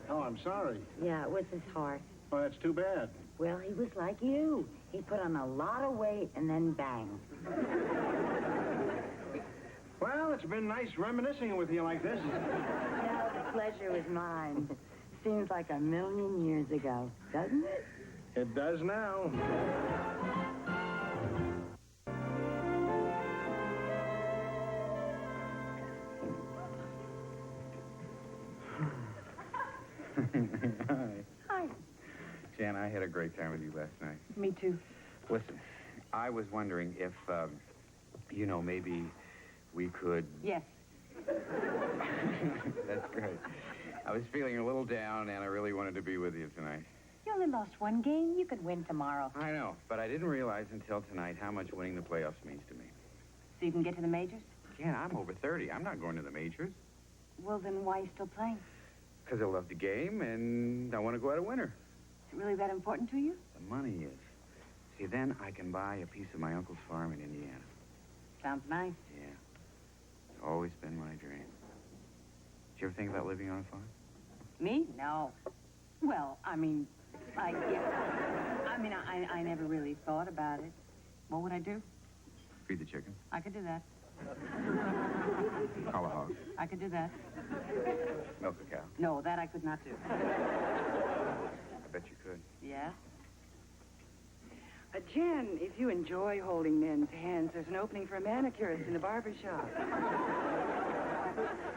Oh, I'm sorry. Yeah, it was his heart. Oh, that's too bad. Well, he was like you. He put on a lot of weight and then bang. Well, it's been nice reminiscing with you like this. No, the pleasure was mine. Seems like a million years ago, doesn't it? It does now. Hi. Jan, I had a great time with you last night. Me too. Listen, I was wondering if, you know, maybe we could... Yes. That's great. I was feeling a little down, and I really wanted to be with you tonight. You only lost one game. You could win tomorrow. I know, but I didn't realize until tonight how much winning the playoffs means to me. So you can get to the majors? Jan, I'm over 30. I'm not going to the majors. Well, then why are you still playing? Because I love the game, and I want to go out a winner. Is it really that important to you? The money is. See, then I can buy a piece of my uncle's farm in Indiana. Sounds nice. Yeah. It's always been my dream. Did you ever think about living on a farm? Me? No. Well, I mean, I never really thought about it. What would I do? Feed the chicken. I could do that. Call a hog. I could do that. Milk a cow. No, that I could not do. I bet you could. Yeah? Jen, if you enjoy holding men's hands, there's an opening for a manicurist in the barber shop.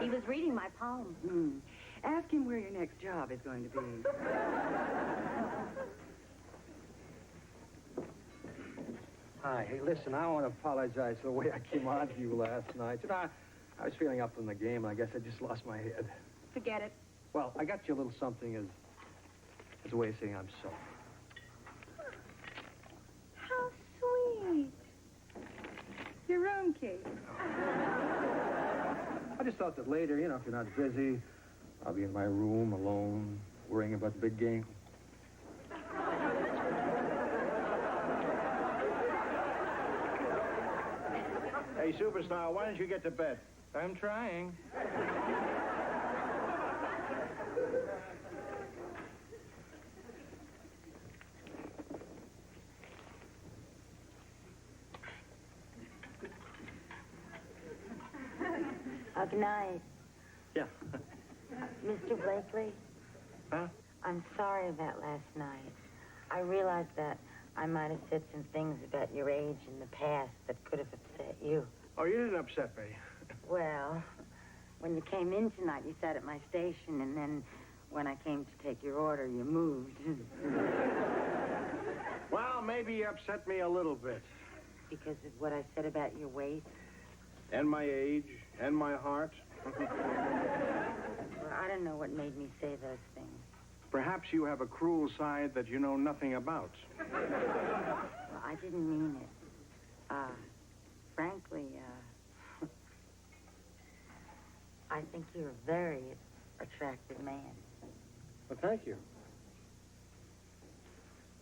He was reading my poem. Ask him where your next job is going to be. Hi. Hey, listen, I want to apologize for the way I came on to you last night. You know, I was feeling up from the game, and I guess I just lost my head. Forget it. Well, I got you a little something as a way of saying I'm sorry. How sweet. Your own cake. I just thought that later, you know, if you're not busy, I'll be in my room alone, worrying about the big game. Hey, superstar, why don't you get to bed? I'm trying. Good night. Yeah. Mr. Blakely? Huh? I'm sorry about last night. I realized that I might have said some things about your age in the past that could have upset you. Oh, you didn't upset me. Well, when you came in tonight, you sat at my station, and then when I came to take your order, you moved. Well, maybe you upset me a little bit. Because of what I said about your weight? And my age, and my heart. Well, I don't know what made me say those things. Perhaps you have a cruel side that you know nothing about. Well, I didn't mean it. Frankly, I think you're a very attractive man. Well, thank you.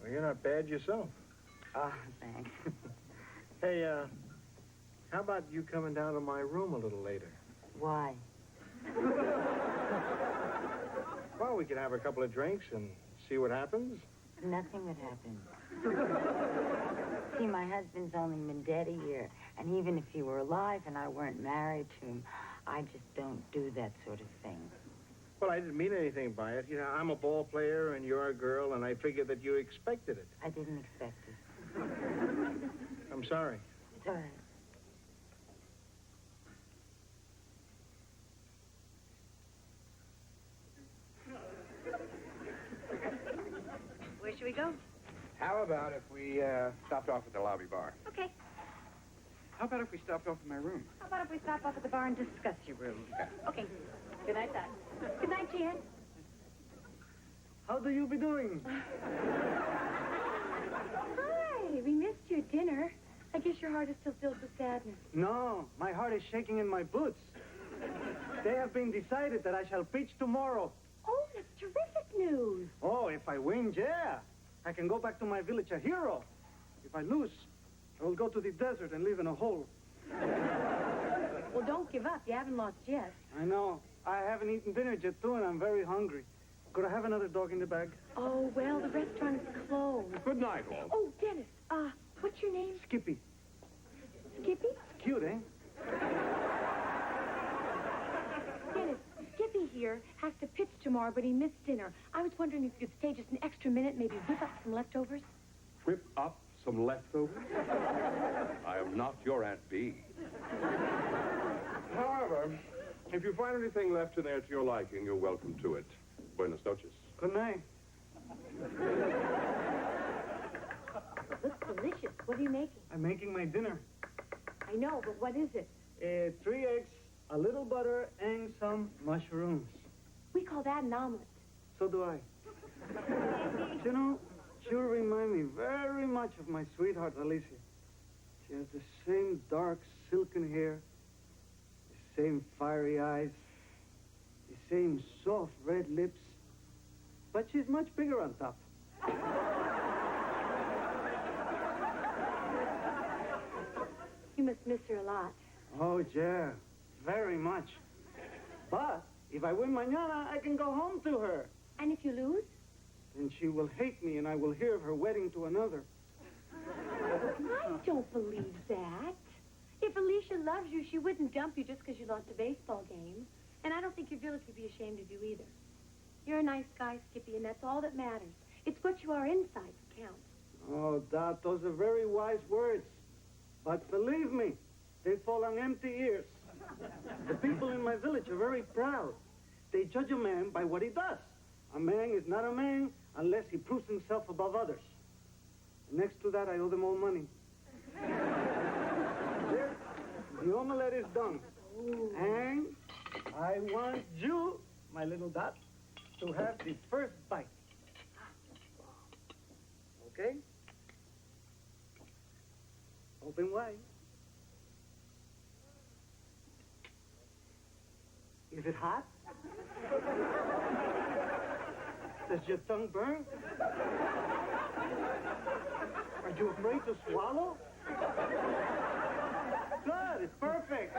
Well, you're not bad yourself. Oh, thanks. Hey, how about you coming down to my room a little later? Why? Well, we could have a couple of drinks and see what happens. Nothing would happen. See, my husband's only been dead a year, and even if he were alive and I weren't married to him, I just don't do that sort of thing. Well, I didn't mean anything by it. You know, I'm a ball player and you're a girl, and I figured that you expected it. I didn't expect it. I'm sorry. It's all right. Where should we go? How about if we stopped off at the lobby bar? Okay. How about if we stopped off at my room? How about if we stop off at the bar and discuss your room? Okay. Good night, Doc. Good night, Jan. How do you be doing? Hi. We missed you at dinner. I guess your heart is still filled with sadness. No, my heart is shaking in my boots. They have been decided that I shall pitch tomorrow. Oh, that's terrific news. Oh, if I win, yeah. I can go back to my village a hero. If I lose, I will go to the desert and live in a hole. Well, don't give up. You haven't lost yet. I know. I haven't eaten dinner yet, too, and I'm very hungry. Could I have another dog in the bag? Oh, well, the restaurant is closed. Good night, all. Oh, Dennis, what's your name? Skippy. Skippy? Cute, eh? Dennis, Skippy here has to pitch tomorrow, but he missed dinner. I was wondering if you could stay just an extra minute, maybe whip up some leftovers. Whip up some leftovers? I am not your Aunt Bee. However, if you find anything left in there to your liking, you're welcome to it. Buenas noches. Good night. Looks delicious. What are you making? I'm making my dinner. I know, but what is it? 3 eggs, a little butter, and some mushrooms. We call that an omelet. So do I. You know, she remind me very much of my sweetheart, Alicia. She has the same dark, silken hair, the same fiery eyes, the same soft red lips, but she's much bigger on top. You must miss her a lot. Oh, yeah, very much. But if I win mañana, I can go home to her. And if you lose? Then she will hate me, and I will hear of her wedding to another. I don't believe that. If Alicia loves you, she wouldn't dump you just because you lost a baseball game. And I don't think your village would be ashamed of you either. You're a nice guy, Skippy, and that's all that matters. It's what you are inside that counts. Oh, Dot, those are very wise words. But believe me, they fall on empty ears. The people in my village are very proud. They judge a man by what he does. A man is not a man unless he proves himself above others. Next to that, I owe them all money. There, the omelette is done. And I want you, my little Dot, to have the first bite. Okay? Open wide. Is it hot? Does your tongue burn? Are you afraid to swallow? Good, it's perfect.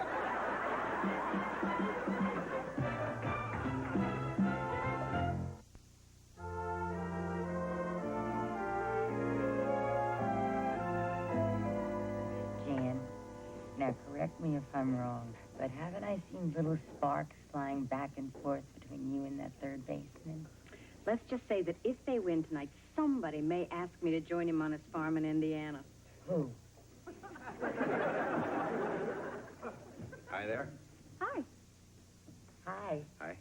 Jan, now correct me if I'm wrong, but haven't I seen little sparks flying back and forth between you and that third baseman? Let's just say that if they win tonight, somebody may ask me to join him on his farm in Indiana. Who? Hi there. Hi. Hi. Hi.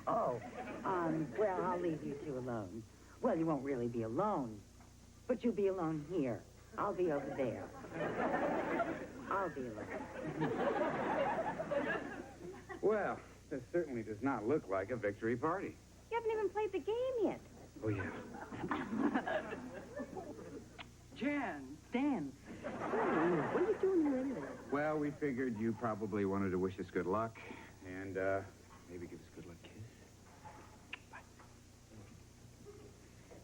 Oh, well, I'll leave you two alone. Well, you won't really be alone, but you'll be alone here. I'll be over there. I'll be alone. Well, this certainly does not look like a victory party. You haven't even played the game yet. Oh, yeah. Jan, Dan. Hey, what are you doing here anyway? Well, we figured you probably wanted to wish us good luck and maybe give us a good luck kiss.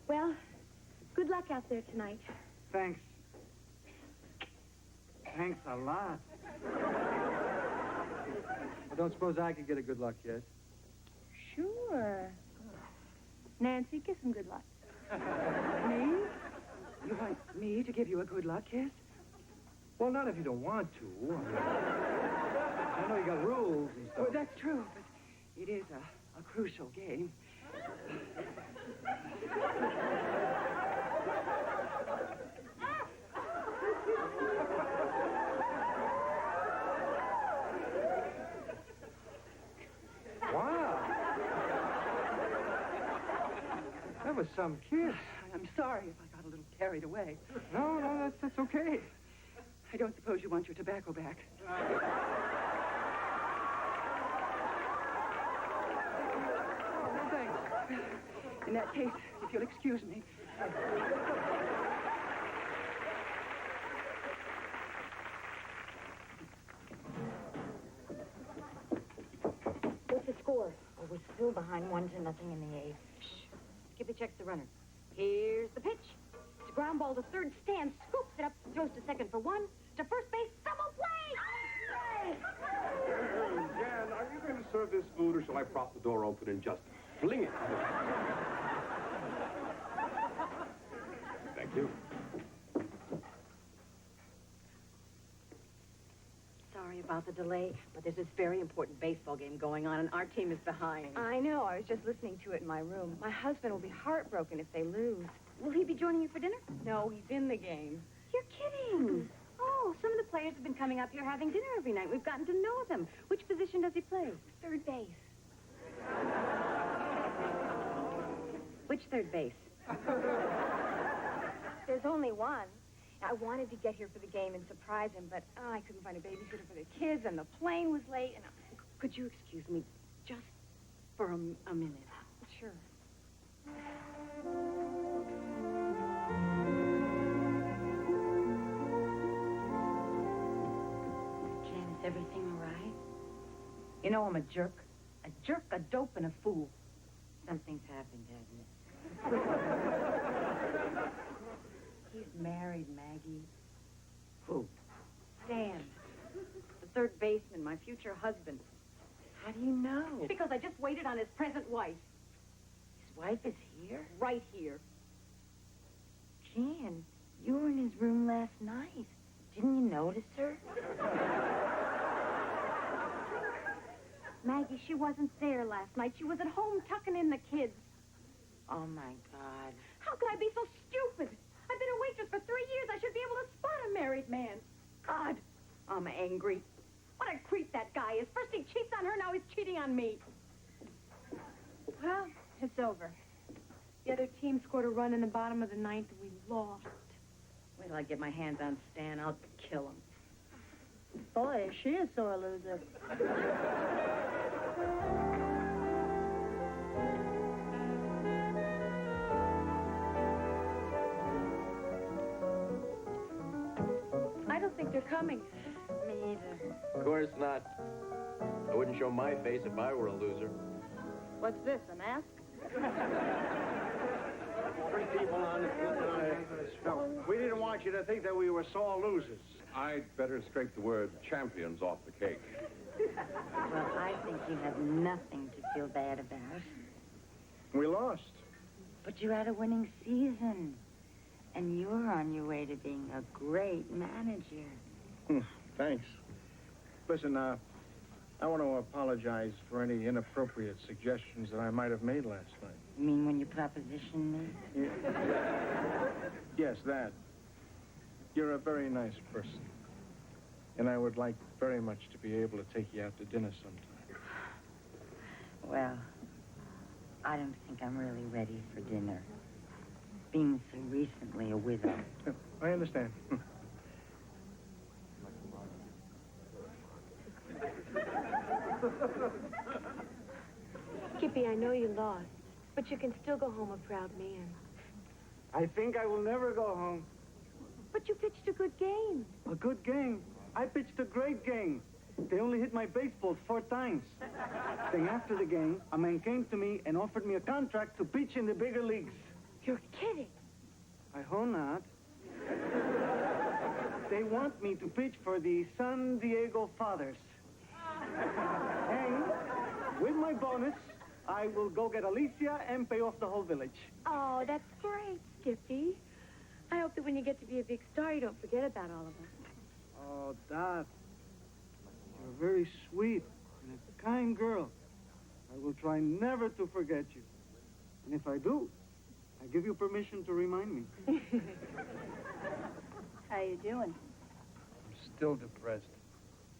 Well, good luck out there tonight. Thanks. Thanks a lot. I don't suppose I could get a good luck kiss. Sure. Nancy, give him good luck. Me? You want me to give you a good luck kiss? Well, not if you don't want to. I know you got rules and stuff. Well, that's true, but it is a crucial game. Wow. That was some kiss. I'm sorry if I got a little carried away. No, that's okay. I don't suppose you want your tobacco back. Oh, thanks. In that case, if you'll excuse me. What's the score? Oh, we're still behind 1-0 in the eighth. Skippy checks the runner. Here's the pitch. It's a ground ball to third. Stan scoops it up, throws to second for one. To first base, double play! Jan, are you going to serve this food, or shall I prop the door open and just fling it? Thank you. Sorry about the delay, but there's this very important baseball game going on, and our team is behind. I know. I was just listening to it in my room. My husband will be heartbroken if they lose. Will he be joining you for dinner? No, he's in the game. You're kidding. Oh, some of the players have been coming up here having dinner every night. We've gotten to know them. Which position does he play? Third base. Which third base? There's only one. I wanted to get here for the game and surprise him, but I couldn't find a babysitter for the kids, and the plane was late, and Could you excuse me just for a minute? Sure. Jan, is everything all right? You know I'm a jerk. A jerk, a dope, and a fool. Something's happened, hasn't it? He's married, Maggie. Who? Stan. The third baseman, my future husband. How do you know? Because I just waited on his present wife. His wife is here? Right here. Jan, you were in his room last night. Didn't you notice her? Maggie, she wasn't there last night. She was at home tucking in the kids. Oh, my God. How could I be so stupid? I've been a waitress for 3 years. I should be able to spot a married man. God, I'm angry. What a creep that guy is. First he cheats on her, now he's cheating on me. Well, it's over. The other team scored a run in the bottom of the ninth, and we lost. Wait till I get my hands on Stan. I'll kill him. Boy, is she a sore loser. I don't think they're coming. Me either. Of course not. I wouldn't show my face if I were a loser. What's this, a mask? 3 people on it. No, we didn't want you to think that we were sore losers. I'd better scrape the word champions off the cake. Well, I think you have nothing to feel bad about. We lost. But you had a winning season. And you're on your way to being a great manager. Thanks. Listen, I want to apologize for any inappropriate suggestions that I might have made last night. You mean when you propositioned me? Yes, that. You're a very nice person. And I would like very much to be able to take you out to dinner sometime. Well, I don't think I'm really ready for dinner. Being so recently a widow. I understand. Skippy, I know you lost, but you can still go home a proud man. I think I will never go home. But you pitched a good game. A good game? I pitched a great game. They only hit my baseball 4 times. Then after the game, a man came to me and offered me a contract to pitch in the bigger leagues. You're kidding. I hope not. They want me to pitch for the San Diego Fathers. And with my bonus, I will go get Alicia and pay off the whole village. Oh, that's great, Skippy. I hope that when you get to be a big star, you don't forget about all of us. Oh, Dot, you're very sweet and a kind girl. I will try never to forget you. And if I do, I give you permission to remind me. How you doing? I'm still depressed.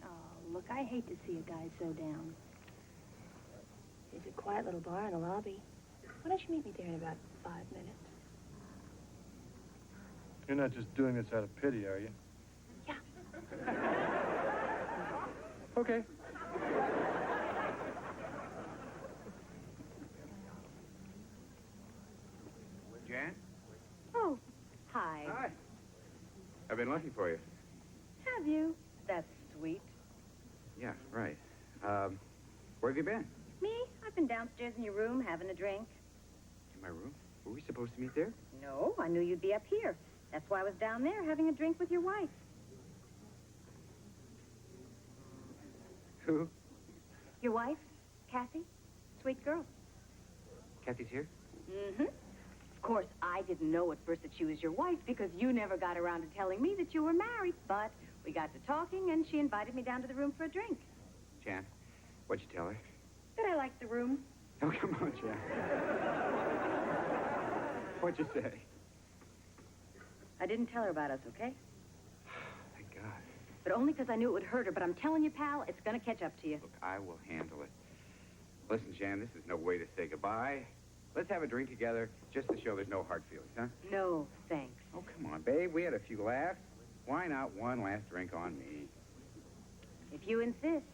Oh, look, I hate to see a guy so down. There's a quiet little bar in the lobby. Why don't you meet me there in about 5 minutes? You're not just doing this out of pity, are you? Yeah. Okay. Jan? Oh, hi. Hi. I've been looking for you. Have you? That's sweet. Yeah, right. Where have you been? Me? I've been downstairs in your room having a drink. In my room? Were we supposed to meet there? No, I knew you'd be up here. That's why I was down there having a drink with your wife. Who? Your wife, Kathy? Sweet girl. Kathy's here? Mm-hmm. Of course, I didn't know at first that she was your wife because you never got around to telling me that you were married. But we got to talking, and she invited me down to the room for a drink. Jan, what'd you tell her? That I liked the room. Oh, come on, Jan. What'd you say? I didn't tell her about us, okay? Thank God. But only because I knew it would hurt her. But I'm telling you, pal, it's going to catch up to you. Look, I will handle it. Listen, Jan, this is no way to say goodbye. Let's have a drink together just to show there's no hard feelings, huh? No, thanks. Oh, come on, babe. We had a few laughs. Why not one last drink on me? If you insist.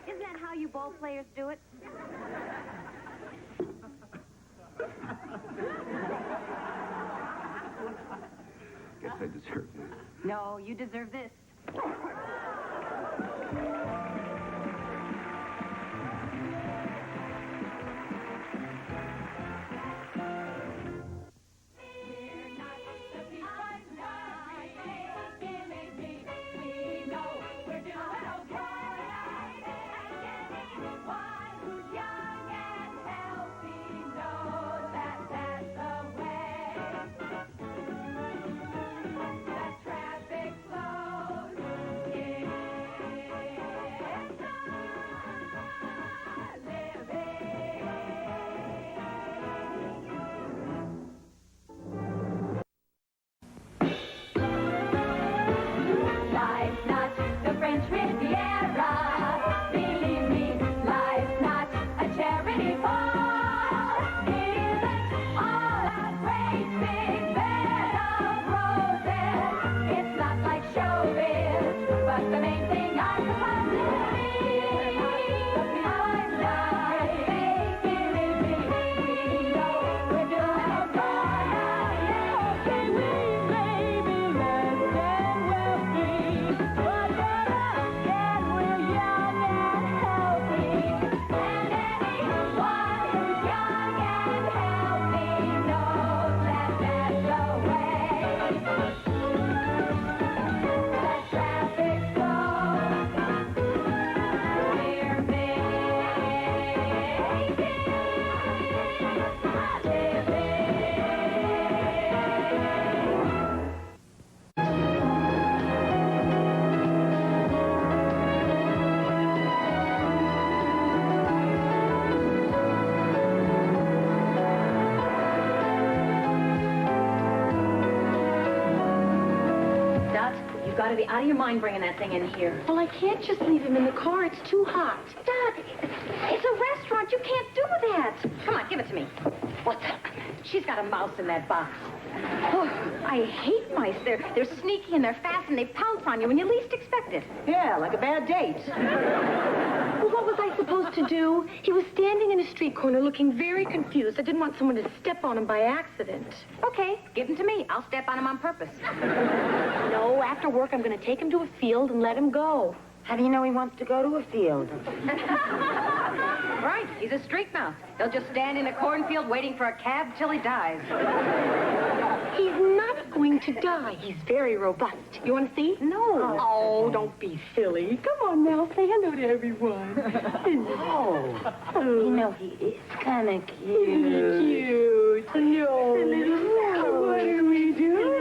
Isn't that how you ball players do it? Guess I deserve this. No, you deserve this. You've got to be out of your mind bringing that thing in here. Well, I can't just leave him in the car. It's too hot. Dad, it's a restaurant. You can't do that. Come on, give it to me. What's up? She's got a mouse in that box. Oh, I hate mice. They're sneaky and they're fast and they pounce on you when you least expect it. Yeah, like a bad date. Well, what was I supposed to do? He was standing in a street corner looking very confused. I didn't want someone to step on him by accident. Okay, give him to me. I'll step on him on purpose. No, after work, I'm going to take him to a field and let him go. How do you know he wants to go to a field? Right, he's a street mouse. He'll just stand in a cornfield waiting for a cab till he dies. He's not going to die. He's very robust. You want to see? No. Oh, don't be silly. Come on now, say hello to everyone. Oh, you know, he is kind of cute. Cute. No. What are we doing?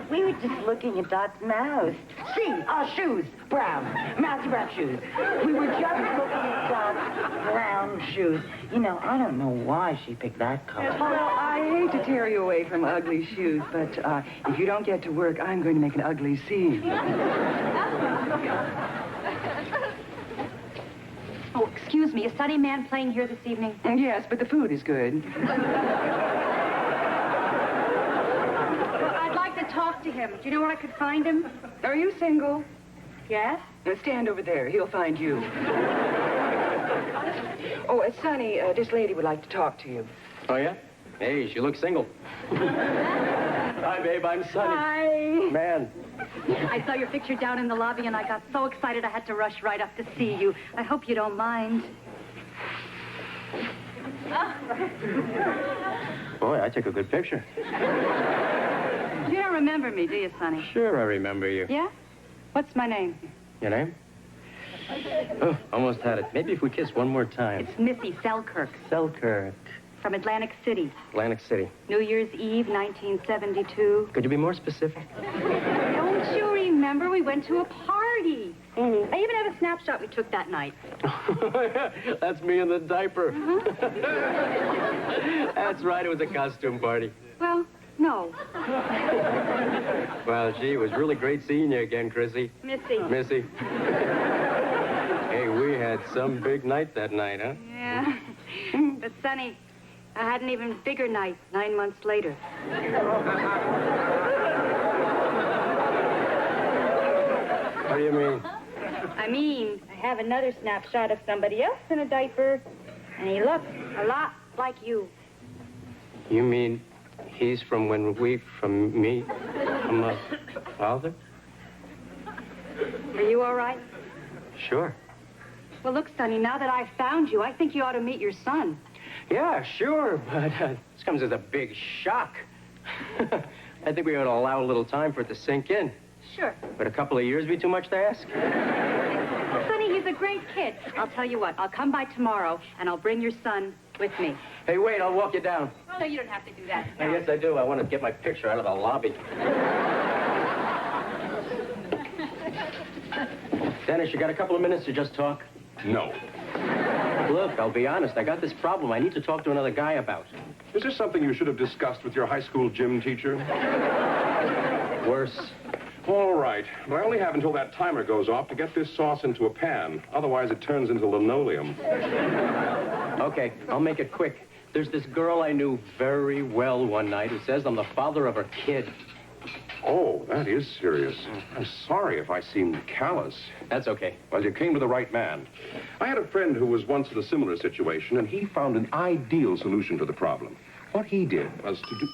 We were just looking at Dot's mouse. See, our shoes, brown, mousy brown shoes. We were just looking at Dot's brown shoes. You know, I don't know why she picked that color. Well, I hate to tear you away from ugly shoes, but if you don't get to work, I'm going to make an ugly scene. Oh, excuse me, is Sunny Man playing here this evening? Yes, but the food is good. Talk to him. Do you know where I could find him? Are you single? Yes? Now stand over there. He'll find you. Oh, Sonny, this lady would like to talk to you. Oh, yeah? Hey, she looks single. Hi, babe. I'm Sonny. Hi. Man. I saw your picture down in the lobby, and I got so excited I had to rush right up to see you. I hope you don't mind. Boy, I took a good picture. You don't remember me, do you, Sonny? Sure, I remember you. Yeah? What's my name? Your name? Oh, almost had it. Maybe if we kiss one more time. It's Missy Selkirk. Selkirk. From Atlantic City. Atlantic City. New Year's Eve, 1972. Could you be more specific? Don't you remember? We went to a party. I even have a snapshot we took that night. That's me in the diaper. Uh-huh. That's right, it was a costume party. Well, no. Well, gee, it was really great seeing you again, Chrissy. Missy. Missy. Hey, we had some big night that night, huh? Yeah. But, Sonny, I had an even bigger night 9 months later. What do you mean? I mean, I have another snapshot of somebody else in a diaper, and he looks a lot like you. You mean he's from me, from a father? Are you all right? Sure. Well, look, Sonny, now that I've found you, I think you ought to meet your son. Yeah, sure, but this comes as a big shock. I think we ought to allow a little time for it to sink in. Sure. But a couple of years be too much to ask? Sonny, he's a great kid. I'll tell you what, I'll come by tomorrow, and I'll bring your son with me. Hey, wait, I'll walk you down. Oh, no, you don't have to do that. Yes, I do. I want to get my picture out of the lobby. Dennis, you got a couple of minutes to just talk? No. Look, I'll be honest. I got this problem I need to talk to another guy about. Is this something you should have discussed with your high school gym teacher? Worse. All right. But I only have until that timer goes off to get this sauce into a pan. Otherwise, it turns into linoleum. Okay, I'll make it quick. There's this girl I knew very well one night who says I'm the father of her kid. Oh, that is serious. I'm sorry if I seemed callous. That's okay. Well, you came to the right man. I had a friend who was once in a similar situation, and he found an ideal solution to the problem. What he did was to do...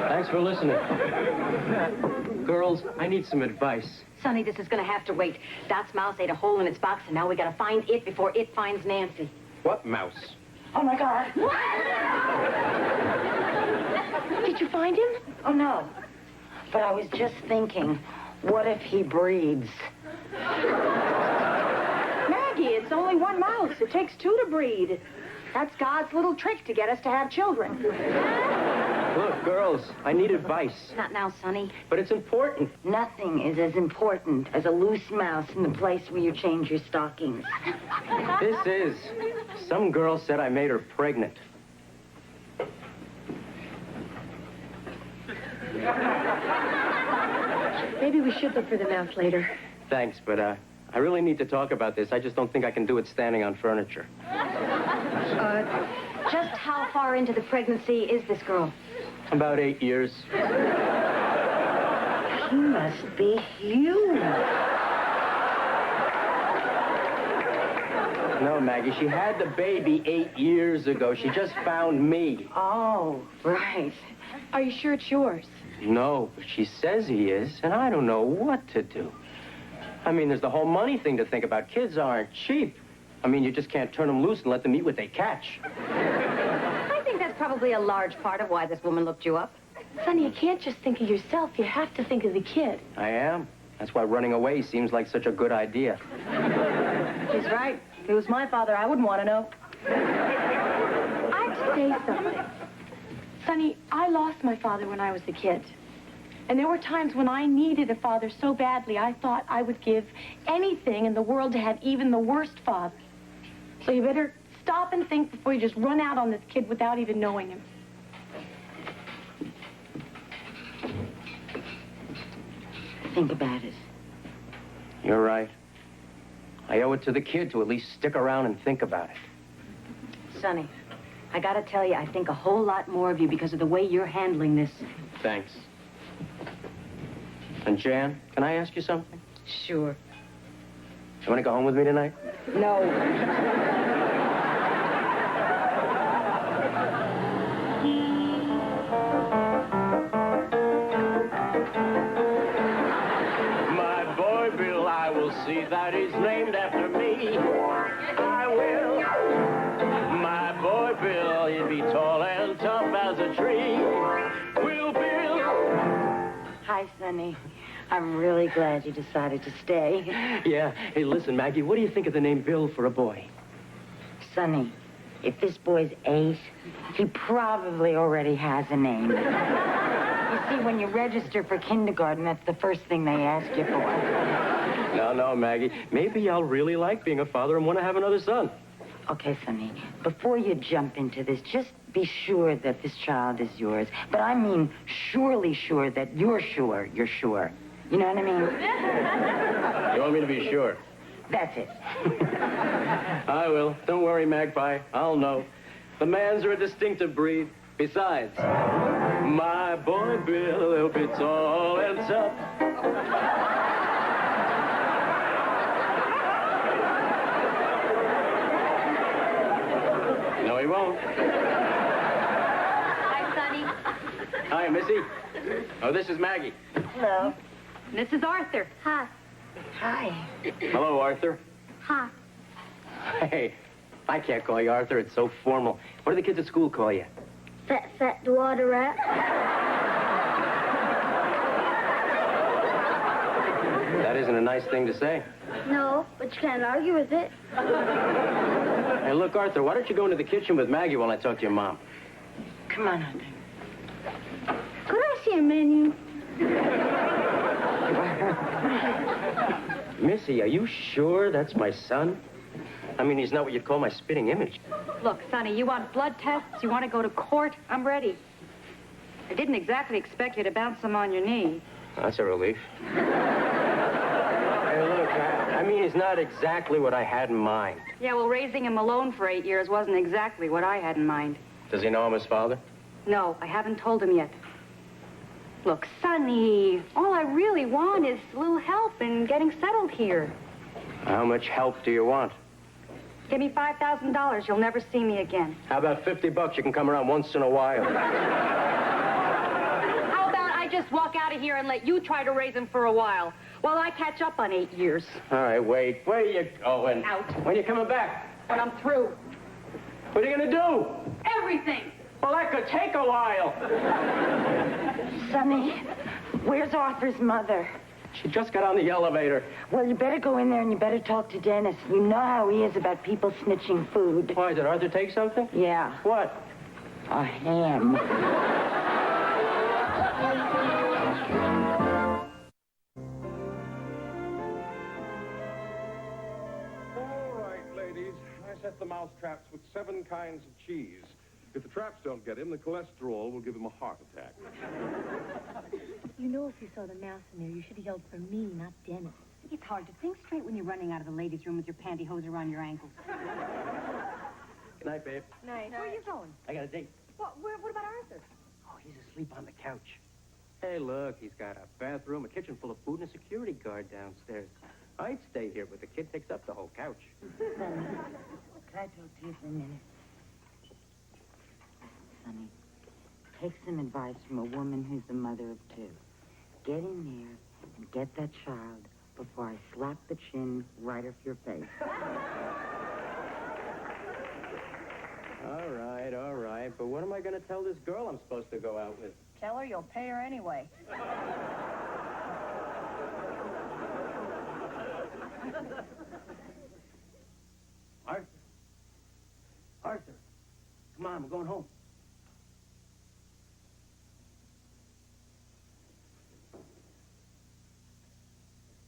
Thanks for listening. Girls, I need some advice. Sonny, this is going to have to wait. Dot's mouse ate a hole in its box, and now we got to find it before it finds Nancy. What mouse? Oh, my God. Did you find him? Oh, no. But I was just thinking, what if he breeds? Maggie, it's only one mouse. It takes two to breed. That's God's little trick to get us to have children. Look, girls, I need advice. Not now, Sonny. But it's important. Nothing is as important as a loose mouse in the place where you change your stockings. This is. Some girl said I made her pregnant. Maybe we should look for the mouse later. Thanks, but I I really need to talk about this. I just don't think I can do it standing on furniture. Just how far into the pregnancy is this girl? About 8 years. She must be huge. No, Maggie, she had the baby 8 years ago. She just found me. Oh, right. Are you sure it's yours? No, but she says he is, and I don't know what to do. I mean, there's the whole money thing to think about. Kids aren't cheap. I mean, you just can't turn them loose and let them eat what they catch. I think that's probably a large part of why this woman looked you up. Sonny, you can't just think of yourself. You have to think of the kid. I am. That's why running away seems like such a good idea. She's right. If it was my father, I wouldn't want to know. I have to say something. Sonny, I lost my father when I was a kid. And there were times when I needed a father so badly, I thought I would give anything in the world to have even the worst father. So you better stop and think before you just run out on this kid without even knowing him. Think about it. You're right. I owe it to the kid to at least stick around and think about it. Sonny, I gotta tell you, I think a whole lot more of you because of the way you're handling this. Thanks. And Jan, can I ask you something? Sure. You want to go home with me tonight? No. My boy Bill, I will see that he's named after me. I will. My boy Bill, he'll be tall and tough as a tree. Will Bill. Hi, Sonny. I'm really glad you decided to stay. Yeah. Hey, listen, Maggie, what do you think of the name Bill for a boy? Sonny, if this boy's 8, he probably already has a name. You see, when you register for kindergarten, that's the first thing they ask you for. No, Maggie. Maybe I'll really like being a father and want to have another son. Okay, Sonny, before you jump into this, just be sure that this child is yours. But I mean surely sure that you're sure you're sure. You know what I mean? You want me to be sure? That's it. I will. Don't worry, Magpie. I'll know. The mans are a distinctive breed. Besides, my boy Bill, he'll be tall and tough. No, he won't. Hi, Sonny. Hi, Missy. Oh, this is Maggie. Hello. This is Arthur. Hi. Hi. Hello, Arthur. Hi. Hey, I can't call you Arthur. It's so formal. What do the kids at school call you? Fat water rat. That isn't a nice thing to say. No, but you can't argue with it. Hey, look, Arthur, why don't you go into the kitchen with Maggie while I talk to your mom? Come on, Arthur. Could I see a menu? Missy, are you sure that's my son? I mean, he's not what you'd call my spitting image. Look, Sonny, you want blood tests? You want to go to court? I'm ready. I didn't exactly expect you to bounce them on your knee. That's a relief. Hey, look, I mean, he's not exactly what I had in mind. Yeah, well, raising him alone for 8 years wasn't exactly what I had in mind. Does he know I'm his father? No, I haven't told him yet. Look, Sonny, all I really want is a little help in getting settled here. How much help do you want? Give me $5,000. You'll never see me again. How about $50? You can come around once in a while. How about I just walk out of here and let you try to raise him for a while while I catch up on 8 years? All right, wait. Where you going? Out. When you coming back? When I'm through. What are you gonna do? Everything. Well, that could take a while. Sonny, where's Arthur's mother? She just got on the elevator. Well, you better go in there and you better talk to Dennis. You know how he is about people snitching food. Why, did Arthur take something? Yeah. What? A ham. All right, ladies. I set the mouse traps with 7 kinds of cheese. If the traps don't get him, the cholesterol will give him a heart attack. You know, if you saw the mouse in there, you should have yelled for me, not Dennis. It's hard to think straight when you're running out of the ladies' room with your pantyhose around your ankles. Good night, babe. Night. Where are you going? I got a date. What about Arthur? Oh, he's asleep on the couch. Hey, look, he's got a bathroom, a kitchen full of food, and a security guard downstairs. I'd stay here, but the kid takes up the whole couch. Sonny, can I talk to you for a minute? Sonny, take some advice from a woman who's the mother of two. Get in there and get that child before I slap the chin right off your face. All right. But what am I going to tell this girl I'm supposed to go out with? Tell her you'll pay her anyway. Arthur, come on, we're going home.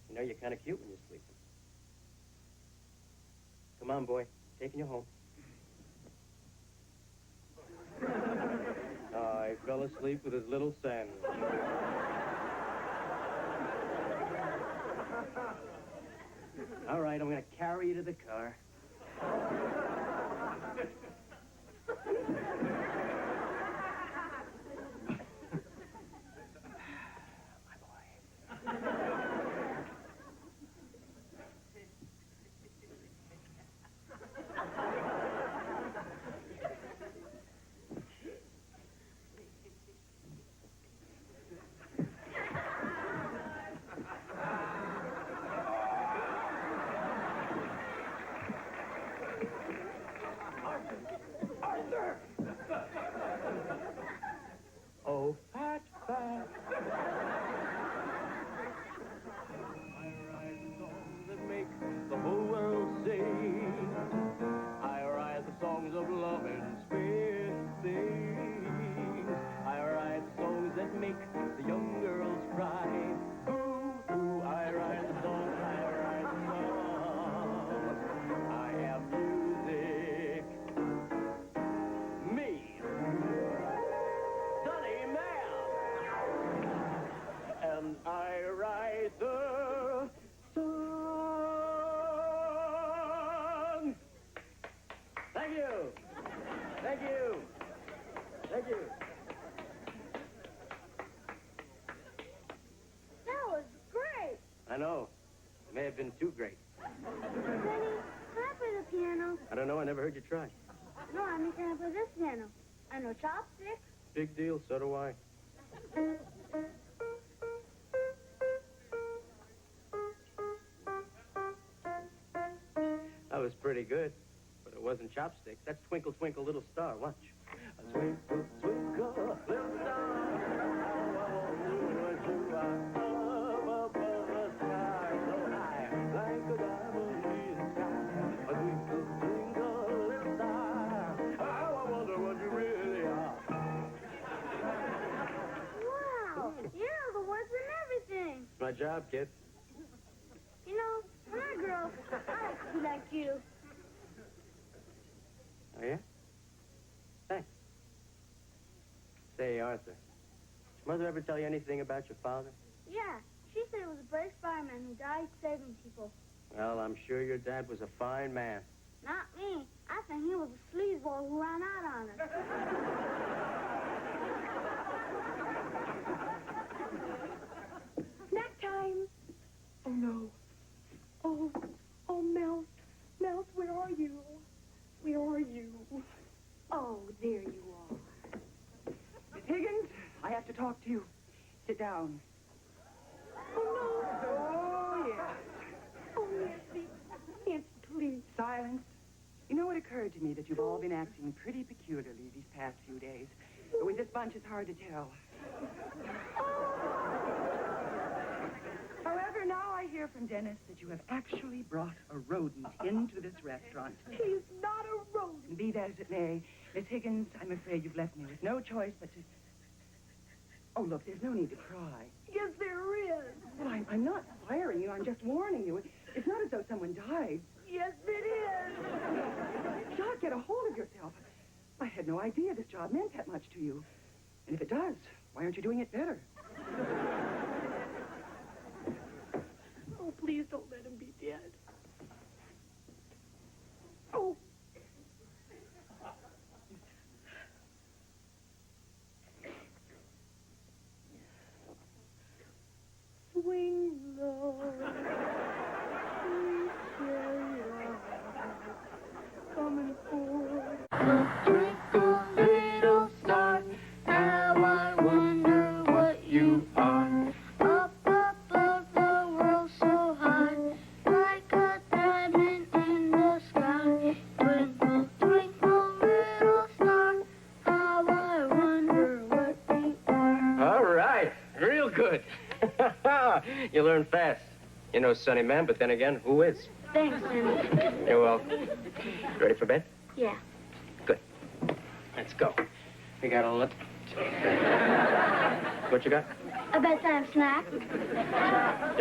You know, you're kind of cute when you're sleeping. Come on, boy. Taking you home. Oh, he fell asleep with his little sandwich. All right, I'm going to carry you to the car. Oh, fat. I write the songs that make the whole world sing. I write the songs of love and sweet things. I write the songs that make the young girls cry. Ooh, ooh, I write the songs, I have music. Me. And I write the song. Thank you. Thank you. Thank you. That was great. I know. It may have been too great. Benny, can I play the piano? I don't know. I never heard you try. No, I mean, can I play this piano? I know chopsticks. Big deal. So do I. That was pretty good, but it wasn't chopsticks. That's Twinkle, Twinkle, Little Star. Watch. A twinkle, twinkle, little star. How you are up above the sky so high, like a diamond in the sky. A twinkle, twinkle, little star. How I wonder what you really are. Wow, you know the words and everything. It's my job, kid. You know, when I grow up, I like to be like you. Oh, yeah? Thanks. Say, Arthur, did your mother ever tell you anything about your father? Yeah, she said it was a brave fireman who died saving people. Well, I'm sure your dad was a fine man. Not me. I think he was a sleazeball who ran out on us. Snack time. Oh, no. Oh, Melt. Melt, where are you? Where are you? Oh, there you are. Miss Higgins, I have to talk to you. Sit down. Oh, Oh, yes. Oh, Nancy. Nancy, please. Silence. You know, it occurred to me that you've all been acting pretty peculiarly these past few days. But with this bunch, it's hard to tell. However, now I hear from Dennis that you have actually brought a rodent into this restaurant. He's not a rodent. And be that as it may, Miss Higgins, I'm afraid you've left me with no choice but to... Oh, look, there's no need to cry. Yes, there is. Well, I'm not firing you. I'm just warning you. It's not as though someone died. Yes, it is. Doc, get a hold of yourself. I had no idea this job meant that much to you. And if it does, why aren't you doing it better? Oh, please. Please don't let him be dead. Oh. Swing low, sweet chariot, coming forward. Twinkle, little star, how I wonder what you are. Up above the world so high, like a diamond in the sky. Twinkle, twinkle, little star, how I wonder what you are. All right. Real good. You learn fast. You know Sonny Man, but then again, who is? Thanks, Sonny. You're welcome. Ready for bed? Yeah. Good. Let's go. We got a lot. What you got? A bedtime snack? You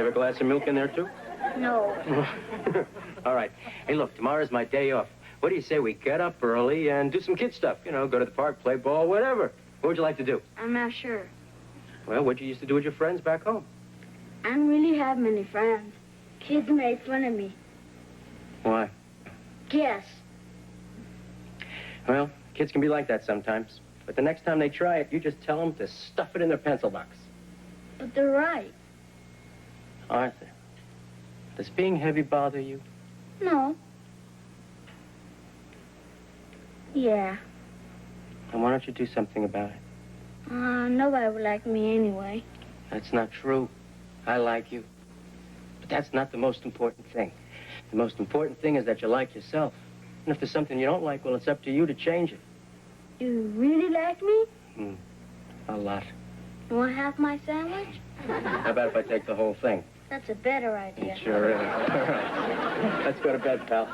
have a glass of milk in there, too? No. All right. Hey, look, tomorrow's my day off. What do you say we get up early and do some kid stuff? You know, go to the park, play ball, whatever. What would you like to do? I'm not sure. Well, what you used to do with your friends back home? I don't really have many friends. Kids make fun of me. Why? Guess. Well, kids can be like that sometimes. But the next time they try it, you just tell them to stuff it in their pencil box. But they're right. Arthur, does being heavy bother you? No. Yeah. And why don't you do something about it? Nobody would like me anyway. That's not true. I like you. But that's not the most important thing. The most important thing is that you like yourself. And if there's something you don't like, well, it's up to you to change it. You really like me? A lot. You want half my sandwich? How about if I take the whole thing? That's a better idea. It sure is. All right. Let's go to bed, pal.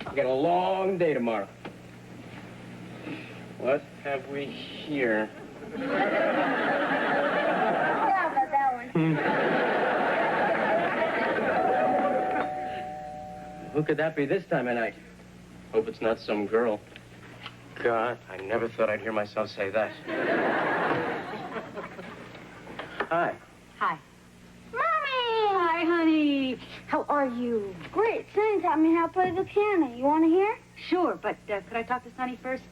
We got a long day tomorrow. What have we here? Yeah, about that one. Who could that be this time of night? Hope it's not some girl. God, I never thought I'd hear myself say that. Hi. Hi. Mommy! Hi, honey. How are you? Great. Sonny taught me how to play the piano. You want to hear? Sure, but could I talk to Sonny first?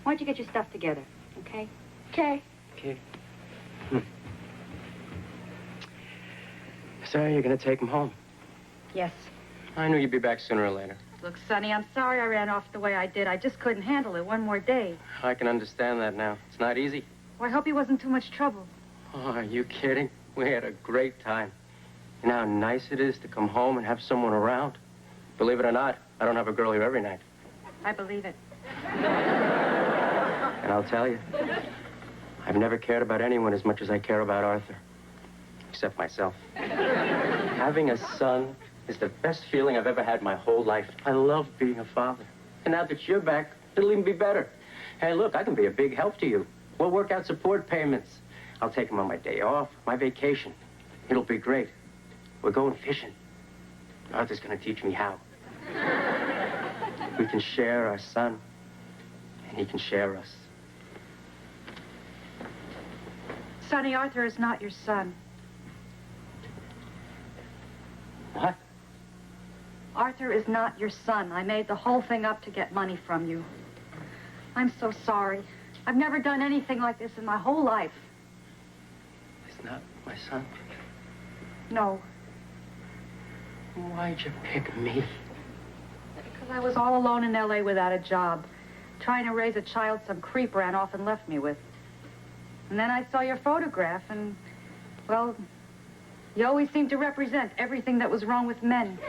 Why don't you get your stuff together, okay? Okay. Okay. So you're gonna take him home? Yes. I knew you'd be back sooner or later. Look, Sonny, I'm sorry I ran off the way I did. I just couldn't handle it one more day. I can understand that now. It's not easy. Well, I hope he wasn't too much trouble. Oh, are you kidding? We had a great time. You know how nice it is to come home and have someone around? Believe it or not, I don't have a girl here every night. I believe it. And I'll tell you, I've never cared about anyone as much as I care about Arthur. Except myself. Having a son is the best feeling I've ever had my whole life. I love being a father. And now that you're back, it'll even be better. Hey, look, I can be a big help to you. We'll work out support payments. I'll take him on my day off, my vacation. It'll be great. We're going fishing. Arthur's gonna teach me how. We can share our son, and he can share us. Sonny, Arthur is not your son. What? Arthur is not your son. I made the whole thing up to get money from you. I'm so sorry. I've never done anything like this in my whole life. He's not my son. No. Why'd you pick me? Because I was all alone in L.A. without a job, trying to raise a child some creep ran off and left me with. And then I saw your photograph, and, well, you always seemed to represent everything that was wrong with men.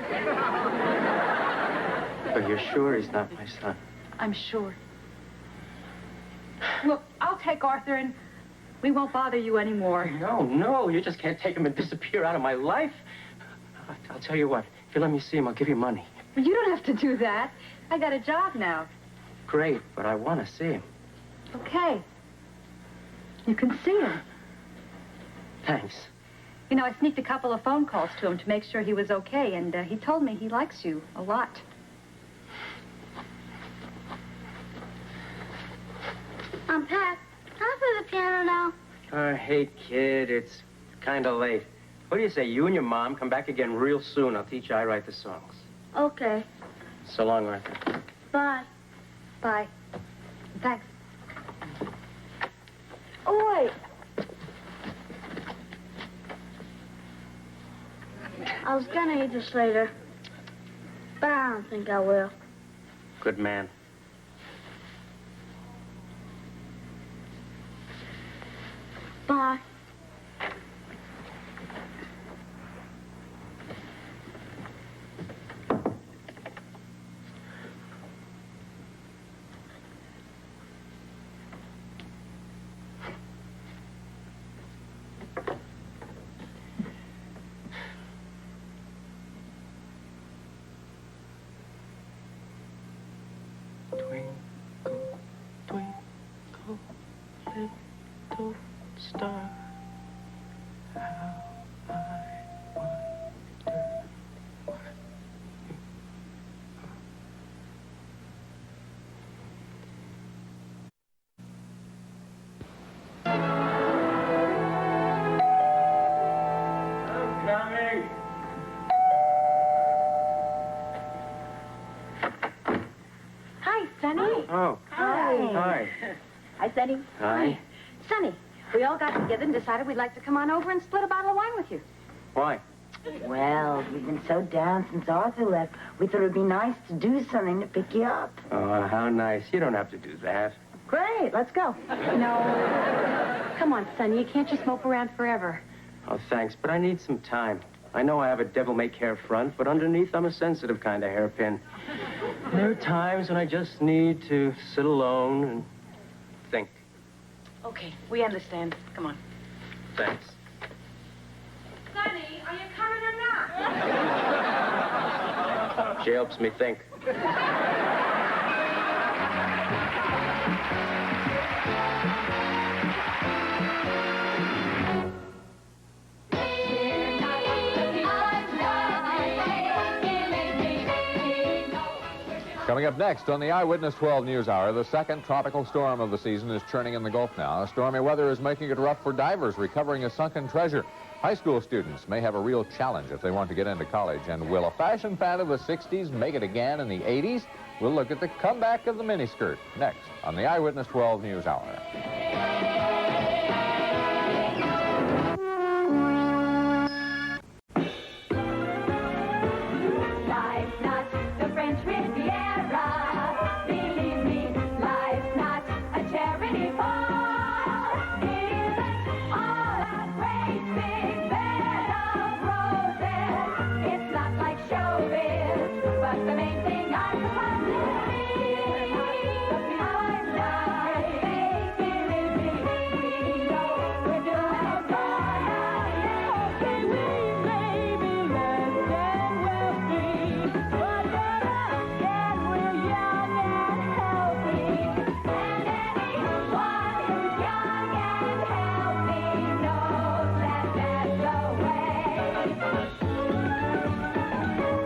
But you're sure he's not my son? I'm sure. Look, I'll take Arthur, and we won't bother you anymore. No, you just can't take him and disappear out of my life. I'll tell you what, if you let me see him, I'll give you money. But you don't have to do that. I got a job now. Great, but I want to see him. Okay. You can see him. Thanks. You know, I sneaked a couple of phone calls to him to make sure he was okay, and he told me he likes you a lot. Pat, can I play the piano now? Hey, kid, it's kind of late. What do you say, you and your mom come back again real soon. I'll teach you I write the songs. Okay. So long, Arthur. Bye. Bye. Thanks. Oh, wait. I was gonna eat this later, but I don't think I will. Good man. Bye. Twinkle, twinkle, little star, how I wonder what you I'm coming. Hi, Sonny. Oh. Hi. Hi, Sonny. Hi. Sonny, we all got together and decided we'd like to come on over and split a bottle of wine with you. Why? Well, we've been so down since Arthur left. We thought it'd be nice to do something to pick you up. Oh, how nice. You don't have to do that. Great, let's go. No. Come on, Sonny. You can't just mope around forever. Oh, thanks, but I need some time. I know I have a devil-may-care front, but underneath I'm a sensitive kind of hairpin. There are times when I just need to sit alone and think. Okay, we understand. Come on. Thanks. Sonny, are you coming or not? She helps me think. Coming up next on the Eyewitness 12 News Hour, the second tropical storm of the season is churning in the Gulf now. Stormy weather is making it rough for divers recovering a sunken treasure. High school students may have a real challenge if they want to get into college. And will a fashion fan of the 60s make it again in the 80s? We'll look at the comeback of the miniskirt next on the Eyewitness 12 News Hour. Life's not the French Riviera. Believe me, life's not a charity ball. It isn't all a great big bed of roses. It's not like showbiz, but the main thing I suppose is I'm not faking it. We know we're doing fine. Okay, we may be less than wealthy, but better yet, we're young and healthy. And anyone who's young and healthy knows that that's the way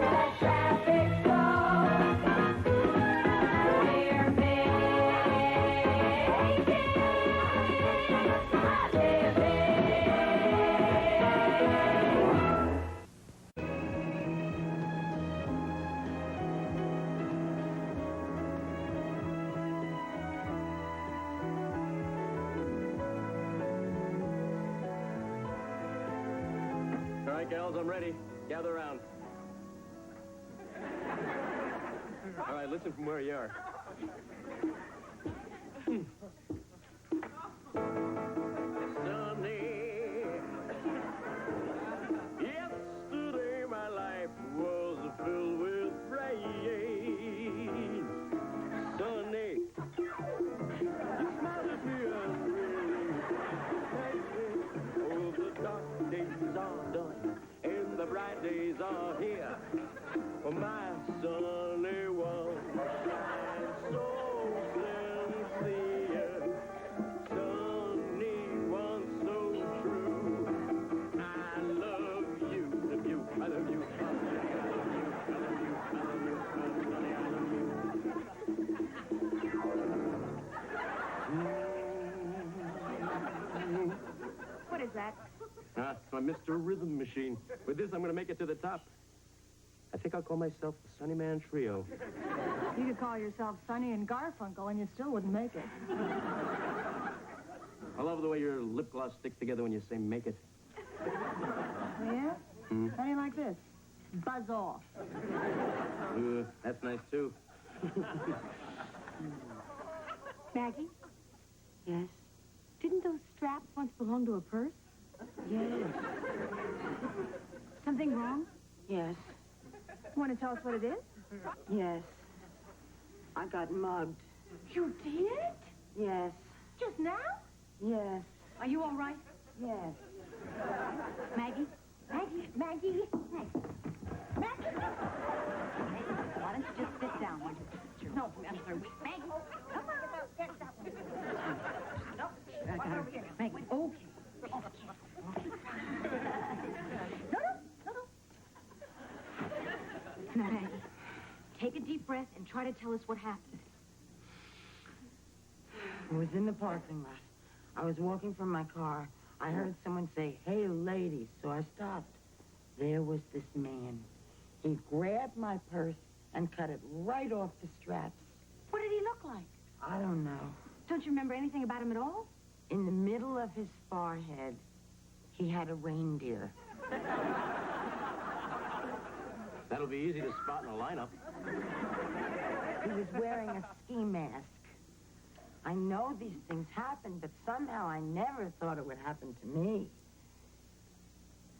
the traffic goes. We're making All right, gals, I'm ready. Gather around. All right, listen from where you are. Yesterday my life was filled with rain. Sunny, you smiled at me and really, oh, the dark days are done and the bright days are here. For my sunny one shines so sincere. Sunny, My Mr. Rhythm Machine. With this, I'm going to make it to the top. I think I'll call myself the Sunny Man Trio. You could call yourself Sonny and Garfunkel, and you still wouldn't make it. I love the way your lip gloss sticks together when you say make it. Yeah? How do you like this? Buzz off. That's nice, too. Maggie, Yes? didn't those straps once belong to a purse? Yes. Something wrong? Yes. Want to tell us what it is? Yes. I got mugged. You did? Yes. Just now? Yes. Are you all right? Yes. Maggie? Maggie? Maggie? Maggie? Why don't you just sit down, won't you? No, I'm sorry. Maggie, come on. Get that one. No, I got her. Maggie, okay. No. Now, Maggie, take a deep breath and try to tell us what happened. I was in the parking lot. I was walking from my car. I heard someone say, "Hey, ladies," so I stopped. There was this man. He grabbed my purse and cut it right off the straps. What did he look like? I don't know. Don't you remember anything about him at all? In the middle of his forehead, he had a reindeer. That'll be easy to spot in a lineup. He was wearing a ski mask. I know these things happen, but somehow I never thought it would happen to me.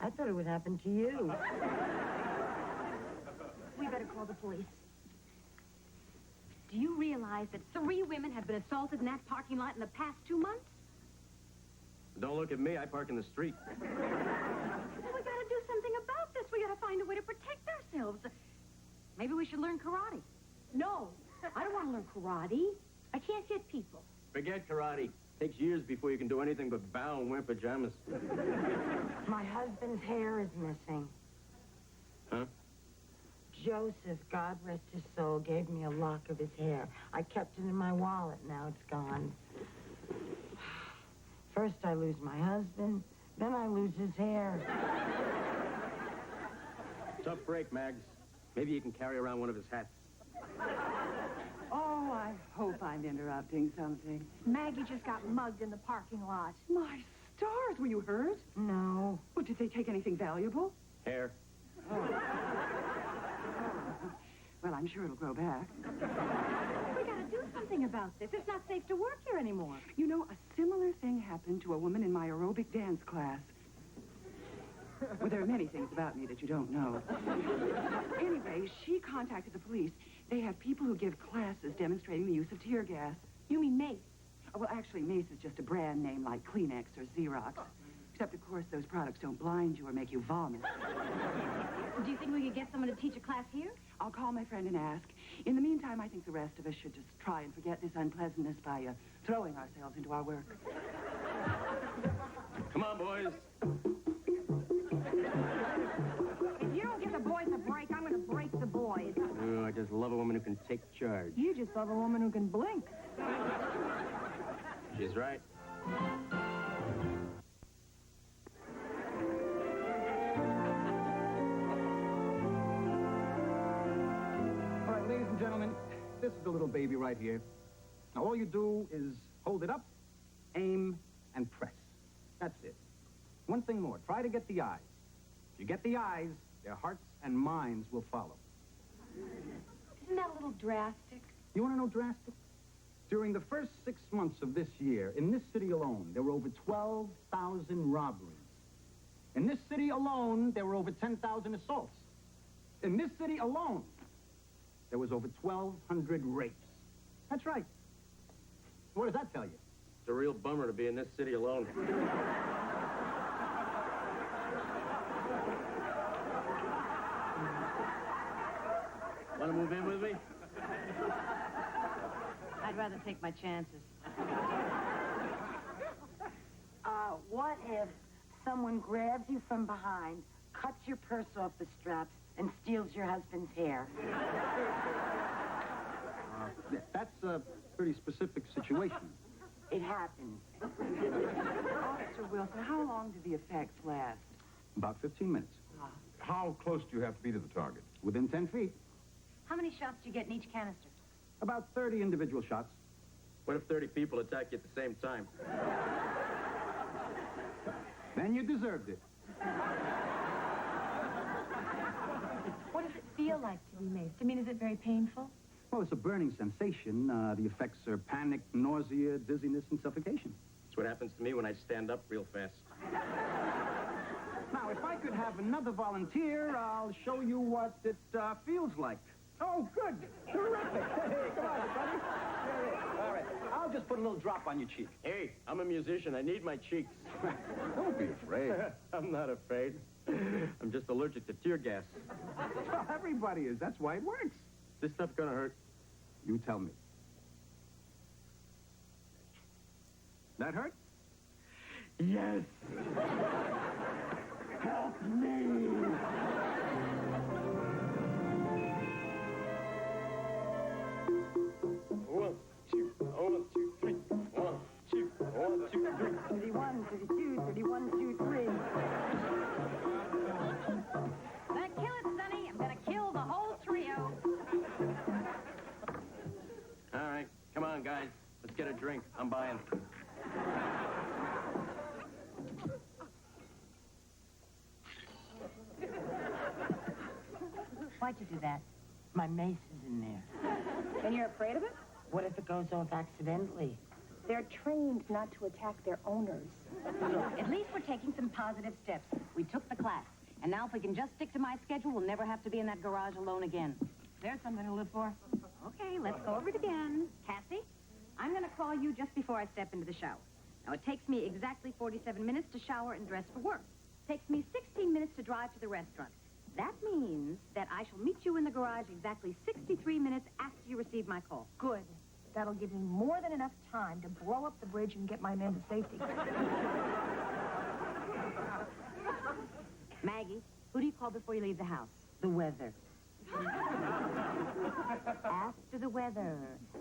I thought it would happen to you. We better call the police. Do you realize that 3 women have been assaulted in that parking lot in the past 2 months? Don't look at me. I park in the street. Well, we gotta do something about this. We gotta find a way to protect ourselves. Maybe we should learn karate. No, I don't want to learn karate. I can't hit people. Forget karate. Takes years before you can do anything but bow and wear pajamas. My husband's hair is missing. Huh? Joseph, God rest his soul, gave me a lock of his hair. I kept it in my wallet. Now it's gone. First I lose my husband, then I lose his hair. Tough break, Mags. Maybe you can carry around one of his hats. Oh, I hope I'm interrupting something. Maggie just got mugged in the parking lot. My stars, were you hurt? No. Well, did they take anything valuable? Hair. Well, I'm sure it'll grow back. We gotta do something about this. It's not safe to work here anymore. You know, a similar thing happened to a woman in my aerobic dance class. Well, there are many things about me that you don't know. Anyway, she contacted the police. They have people who give classes demonstrating the use of tear gas. You mean Mace? Oh, well, actually, Mace is just a brand name like Kleenex or Xerox. Except, of course, those products don't blind you or make you vomit. Do you think we could get someone to teach a class here? I'll call my friend and ask. In the meantime, I think the rest of us should just try and forget this unpleasantness by throwing ourselves into our work. Come on, boys. If you don't give the boys a break, I'm going to break the boys. Oh, I just love a woman who can take charge. You just love a woman who can blink. She's right. All right, ladies and gentlemen, this is the little baby right here. Now, all you do is hold it up, aim, and press. That's it. One thing more, try to get the eyes. If you get the eyes, their hearts and minds will follow. Isn't that a little drastic? You want to know drastic? During the first 6 months of this year, in this city alone, there were over 12,000 robberies. In this city alone, there were over 10,000 assaults. In this city alone, there was over 1,200 rapes. That's right. What does that tell you? It's a real bummer to be in this city alone. Want to move in with me? I'd rather take my chances. What if someone grabs you from behind, cuts your purse off the straps, and steals your husband's hair? That's a pretty specific situation. It happens. Officer Wilson, how long do the effects last? About 15 minutes. How close do you have to be to the target? Within 10 feet. How many shots do you get in each canister? About 30 individual shots. What if 30 people attack you at the same time? Then you deserved it. What does it feel like to be maced? I mean, is it very painful? Well, it's a burning sensation. The effects are panic, nausea, dizziness, and suffocation. That's what happens to me when I stand up real fast. Now, if I could have another volunteer, I'll show you what it feels like. Oh, good. Terrific. Hey, come on, buddy. There it is. All right. I'll just put a little drop on your cheek. Hey, I'm a musician. I need my cheeks. Don't be afraid. I'm not afraid. I'm just allergic to tear gas. Well, everybody is. That's why it works. This stuff gonna hurt? You tell me. That hurt? Yes. Help me. One, two, 3. 1, 2, 1, 2, 3. 31, 32, 31, 2, 3. Gonna kill it, Sonny. I'm gonna kill the whole trio. All right, come on, guys. Let's get a drink. I'm buying. Why'd you do that? My mace is in there. And you're afraid of it? What if it goes off accidentally? They're trained not to attack their owners. Look, at least we're taking some positive steps. We took the class. And now if we can just stick to my schedule, we'll never have to be in that garage alone again. There's something to live for. Okay, let's go over it again. Cassie, I'm going to call you just before I step into the shower. Now, it takes me exactly 47 minutes to shower and dress for work. It takes me 16 minutes to drive to the restaurant. That means that I shall meet you in the garage exactly 63 minutes after you receive my call. Good. That'll give me more than enough time to blow up the bridge and get my men to safety. Maggie, who do you call before you leave the house? The weather. After the weather.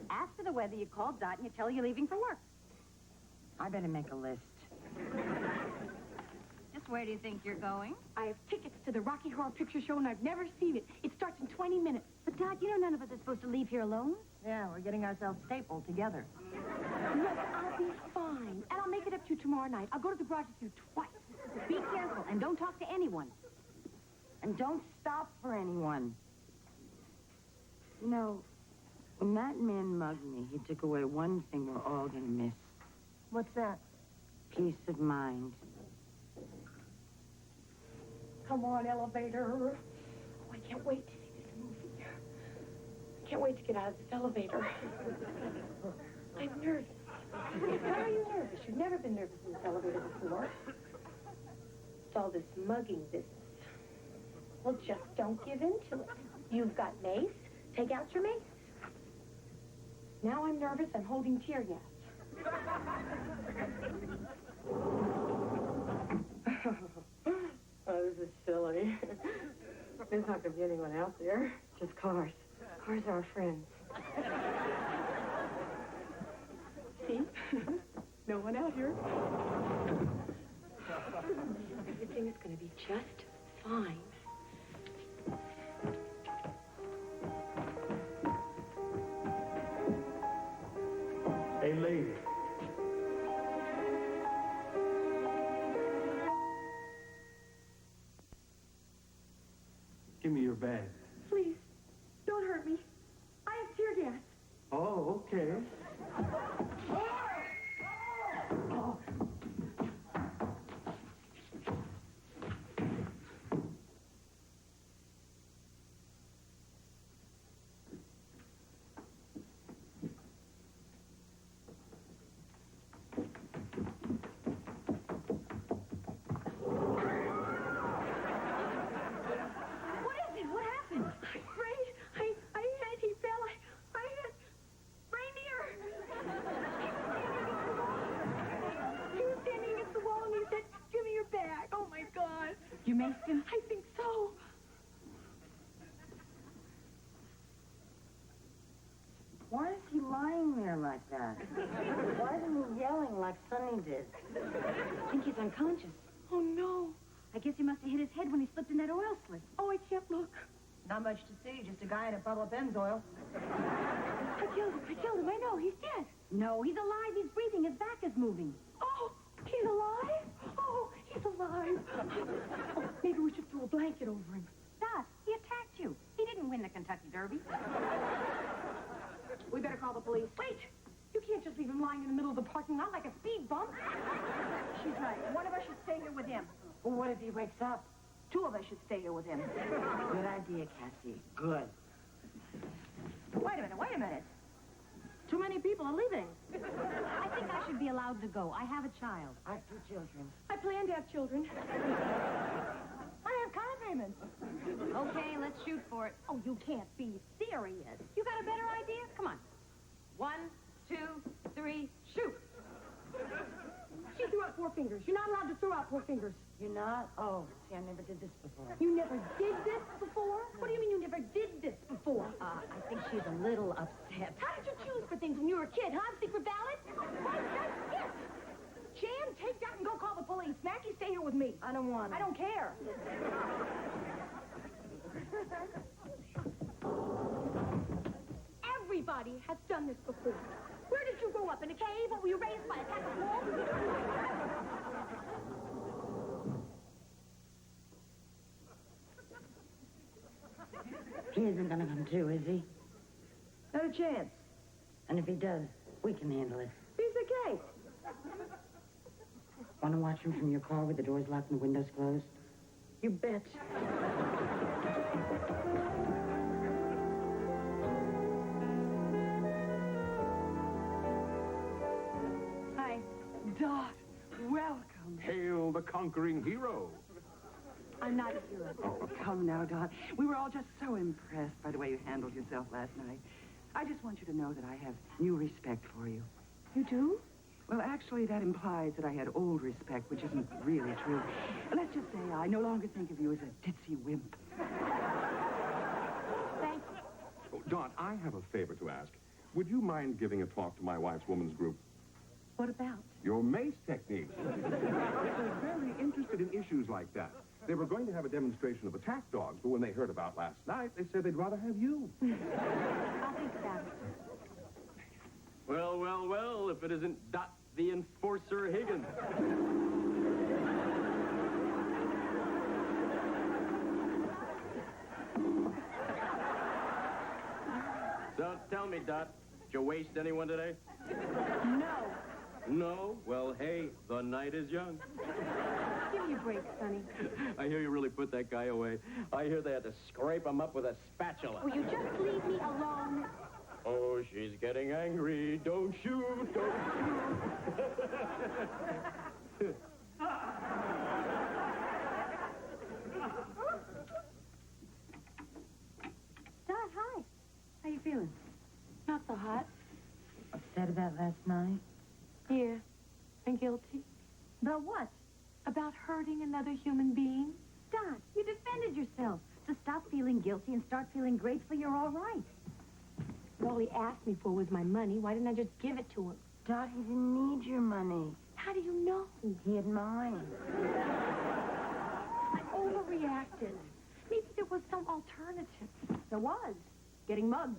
After the weather, you call Dot and you tell her you're leaving for work. I better make a list. Just where do you think you're going? I have tickets to the Rocky Horror Picture Show, and I've never seen it. It starts in 20 minutes. But, Dot, you know none of us are supposed to leave here alone. Yeah, we're getting ourselves stapled together. Look, I'll be fine. And I'll make it up to you tomorrow night. I'll go to the garage with you twice. Be careful and don't talk to anyone. And don't stop for anyone. You know, when that man mugged me, he took away one thing we're all gonna miss. What's that? Peace of mind. Come on, elevator. Oh, I can't wait to see this movie. I can't wait to get out of this elevator. I'm nervous. Why are you nervous? You've never been nervous in this elevator before. It's all this mugging business. Well, just don't give in to it. You've got mace. Take out your mace. Now I'm nervous. I'm holding tear gas. Oh, this is silly. There's not going to be anyone out there. Just cars. Cars are our friends. See? No one out here. Everything is going to be just fine. Hey, lady. Give me your bag. Please, don't hurt me. I have tear gas. Oh, okay. What is it? What happened? He fell. I had reindeer. He was standing against the wall and he said, "Give me your bag." Oh my God. You maced him? I think so. Why is he lying there like that? Why didn't he yell swelling like Sonny did. I think he's unconscious. Oh, no. I guess he must have hit his head when he slipped in that oil slick. Oh, I can't look. Not much to see, just a guy in a puddle of Pennzoil. I killed him. I know. He's dead. No, he's alive. He's breathing. His back is moving. Oh, he's alive? Oh, he's alive. Oh, maybe we should throw a blanket over him. Dot, he attacked you. He didn't win the Kentucky Derby. We better call the police. Wait! You can't just leave him lying in the middle of the parking lot like a speed bump. She's right. One of us should stay here with him. Well, what if he wakes up? Two of us should stay here with him. Good idea, Cassie. Good. Wait a minute. Too many people are leaving. I think I should be allowed to go. I have a child. I have 2 children. I plan to have children. I have car payments. Okay, let's shoot for it. Oh, you can't be serious. You got a better idea? Come on. 1, 2, 3, shoot. She threw out 4 fingers. You're not allowed to throw out 4 fingers. You're not? Oh, see, I never did this before. You never did this before? What do you mean you never did this before? I think she's a little upset. How did you choose for things when you were a kid, huh? Secret ballot? Yes. Jan, take that and go call the police. Mackie, stay here with me. I don't want to. I don't care. Everybody has done this before. Where did you grow up? In a cave? Or were you raised by a pack of wolves? He isn't gonna come too, is he? Not a chance. And if he does, we can handle it. Piece of cake. Want to watch him from your car with the doors locked and the windows closed? You bet. Hi. Dot, welcome. Hail the conquering hero. I'm not a hero. Oh, come now, Dot. We were all just so impressed by the way you handled yourself last night. I just want you to know that I have new respect for you. You do? Well, actually, that implies that I had old respect, which isn't really true. Let's just say I no longer think of you as a ditzy wimp. Thank you. Oh, Dot, I have a favor to ask. Would you mind giving a talk to my wife's women's group? What about? Your mace technique. They're very interested in issues like that. They were going to have a demonstration of attack dogs, but when they heard about last night, they said they'd rather have you. I'll think about it. Well, if it isn't Dot the Enforcer Higgins. So tell me, Dot, did you waste anyone today? No. No? Well, hey, the night is young. Give me a break, Sonny. I hear you really put that guy away. I hear they had to scrape him up with a spatula. Will you just leave me alone? Oh, she's getting angry. Don't shoot, don't shoot. Dot, hi. How you feeling? Not so hot. Upset about last night? Yeah. And guilty. About what? About hurting another human being? Dot, you defended yourself. So stop feeling guilty and start feeling grateful you're all right. All he asked me for was my money. Why didn't I just give it to him? Dot, he didn't need your money. How do you know? He had mine. I overreacted. Maybe there was some alternative. There was. Getting mugged.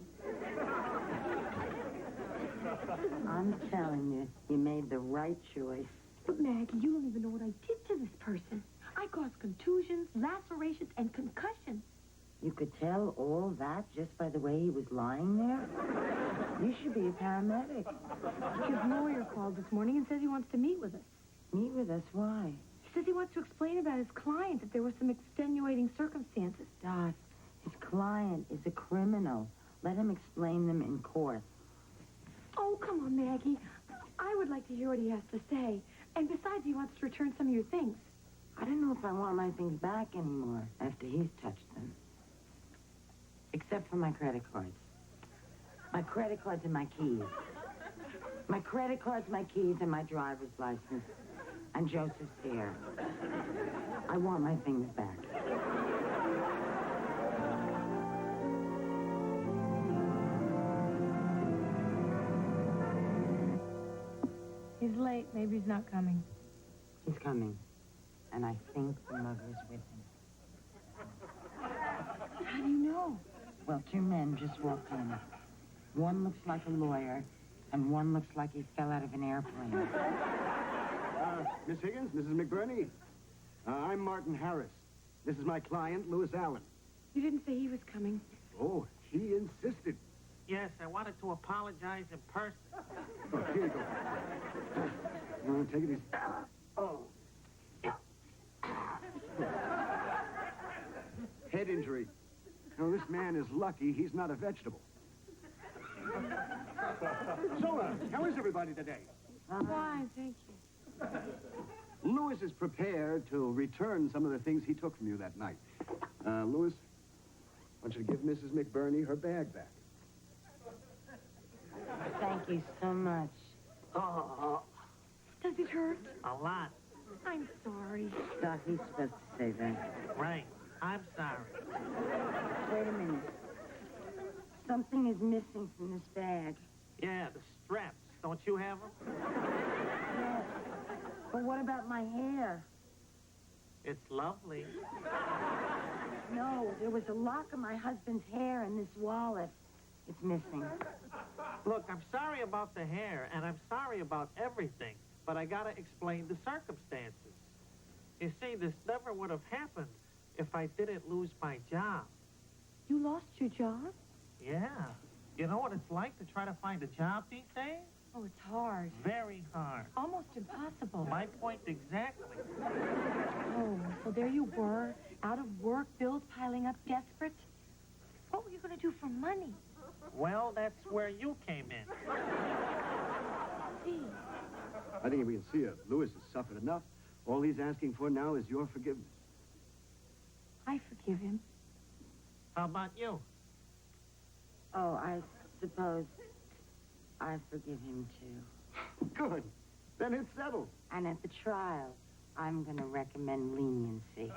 I'm telling you, you made the right choice. But Maggie, you don't even know what I did to this person. I caused contusions, lacerations, and concussions. You could tell all that just by the way he was lying there? You should be a paramedic. His lawyer called this morning and says he wants to meet with us. Meet with us? Why? He says he wants to explain about his client, that there were some extenuating circumstances. Dot, his client is a criminal. Let him explain them in court. Oh, come on, Maggie. I would like to hear what he has to say. And besides, he wants to return some of your things. I don't know if I want my things back anymore after he's touched them. Except for my credit cards. My credit cards and my keys. My credit cards, my keys, and my driver's license. And Joseph's hair. I want my things back. His leg late. Maybe he's not coming. He's coming. And I think the mother is with him. How do you know? Well, two men just walked in. One looks like a lawyer, and one looks like he fell out of an airplane. Miss Higgins, Mrs. McBurney. I'm Martin Harris. This is my client, Louis Allen. You didn't say he was coming. Oh, he insisted. Yes, I wanted to apologize in person. Oh, here you go. Take it easy. Oh. Head injury. Now, this man is lucky he's not a vegetable. So, how is everybody today? Fine, thank you. Louis is prepared to return some of the things he took from you that night. Louis, I want you to give Mrs. McBurney her bag back. Thank you so much. Oh, Does it hurt? a lot. I'm sorry. Doc, he's supposed to say that. Right. I'm sorry. Wait a minute. Something is missing from this bag. Yeah, the straps. Don't you have them? Yes. But what about my hair? It's lovely. No, there was a lock of my husband's hair in this wallet. It's missing. Look, I'm sorry about the hair, and I'm sorry about everything, but I gotta explain the circumstances. You see, this never would have happened if I didn't lose my job. You lost your job? Yeah. You know what it's like to try to find a job these days? Oh, it's hard. Very hard. Almost impossible. My point exactly. Oh, so there you were, out of work, bills piling up, desperate. What were you going to do for money? Well, that's where you came in. See, I think we can see it. Louis has suffered enough. All he's asking for now is your forgiveness. I forgive him. How about you? Oh, I suppose I forgive him, too. Good. Then it's settled. And at the trial, I'm going to recommend leniency.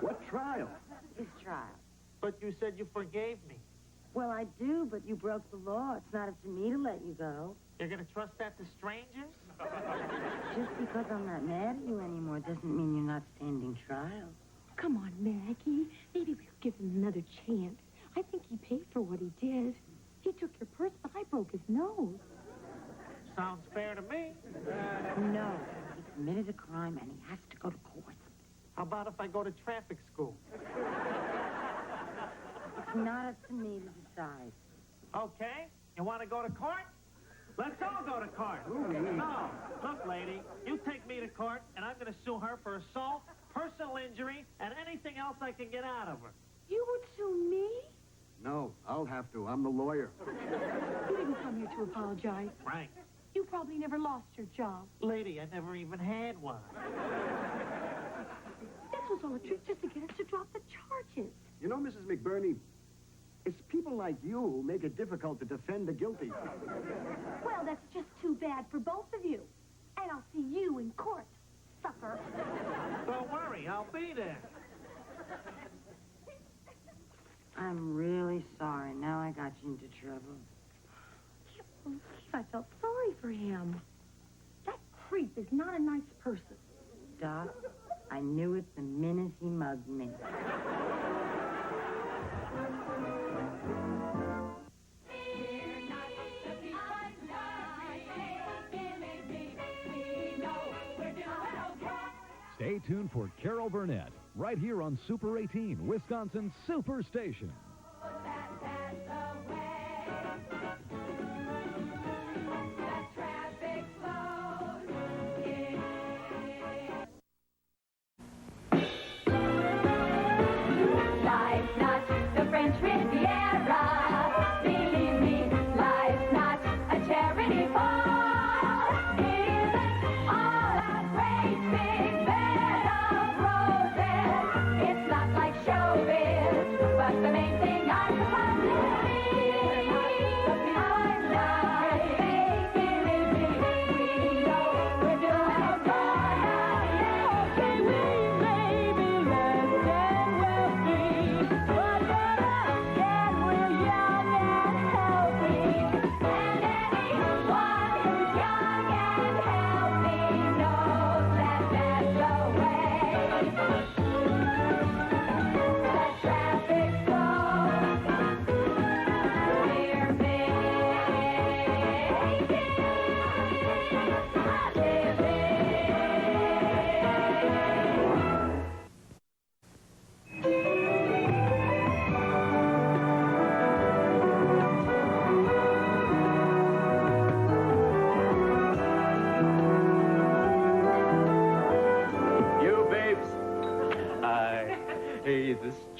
What trial? His trial. But you said you forgave me. Well, I do, but you broke the law. It's not up to me to let you go. You're gonna trust that to strangers? Just because I'm not mad at you anymore doesn't mean you're not standing trial. come on, Maggie. Maybe we'll give him another chance. I think he paid for what he did. He took your purse, but I broke his nose. Sounds fair to me. No, he committed a crime and he has to go to court. How about if I go to traffic school? It's not up to me to decide. Okay. You want to go to court? Let's all go to court. No. Look, lady, you take me to court, and I'm going to sue her for assault, personal injury, and anything else I can get out of her. You would sue me? No, I'll have to. I'm the lawyer. You didn't come here to apologize. Right. You probably never lost your job. Lady, I never even had one. This was all a trick just to get us to drop the charges. You know, Mrs. McBurney, it's people like you who make it difficult to defend the guilty. Well, that's just too bad for both of you. And I'll see you in court, sucker. Don't worry, I'll be there. I'm really sorry. Now I got you into trouble. I felt sorry for him. That creep is not a nice person. Doc, I knew it the minute he mugged me. Stay tuned for Carol Burnett, right here on Super 18, Wisconsin's Super Station. Life's not the French Riviera. Believe me, life's not a charity ball. It isn't all a great big bed of roses. It's not like showbiz, but the main thing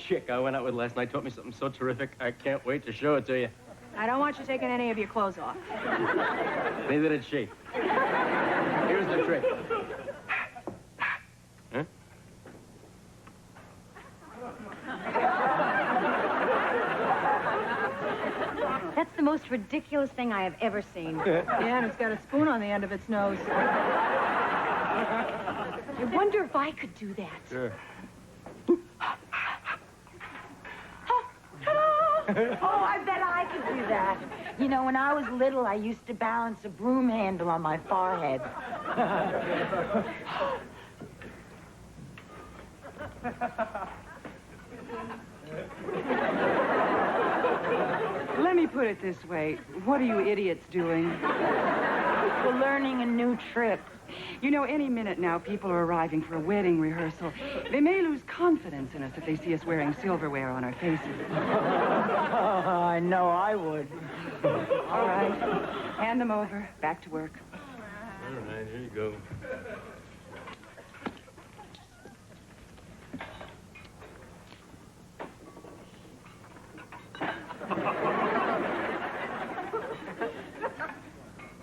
chick I went out with last night taught me something so terrific, I can't wait to show it to you. I don't want you taking any of your clothes off. Neither did she. Here's the trick. Huh? That's the most ridiculous thing I have ever seen. Yeah, and it's got a spoon on the end of its nose. I wonder if I could do that. Sure. Oh, I bet I could do that. You know, when I was little, I used to balance a broom handle on my forehead. Let me put it this way. What are you idiots doing? We're learning a new trick. You know, any minute now, people are arriving for a wedding rehearsal. They may lose confidence in us if they see us wearing silverware on our faces. I know I would. All right. Hand them over. Back to work. All right, here you go.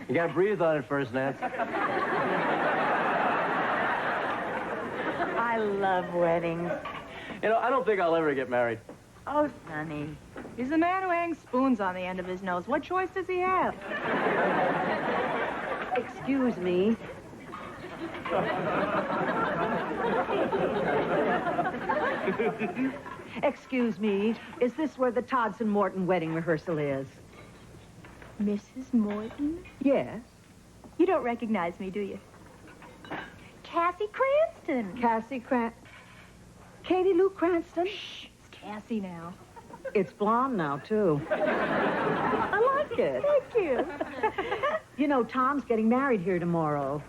You gotta breathe on it first, Nance. I love weddings. You know, I don't think I'll ever get married. Oh, Sonny. He's the man who hangs spoons on the end of his nose. What choice does he have? Excuse me. Excuse me, is this where the Todson Morton wedding rehearsal is? Mrs. Morton? Yes. You don't recognize me, do you? Cassie Cranston. Cassie Katie Lou Cranston? Shh, it's Cassie now. It's blonde now, too. I like it. Thank you. You know, Tom's getting married here tomorrow.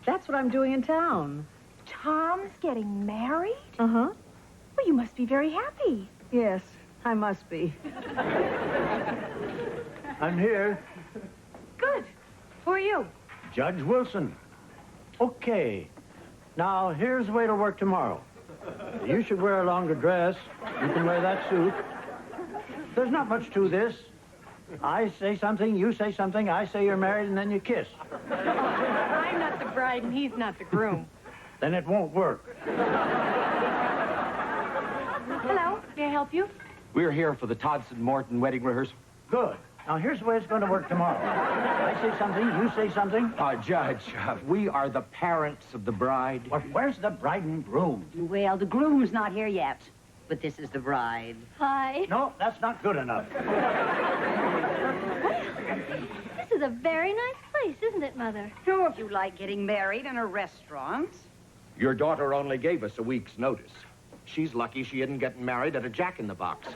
That's what I'm doing in town. Tom's getting married? Uh-huh. Well, you must be very happy. Yes, I must be. I'm here. Good. Who are you? Judge Wilson. Okay. Now, here's the way it'll work tomorrow. You should wear a longer dress. You can wear that suit. There's not much to this. I say something, you say something, I say you're married, and then you kiss. I'm not the bride and he's not the groom. Then it won't work. Hello, may I help you? We're here for the Todson Morton wedding rehearsal. Good. Now, here's the way it's going to work tomorrow. I say something, you say something. Judge, we are the parents of the bride. Well, where's the bride and groom? Well, the groom's not here yet, but this is the bride. Hi. No, that's not good enough. This is a very nice place, isn't it, Mother? So if you like getting married in a restaurant. Your daughter only gave us a week's notice. She's lucky she isn't getting married at a Jack-in-the-Box.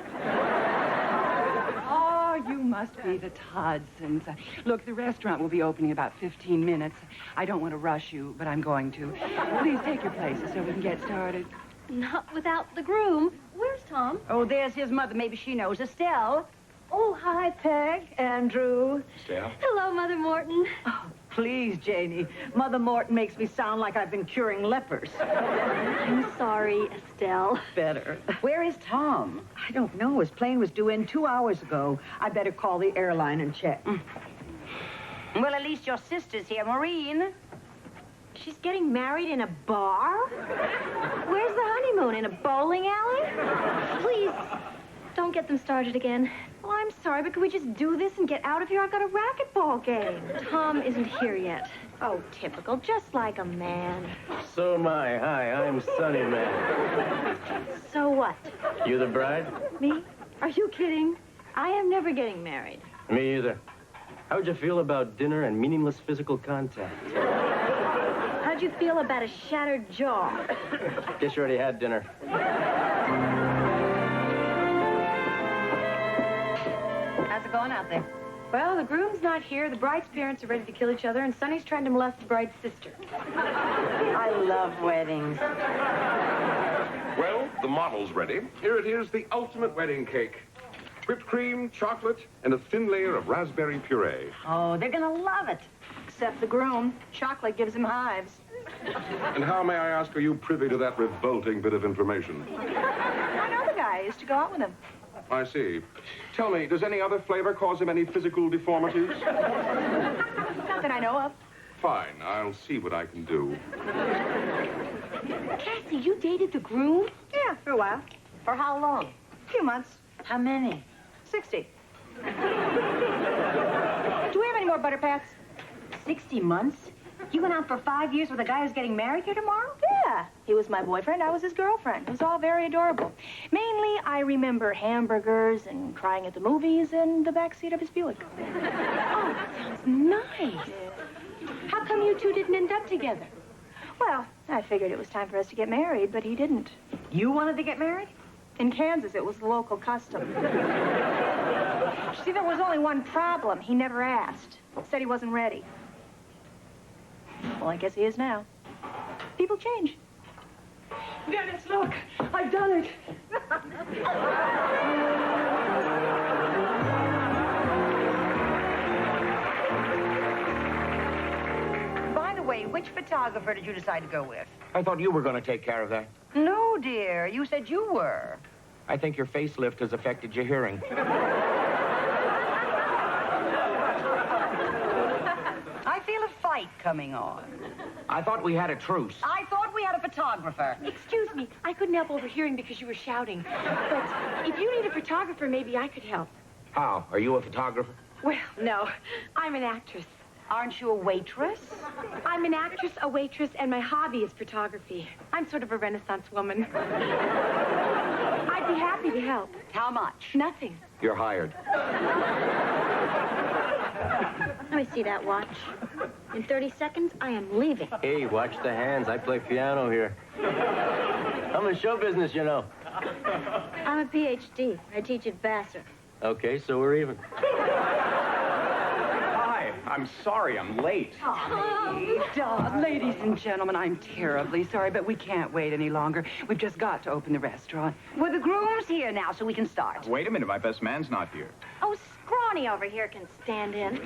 Oh, you must be the Todsons. Look, the restaurant will be opening in about 15 minutes. I don't want to rush you, but I'm going to. Please take your places so we can get started. Not without the groom. Where's Tom? Oh, there's his mother. Maybe she knows. Estelle. Oh, hi, Peg. Andrew. Estelle? Hello, Mother Morton. Oh, please, Janie. Mother Morton makes me sound like I've been curing lepers. I'm sorry, Estelle. Better. Where is Tom? I don't know. His plane was due in 2 hours ago. I better call the airline and check. Well, at least your sister's here, Maureen. She's getting married in a bar? Where's the honeymoon? In a bowling alley? Please, don't get them started again. Well, I'm sorry, but could we just do this and get out of here? I've got a racquetball game. Tom isn't here yet. Oh, typical, just like a man. So am I. Hi, I'm Sonny Man. So what? You the bride? Me? Are you kidding? I am never getting married. Me either. How'd you feel about dinner and meaningless physical contact? How'd you feel about a shattered jaw? Guess you already had dinner. How's it going out there? Well, the groom's not here, the bride's parents are ready to kill each other, and Sonny's trying to molest the bride's sister. I love weddings. Well, the model's ready. Here it is, the ultimate wedding cake. Whipped cream, chocolate, and a thin layer of raspberry puree. Oh, they're gonna love it. Except the groom. Chocolate gives him hives. And how, may I ask, are you privy to that revolting bit of information? I know the guy. guys to go out with him. I see. Tell me, does any other flavor cause him any physical deformities? Not that I know of. Fine, I'll see what I can do. Cassie, you dated the groom? Yeah, for a while. For how long? A few months. How many? 60. Do we have any more butter pats? 60 months? You went out for 5 years with a guy who's getting married here tomorrow? Yeah. He was my boyfriend. I was his girlfriend. It was all very adorable. Mainly, I remember hamburgers and crying at the movies and the backseat of his Buick. Oh, that sounds nice. How come you two didn't end up together? Well, I figured it was time for us to get married, but he didn't. You wanted to get married? In Kansas, it was the local custom. See, there was only one problem. He never asked. Said he wasn't ready. Well, I guess he is now. People change. Dennis, look, I've done it. By the way, which photographer did you decide to go with? I thought you were going to take care of that. No, dear. You said you were. I think your facelift has affected your hearing. I feel a fight coming on. I thought we had a truce. I thought we had a photographer. Excuse me, I couldn't help overhearing because you were shouting. But if you need a photographer, maybe I could help. How? Are you a photographer? Well, no, I'm an actress. Aren't you a waitress? I'm an actress, a waitress, and my hobby is photography. I'm sort of a Renaissance woman. I'd be happy to help. How much? Nothing. You're hired. Let me see that watch. In 30 seconds, I am leaving. Hey, watch the hands. I play piano here. I'm in show business, you know. I'm a PhD. I teach at Vassar. Okay, so we're even. Hi, I'm sorry I'm late. Ladies and gentlemen, I'm terribly sorry, but we can't wait any longer. We've just got to open the restaurant. Well, the groom's here now, so we can start. Wait a minute, my best man's not here. Oh, Scrawny over here can stand in.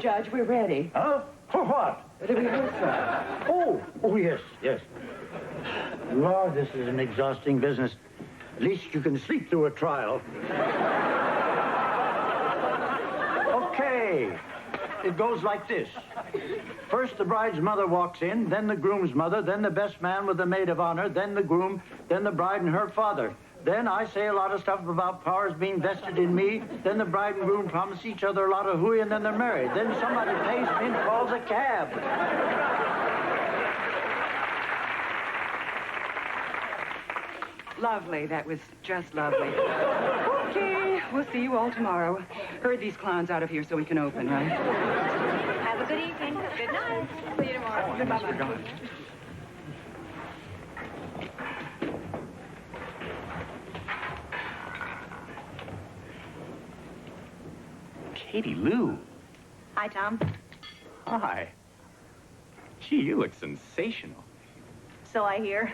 Judge, we're ready. Huh? For what? The rehearsal. Oh, yes. Lord, this is an exhausting business. At least you can sleep through a trial. Okay. It goes like this. First, the bride's mother walks in, then the groom's mother, then the best man with the maid of honor, then the groom, then the bride and her father. Then I say a lot of stuff about powers being vested in me. Then the bride and groom promise each other a lot of hooey, and then they're married. Then somebody pays me and calls a cab. Lovely. That was just lovely. Okay, we'll see you all tomorrow. Herd these clowns out of here so we can open, right? Have a good evening. Good night. See you tomorrow. Bye-bye. Katie Lou. Hi, Tom. Hi. Gee, you look sensational. So I hear.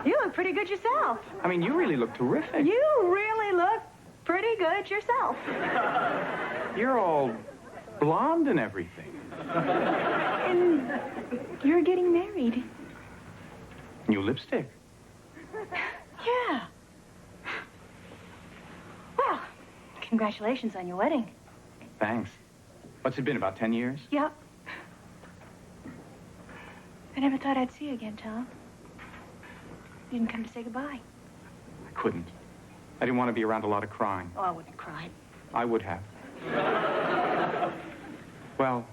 You look pretty good yourself. I mean, you really look terrific. You really look pretty good yourself. You're all blonde and everything. And you're getting married. New lipstick. Yeah. Well, congratulations on your wedding. Thanks. What's it been, about 10 years? Yep. I never thought I'd see you again, Tom. You didn't come to say goodbye. I couldn't. I didn't want to be around a lot of crying. Oh, I wouldn't have cried. I would have. Well.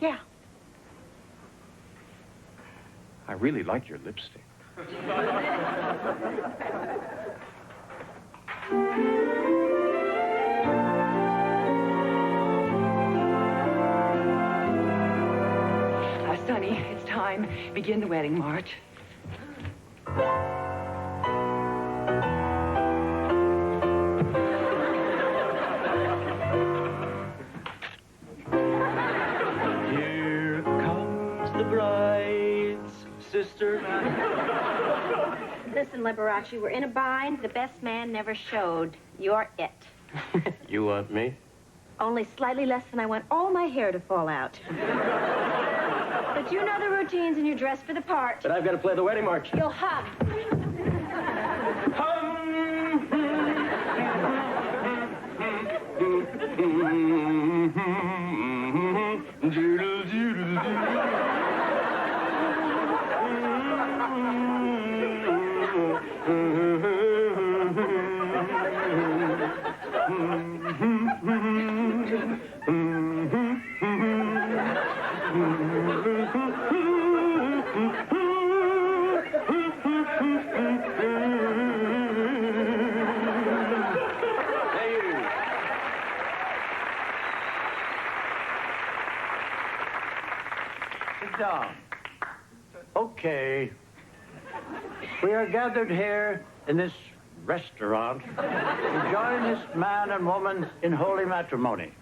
Yeah. I really like your lipstick. Sonny, it's time. Begin the wedding march. Here comes the bride's sister. Listen, Liberace, we're in a bind. The best man never showed. You're it. You want me? Only slightly less than I want all my hair to fall out. But you know the routines and you're dressed for the part. But I've got to play the wedding march. You'll hum. Sit down. Okay. We are gathered here in this restaurant to join this man and woman in holy matrimony.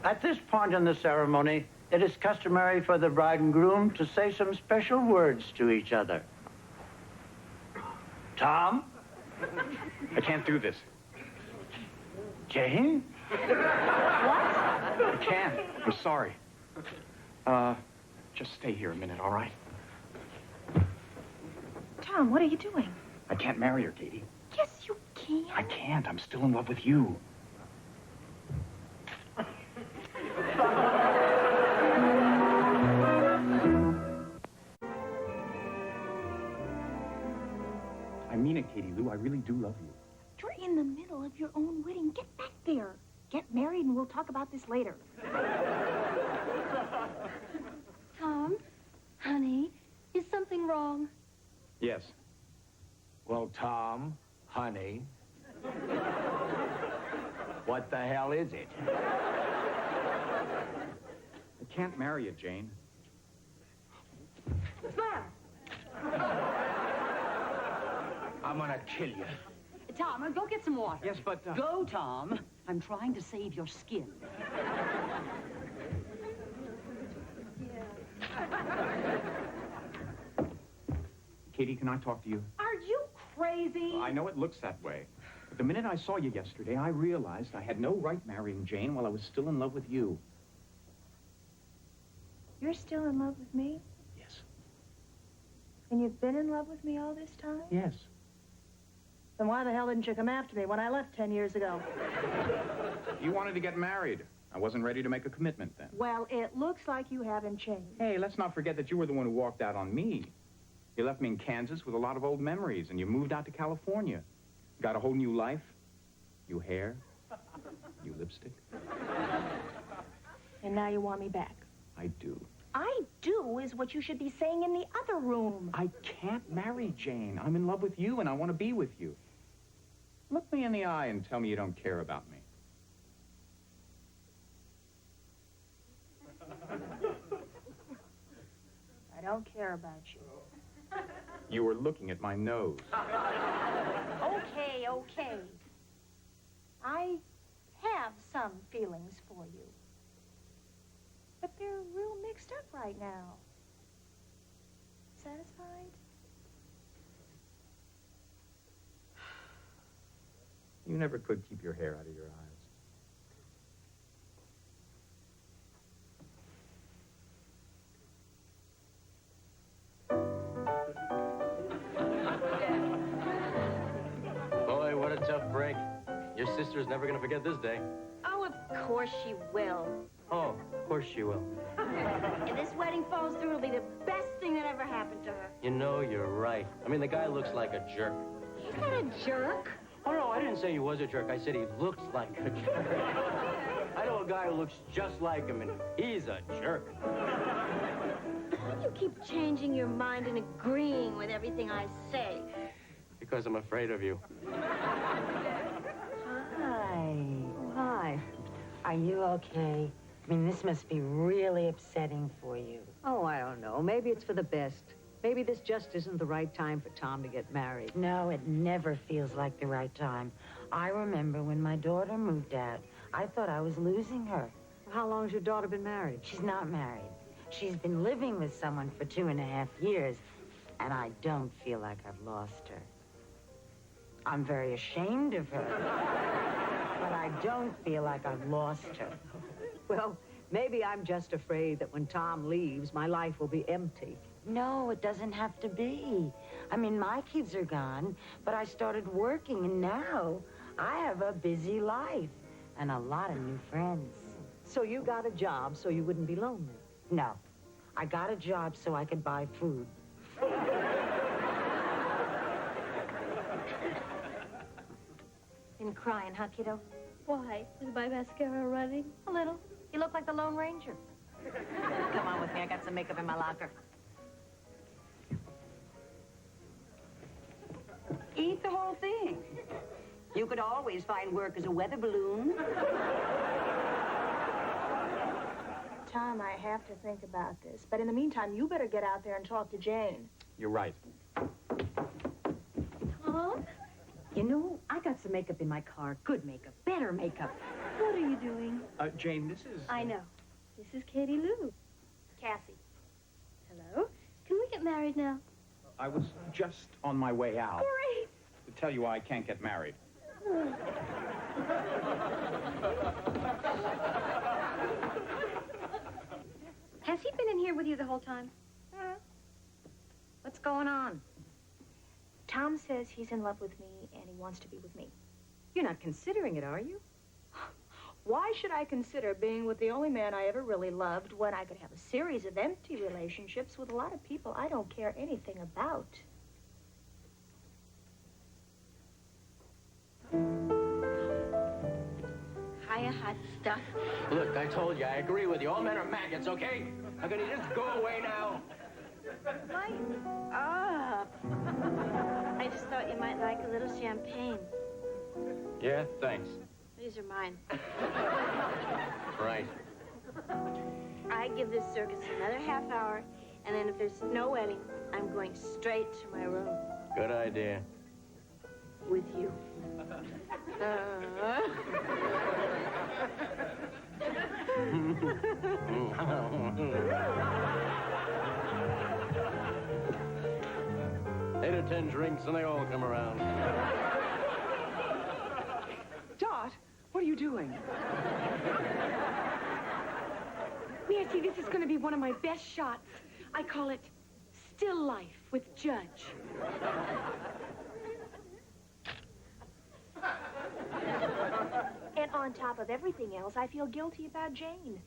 At this point in the ceremony, it is customary for the bride and groom to say some special words to each other. Tom? I can't do this. Jane? I can't. I'm sorry. Just stay here a minute, all right? Tom, what are you doing? I can't marry her, Katie. Yes, you can. I can't. I'm still in love with you. I mean it, Katie Lou. I really do love you. You're in the middle of your own wedding. Get back there. Get married and we'll talk about this later. Tom, honey, is something wrong? Yes. Well, Tom, honey, what the hell is it? I can't marry you, Jane. Smile. I'm gonna kill you. Tom, go get some water. Yes, but... Go, Tom. I'm trying to save your skin. Katie, can I talk to you? Are you crazy? I know it looks that way. But the minute I saw you yesterday, I realized I had no right marrying Jane while I was still in love with you. You're still in love with me? Yes. And you've been in love with me all this time? Yes. Then why the hell didn't you come after me when I left 10 years ago? You wanted to get married. I wasn't ready to make a commitment then. Well, it looks like you haven't changed. Hey, let's not forget that you were the one who walked out on me. You left me in Kansas with a lot of old memories, and you moved out to California. Got a whole new life. New hair. New lipstick. And now you want me back. I do. I do is what you should be saying in the other room. I can't marry Jane. I'm in love with you, and I want to be with you. Look me in the eye and tell me you don't care about me. I don't care about you. You were looking at my nose. Okay, okay. I have some feelings for you. But they're real mixed up right now. Satisfied? You never could keep your hair out of your eyes. Boy, what a tough break. Your sister's never gonna forget this day. Oh, of course she will. Oh, of course she will. If this wedding falls through, it'll be the best thing that ever happened to her. You know, you're right. I mean, the guy looks like a jerk. He's not a jerk. Oh, no, I didn't say he was a jerk. I said he looks like a jerk. I know a guy who looks just like him, and he's a jerk. How do you keep changing your mind and agreeing with everything I say? Because I'm afraid of you. Hi. Oh, hi. Are you okay? I mean, this must be really upsetting for you. Oh, I don't know. Maybe it's for the best. Maybe this just isn't the right time for Tom to get married. No, it never feels like the right time. I remember when my daughter moved out, I thought I was losing her. How long has your daughter been married? She's not married. She's been living with someone for 2.5 years, and I don't feel like I've lost her. I'm very ashamed of her, but I don't feel like I've lost her. Well, Maybe I'm just afraid that when Tom leaves, my life will be empty. No, it doesn't have to be. I mean, my kids are gone, but I started working, and now I have a busy life and a lot of new friends. So you got a job so you wouldn't be lonely? No, I got a job so I could buy food. Been crying, huh, kiddo? Why? Is my mascara running? A little. You look like the Lone Ranger. Come on with me. I got some makeup in my locker. Eat the whole thing. You could always find work as a weather balloon. Tom, I have to think about this. But in the meantime, you better get out there and talk to Jane. You're right. Tom? You know, I got some makeup in my car. Good makeup. Better makeup. What are you doing? Jane, this is... I know. This is Katie Lou. Cassie. Hello? Can we get married now? I was just on my way out. Great! To tell you why I can't get married. Has he been in here with you the whole time? What's going on? Tom says he's in love with me and he wants to be with me. You're not considering it, are you? Why should I consider being with the only man I ever really loved when I could have a series of empty relationships with a lot of people I don't care anything about? Hiya, hot stuff. Look, I told you, I agree with you. All men are maggots, okay? Now, can you just go away now? Lighten up. I just thought you might like a little champagne. Yeah, thanks. These are mine. Right. I give this circus another half hour, and then if there's no wedding, I'm going straight to my room Good idea. with you. 8 or 10 drinks and they all come around. Dot, what are you doing? Nancy, this is going to be one of my best shots. I call it Still Life with Judge. And on top of everything else, I feel guilty about Jane.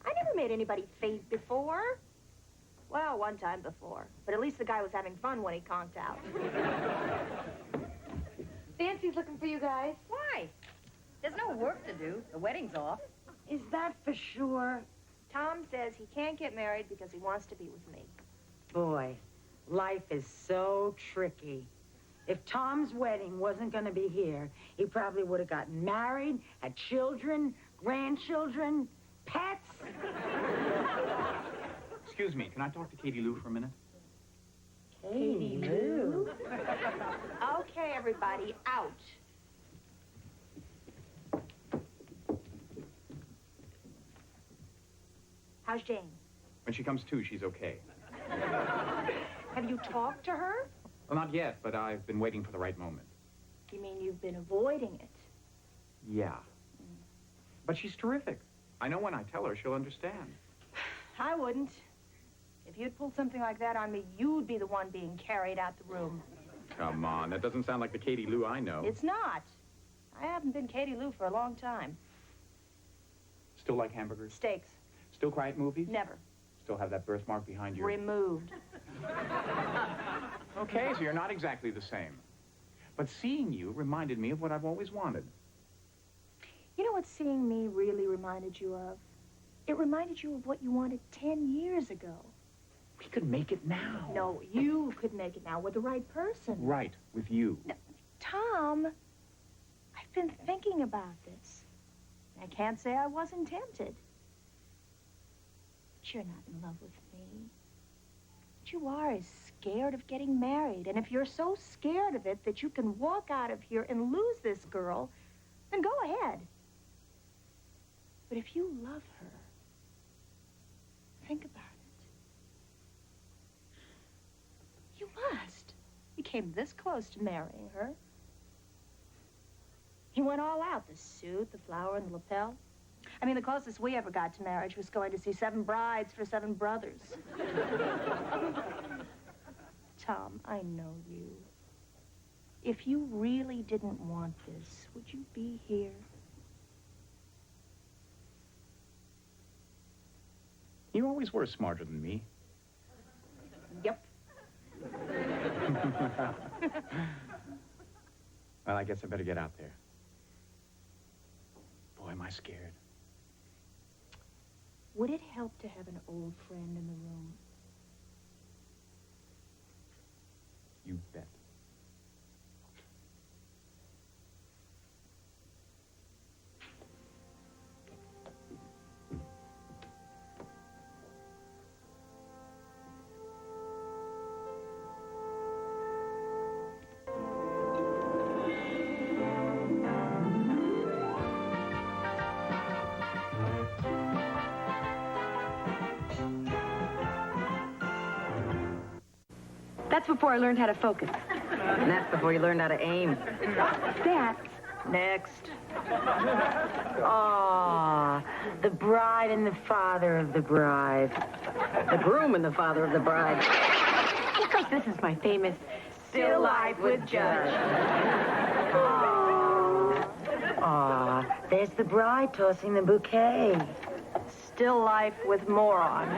I never made anybody faint before. Well, one time before. But at least the guy was having fun when he conked out. Nancy's looking for you guys. Why? There's no work to do. The wedding's off. Is that for sure? Tom says he can't get married because he wants to be with me. Boy, life is so tricky. If Tom's wedding wasn't going to be here, he probably would have gotten married, had children, grandchildren, pets. Excuse me, can I talk to Katie Lou for a minute? Katie Lou? Okay, everybody, out. How's Jane? When she comes to, she's okay. Have you talked to her? Well, not yet, but I've been waiting for the right moment. You mean you've been avoiding it? Yeah. But she's terrific. I know when I tell her, she'll understand. I wouldn't. If you'd pulled something like that on me, you'd be the one being carried out the room. Come on, that doesn't sound like the Katie Lou I know. It's not. I haven't been Katie Lou for a long time. Still like hamburgers? Steaks. Still cry at movies? Never. Still have that birthmark behind your... Removed. Okay, so you're not exactly the same. But seeing you reminded me of what I've always wanted. You know what seeing me really reminded you of? It reminded you of what you wanted 10 years ago. We could make it now. No, you could make it now with the right person. Right, with you. No, Tom, I've been thinking about this. I can't say I wasn't tempted. But you're not in love with me. What you are is scared of getting married. And if you're so scared of it that you can walk out of here and lose this girl, then go ahead. But if you love her, think about it. You must. You came this close to marrying her. He went all out, the suit, the flower, and the lapel. I mean, the closest we ever got to marriage was going to see 7 brides for 7 brothers. Tom, I know you. If you really didn't want this, would you be here? You always were smarter than me. Yep. Well, I guess I better get out there. Boy, am I scared. Would it help to have an old friend in the room? You bet. That's before I learned how to focus. And that's before you learned how to aim. That's Next. Aw, the bride and the father of the bride. The groom and the father of the bride. of course, this is my famous Still Life with Judge. Aw, there's the bride tossing the bouquet. Still life with moron.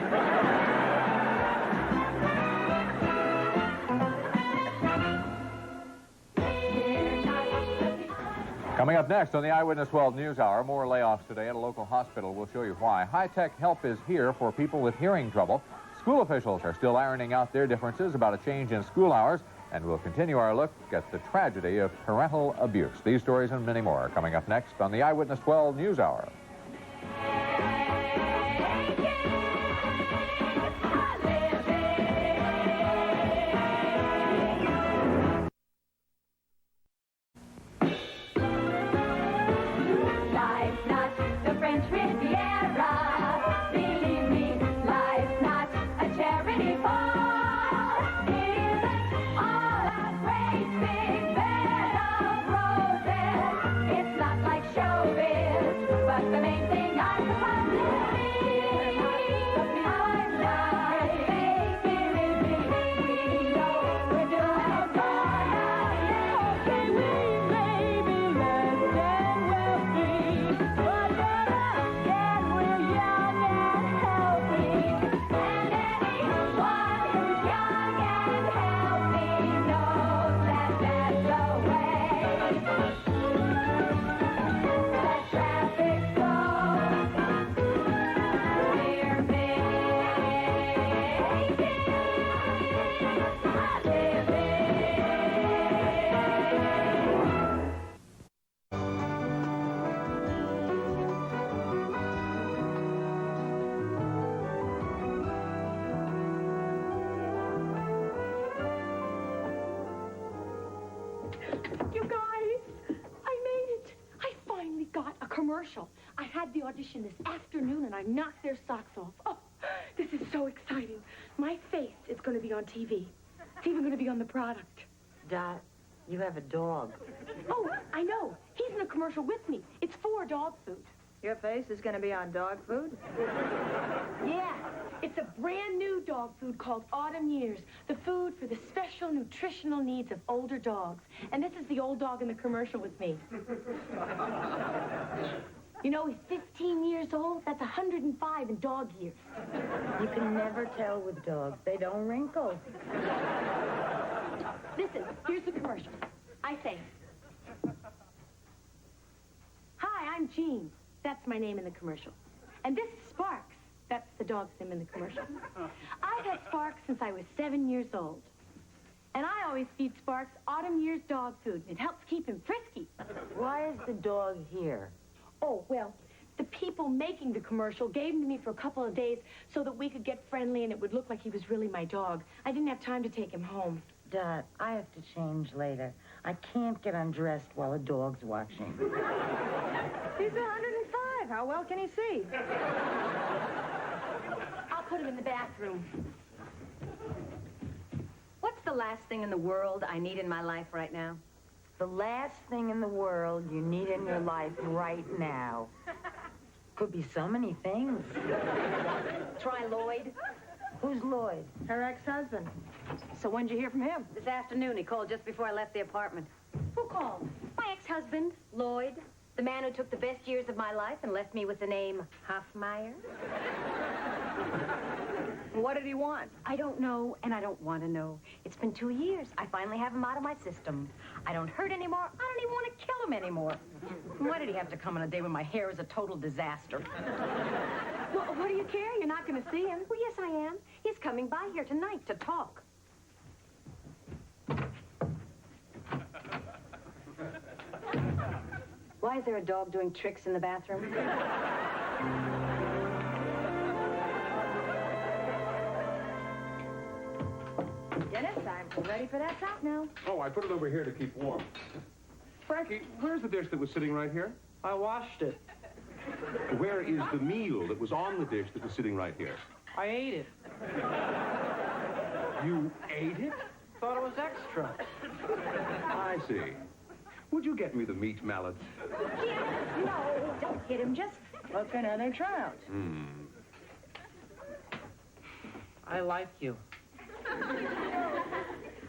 Coming up next on the Eyewitness 12 News Hour, more layoffs today at a local hospital. We'll show you why. High-tech help is here for people with hearing trouble. School officials are still ironing out their differences about a change in school hours, and we'll continue our look at the tragedy of parental abuse. These stories and many more are coming up next on the Eyewitness 12 News Hour. Life's not the French Riviera. Believe me, life's not a charity ball. It isn't all a great big bed of roses. It's not like showbiz, but the main thing I suppose is our life. Believe me, we know we're doing fine. Can we maybe less than wealthy? But then again, we're young and healthy. And anyone who's young and healthy knows that that's the way. The traffic's slow. We're making a living. You guys, I made it. I finally got a commercial. I had the audition this afternoon, and I knocked their socks off. Oh, this is so exciting. My face is going to be on TV. It's even going to be on the product. Dot, you have a dog. Oh, I know. He's in a commercial with me. It's for dog food. Your face is going to be on dog food? Yeah, it's a brand new dog food called Autumn Years, the food for the special nutritional needs of older dogs. And this is the old dog in the commercial with me. You know, he's 15 years old. That's 105 in dog years. You can never tell with dogs. They don't wrinkle. Listen, here's the commercial. I say, "Hi, I'm Jean." That's my name in the commercial. And this is Sparks. That's the dog's name in the commercial. I've had Sparks since I was 7 years old. And I always feed Sparks Autumn Years dog food. It helps keep him frisky. Why is the dog here? Oh, well, the people making the commercial gave him to me for a couple of days so that we could get friendly and it would look like he was really my dog. I didn't have time to take him home. Dot, I have to change later. I can't get undressed while a dog's watching. He's 105. How well can he see? I'll put him in the bathroom. What's the last thing in the world I need in my life right now? The last thing in the world you need in your life right now Could be so many things. Try Lloyd. Who's Lloyd? Her ex-husband. So when'd you hear from him? This afternoon, he called just before I left the apartment. Who called? My ex-husband, Lloyd, the man who took the best years of my life and left me with the name Hoffmeyer. What did he want? I don't know, and I don't want to know. It's been 2 years. I finally have him out of my system. I don't hurt anymore. I don't even want to kill him anymore. Why did he have to come on a day when my hair is a total disaster? Well, what do you care? You're not going to see him. Well, yes, I am. He's coming by here tonight to talk. Why is there a dog doing tricks in the bathroom? Dennis, I'm ready for that top now. Oh, I put it over here to keep warm. Frankie, where's the dish that was sitting right here? I washed it. Where is the meal that was on the dish that was sitting right here? I ate it. You ate it? Thought it was extra. I see. Would you get me the meat mallet? No, don't hit him. Just What can other trout? I like you.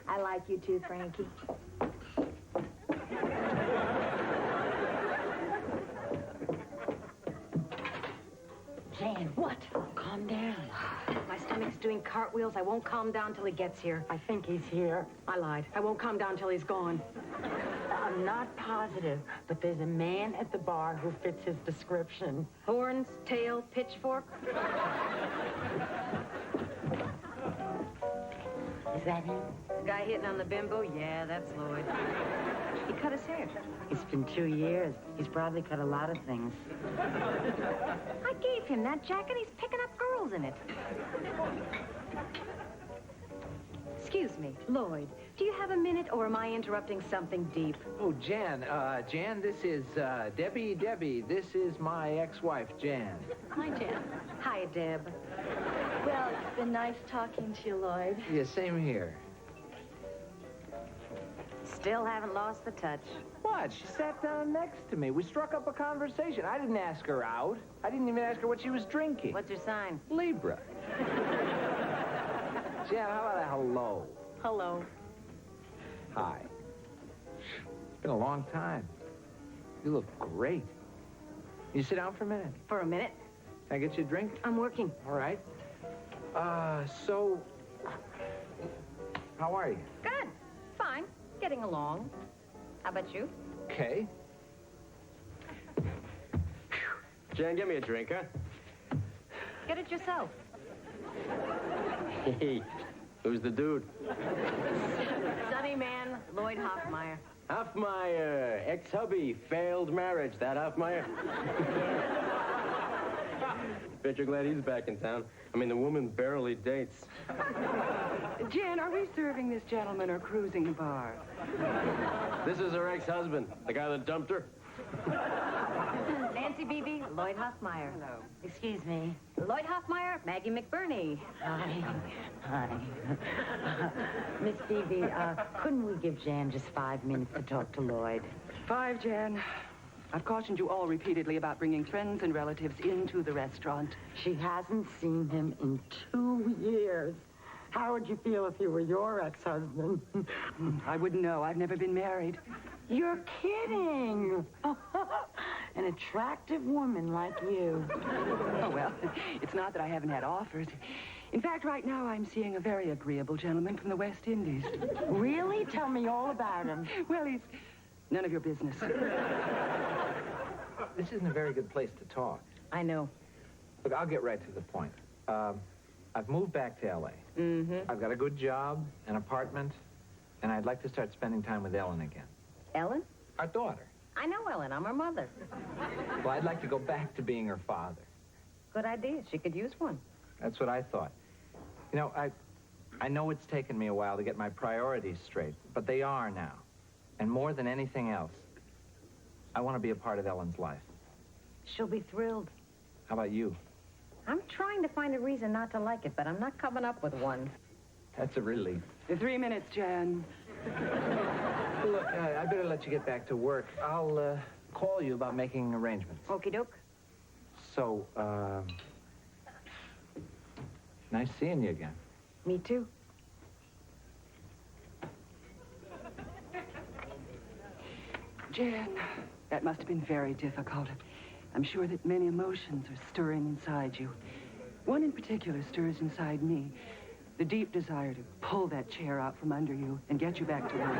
I like you too, Frankie. Jan, What? calm down. My stomach's doing cartwheels. I won't calm down till he gets here. I think he's here. I lied. I won't calm down till he's gone. I'm not positive, but there's a man at the bar who fits his description. Horns, tail, pitchfork. Is that him? Guy hitting on the bimbo? Yeah, that's Lloyd. He cut his hair. It's been 2 years. He's probably cut a lot of things. I gave him that jacket. He's picking up girls in it. Excuse me, Lloyd, do you have a minute, or am I interrupting something deep? Oh, Jan, this is, Debbie, this is my ex-wife, Jan. Hi, Jan. Hi, Deb. Well, it's been nice talking to you, Lloyd. Yeah, same here. Still haven't lost the touch. What? She sat down next to me. We struck up a conversation. I didn't ask her out. I didn't even ask her what she was drinking. What's your sign? Libra. Jan, how about a hello? Hello. Hi. It's been a long time. You look great. You sit down for a minute? For a minute. Can I get you a drink? I'm working. All right. So, how are you? Good. Fine. Getting along. How about you? Okay. Jan, get me a drink, huh? Get it yourself. Hey, who's the dude? Sunny man, Lloyd Hoffmeyer. Hoffmeyer, ex-hubby, failed marriage. That Hoffmeyer? Bet you're glad he's back in town. I mean, the woman barely dates. Jan, are we serving this gentleman or cruising the bar? This is her ex-husband, the guy that dumped her. Nancy Beebe, Lloyd Hoffmeyer. Hello. Excuse me. Lloyd Hoffmeyer, Maggie McBurney. Hi. Hi. Miss Beebe, couldn't we give Jan just 5 minutes to talk to Lloyd? 5, Jan. I've cautioned you all repeatedly about bringing friends and relatives into the restaurant. She hasn't seen him in 2 years. How would you feel if he were your ex-husband? I wouldn't know. I've never been married. You're kidding. An attractive woman like you. Oh, well, it's not that I haven't had offers. In fact, right now I'm seeing a very agreeable gentleman from the West Indies. Really? Tell me all about him. Well, he's none of your business. This isn't a very good place to talk. I know. Look, I'll get right to the point. I've moved back to L.A. Mm-hmm. I've got a good job, an apartment, and I'd like to start spending time with Ellen again. Ellen? Our daughter. I know Ellen. I'm her mother. Well, I'd like to go back to being her father. Good idea. She could use one. That's what I thought. You know, I know it's taken me a while to get my priorities straight, but they are now. And more than anything else, I want to be a part of Ellen's life. She'll be thrilled. How about you? I'm trying to find a reason not to like it, but I'm not coming up with one. That's a relief. 3 minutes, Jan. Well, look, I better let you get back to work. I'll call you about making arrangements. Okie doke. So, nice seeing you again. Me too. Jan, that must have been very difficult. I'm sure that many emotions are stirring inside you. One in particular stirs inside me. The deep desire to pull that chair out from under you and get you back to work.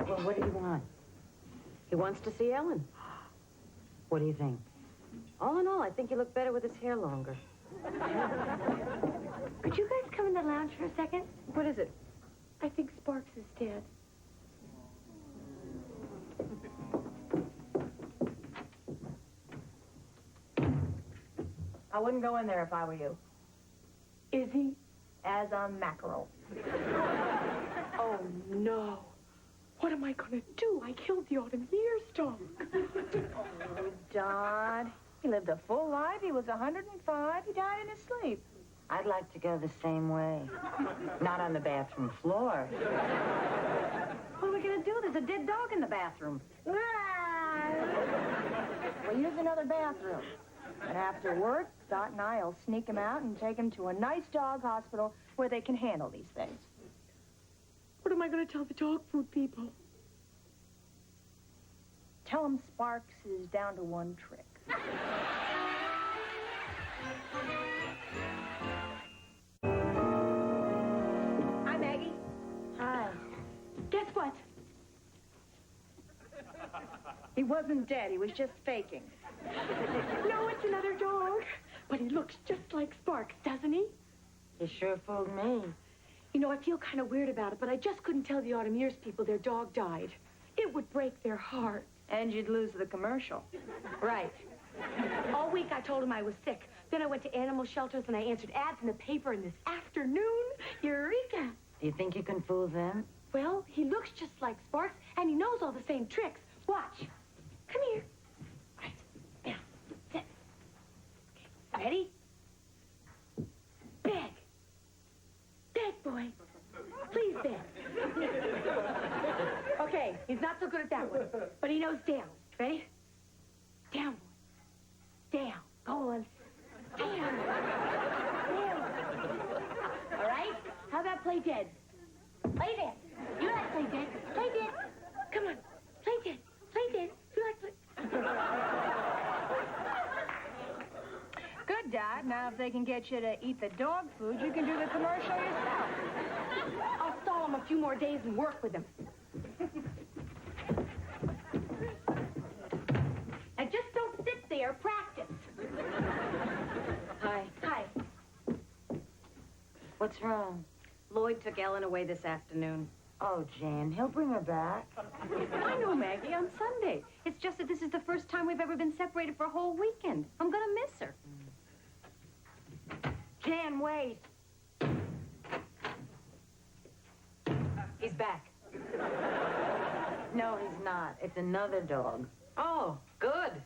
Well, what do you want? He wants to see Ellen. What do you think? All in all, I think you look better with his hair longer. Could you guys come in the lounge for a second? What is it? I think Sparks is dead. I wouldn't go in there if I were you. Is he? As a mackerel. Oh, no. What am I going to do? I killed the autumn years dog. Oh, Don. He lived a full life. He was 105. He died in his sleep. I'd like to go the same way. Not on the bathroom floor. What are we going to do? There's a dead dog in the bathroom. We'll use another bathroom. And after work, Dot and I will sneak him out and take him to a nice dog hospital where they can handle these things. What am I going to tell the dog food people? Tell him Sparks is down to one trick. Hi, Maggie. Hi. Guess what? He wasn't dead. He was just faking. No, it's another dog. But he looks just like Sparks, doesn't he? You sure fooled me. You know, I feel kind of weird about it, but I just couldn't tell the Autumn Years people their dog died. It would break their heart. And you'd lose the commercial. Right. All week I told him I was sick. Then I went to animal shelters and I answered ads in the paper, and this afternoon, eureka! Do you think you can fool them? Well, he looks just like Sparks, and he knows all the same tricks. Watch. Come here. Right. Now, sit. Okay. Ready? Beg. Beg, boy. Please beg. Okay, he's not so good at that one, but he knows down. Ready? Down, boy. Down. Go on. Down. Down. All right? How about play dead? Play dead. You like play dead. Play dead. Come on. Play dead. Play dead. You like play... Good, Dad. Now, if they can get you to eat the dog food, you can do the commercial yourself. I'll stall him a few more days and work with him. And just don't sit there. Practice. Hi. Hi. What's wrong? Lloyd took Ellen away this afternoon. Oh, Jan, he'll bring her back. I know, Maggie, on Sunday. It's just that this is the first time we've ever been separated for a whole weekend. I'm gonna miss her. Jan, wait. He's back. No, he's not. It's another dog. Oh, good.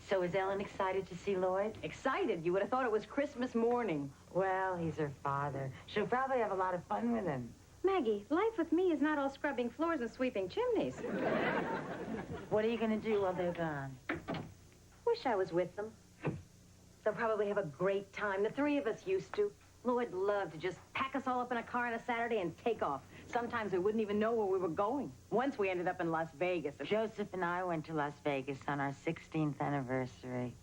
So is Ellen excited to see Lloyd? Excited? You would have thought it was Christmas morning. Well, he's her father. She'll probably have a lot of fun with him. Maggie, life with me is not all scrubbing floors and sweeping chimneys. What are you going to do while they're gone? Wish I was with them. They'll probably have a great time. The three of us used to. Lloyd loved to just pack us all up in a car on a Saturday and take off. Sometimes we wouldn't even know where we were going. Once we ended up in Las Vegas. Joseph and I went to Las Vegas on our 16th anniversary.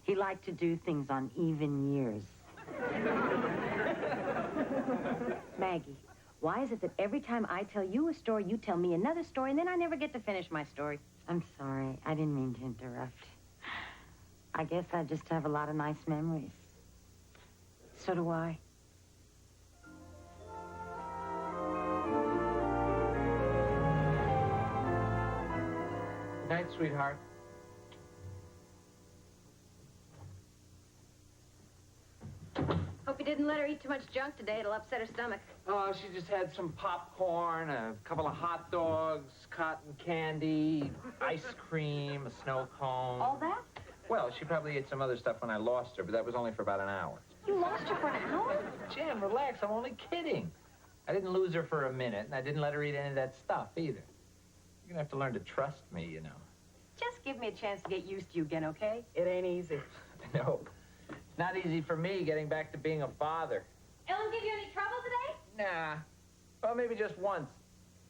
He liked to do things on even years. Maggie, why is it that every time I tell you a story, you tell me another story, and then I never get to finish my story? I'm sorry. I didn't mean to interrupt. I guess I just have a lot of nice memories. So do I. Good night, sweetheart. Hope you didn't let her eat too much junk today. It'll upset her stomach. Oh, she just had some popcorn, a couple of hot dogs, cotton candy, ice cream, a snow cone. All that? Well, she probably ate some other stuff when I lost her, but that was only for about an hour. You lost her for an hour? Jan, relax. I'm only kidding. I didn't lose her for a minute, and I didn't let her eat any of that stuff, either. You're gonna have to learn to trust me, you know. Just give me a chance to get used to you again, okay? It ain't easy. No. It's not easy for me getting back to being a father. Ellen give you any trouble today? Nah. Well, maybe just once,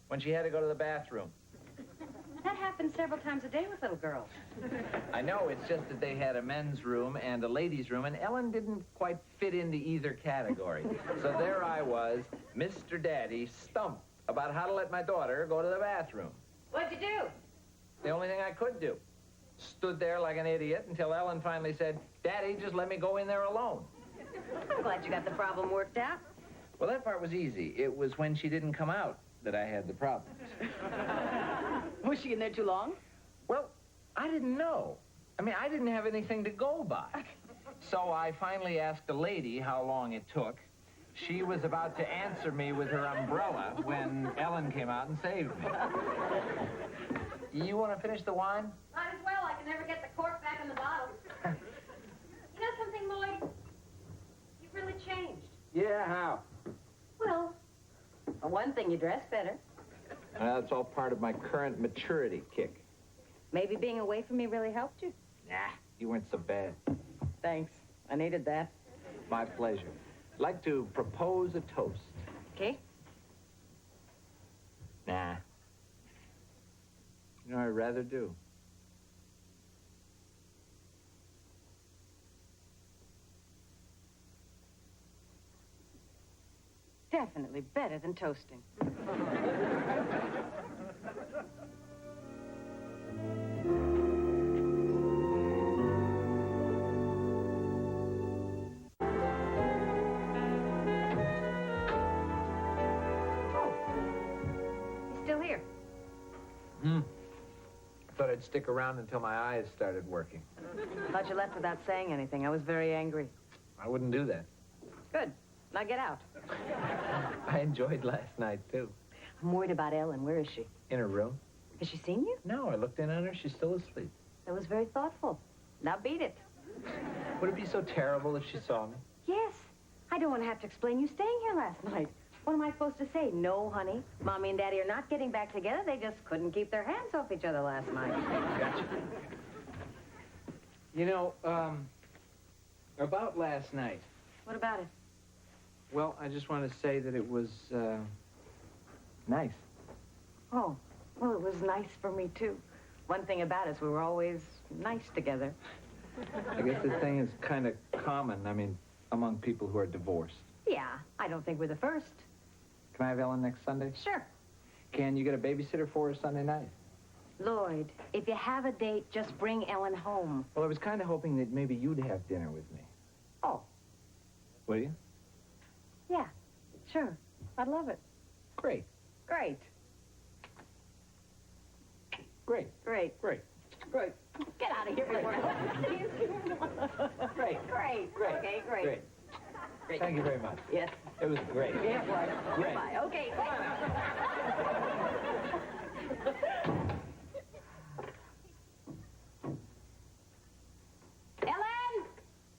when she had to go to the bathroom. That happens several times a day with little girls. I know, it's just that they had a men's room and a ladies' room, and Ellen didn't quite fit into either category. So there I was, Mr. Daddy, stumped about how to let my daughter go to the bathroom. What'd you do? The only thing I could do. Stood there like an idiot until Ellen finally said, Daddy, just let me go in there alone. I'm glad you got the problem worked out. Well, that part was easy. It was when she didn't come out that I had the problems. Was she in there too long? Well, I didn't know. I mean, I didn't have anything to go by. So I finally asked a lady how long it took. She was about to answer me with her umbrella when Ellen came out and saved me. You want to finish the wine? Might as well. I can never get the cork back in the bottle. You know something, Lloyd? You've really changed. Yeah, how? Well, for one thing, you dress better. That's all part of my current maturity kick. Maybe being away from me really helped you. Nah, you weren't so bad. Thanks. I needed that. My pleasure. I'd like to propose a toast. Okay. Nah. You know, I'd rather do. Definitely better than toasting. Still here. I thought I'd stick around until my eyes started working. Thought you left without saying anything. I was very angry. I wouldn't do that. Good. Now get out. I enjoyed last night, too. I'm worried about Ellen. Where is she? In her room? Has she seen you? No, I looked in on her. She's still asleep. That was very thoughtful. Now beat it. Would it be so terrible if she saw me? Yes. I don't want to have to explain you staying here last night. What am I supposed to say? No, honey. Mommy and Daddy are not getting back together. They just couldn't keep their hands off each other last night. Gotcha. You know, about last night. What about it? Well, I just want to say that it was, nice. Oh, well, it was nice for me, too. One thing about us, we were always nice together. I guess this thing is kind of common, I mean, among people who are divorced. Yeah, I don't think we're the first. Can I have Ellen next Sunday? Sure. Can you get a babysitter for her Sunday night? Lloyd, if you have a date, just bring Ellen home. Well, I was kind of hoping that maybe you'd have dinner with me. Oh. Will you? Yeah, sure. I'd love it. Great. Great. Great. Great. Great. Great. Get out of here before Great. Great. Great. Okay, great. Great. Great. Thank you very much. Yes. It was great. Yeah, it was. Great. Goodbye. Okay, Ellen,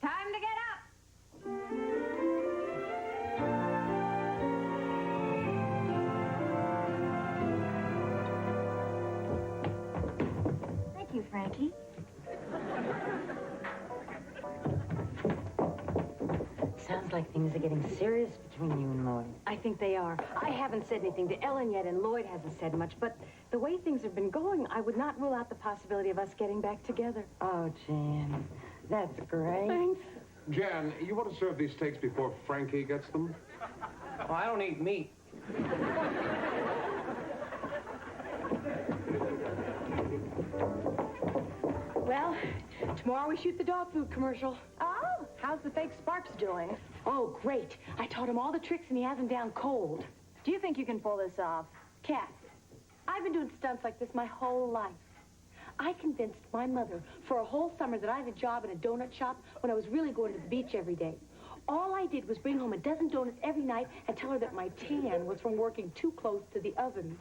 time to get up. Thank you, Frankie. Sounds like things are getting serious between you and Lloyd. I think they are. I haven't said anything to Ellen yet, and Lloyd hasn't said much, but the way things have been going, I would not rule out the possibility of us getting back together. Oh, Jan, that's great. Thanks. Jan, you want to serve these steaks before Frankie gets them? Oh, I don't eat meat. Well, tomorrow we shoot the dog food commercial. Oh, how's the fake Sparks doing? Oh, great. I taught him all the tricks and he has them down cold. Do you think you can pull this off? Cat, I've been doing stunts like this my whole life. I convinced my mother for a whole summer that I had a job in a donut shop when I was really going to the beach every day. All I did was bring home a dozen donuts every night and tell her that my tan was from working too close to the oven.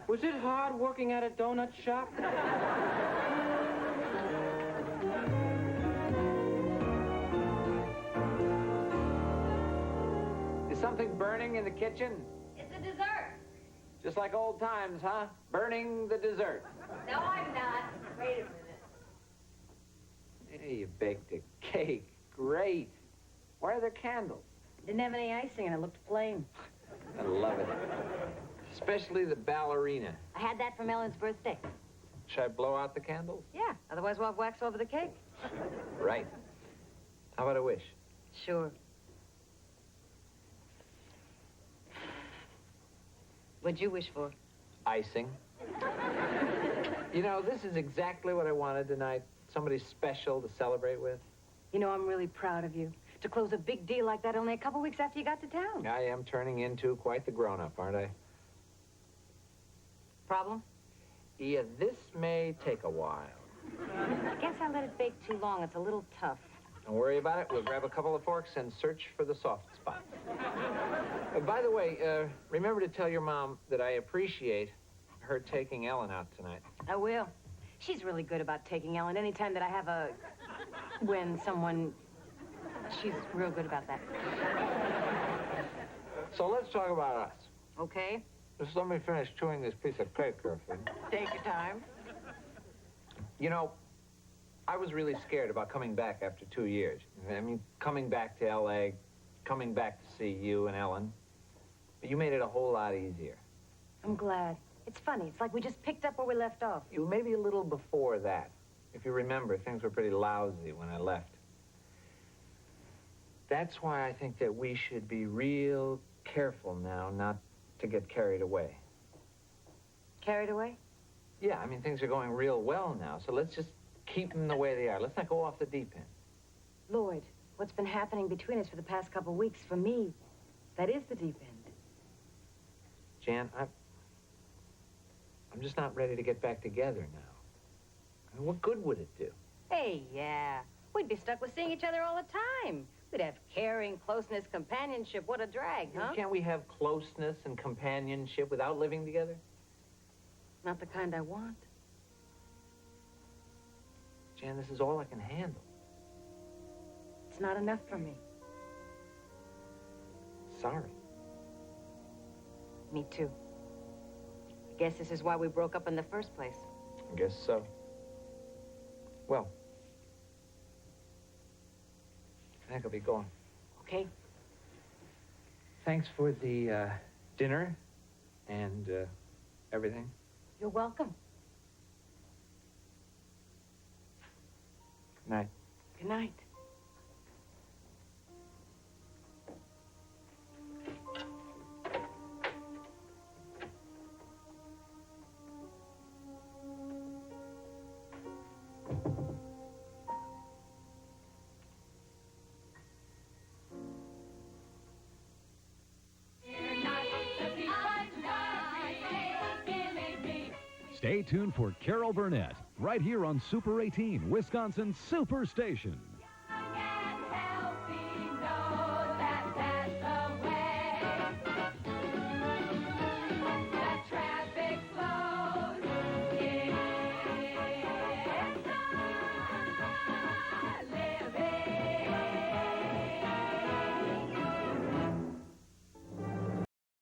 Was it hard working at a donut shop? something burning in the kitchen? It's a dessert. Just like old times, huh? Burning the dessert. No, I'm not. Wait a minute. Hey, you baked a cake. Great. Why are there candles? Didn't have any icing and it looked plain. I love it. Especially the ballerina. I had that from Ellen's birthday. Should I blow out the candles? Yeah, otherwise we'll have wax over the cake. Right. How about a wish? Sure. What'd you wish for? Icing. You know, this is exactly what I wanted tonight. Somebody special to celebrate with. You know, I'm really proud of you. To close a big deal like that only a couple weeks after you got to town. I am turning into quite the grown-up, aren't I? Problem? Yeah, this may take a while. I guess I let it bake too long. It's a little tough. Don't worry about it. We'll grab a couple of forks and search for the soft spots. By the way, remember to tell your mom that I appreciate her taking Ellen out tonight. I will. She's really good about taking Ellen. Anytime that I have a... when someone... She's real good about that. So let's talk about us. Okay. Just let me finish chewing this piece of cake, Griffin. Take your time. You know, I was really scared about coming back after 2 years. I mean, coming back to L.A., coming back to see you and Ellen. But you made it a whole lot easier. I'm glad. It's funny. It's like we just picked up where we left off. You maybe a little before that. If you remember, things were pretty lousy when I left. That's why I think that we should be real careful now not to get carried away. Carried away? Yeah, I mean, things are going real well now, so let's just keep them the way they are. Let's not go off the deep end. Lloyd, what's been happening between us for the past couple of weeks, for me, that is the deep end. Jan, I'm just not ready to get back together now. I mean, what good would it do? Hey, yeah. We'd be stuck with seeing each other all the time. We'd have caring, closeness, companionship. What a drag, huh? Can't we have closeness and companionship without living together? Not the kind I want. Jan, this is all I can handle. It's not enough for me. Sorry. Me too. I guess this is why we broke up in the first place. I guess so. Well, I think I'll be going. Okay. Thanks for the dinner and everything. You're welcome. Good night. Good night. Stay tuned for Carol Burnett, right here on Super 18, Wisconsin's Superstation.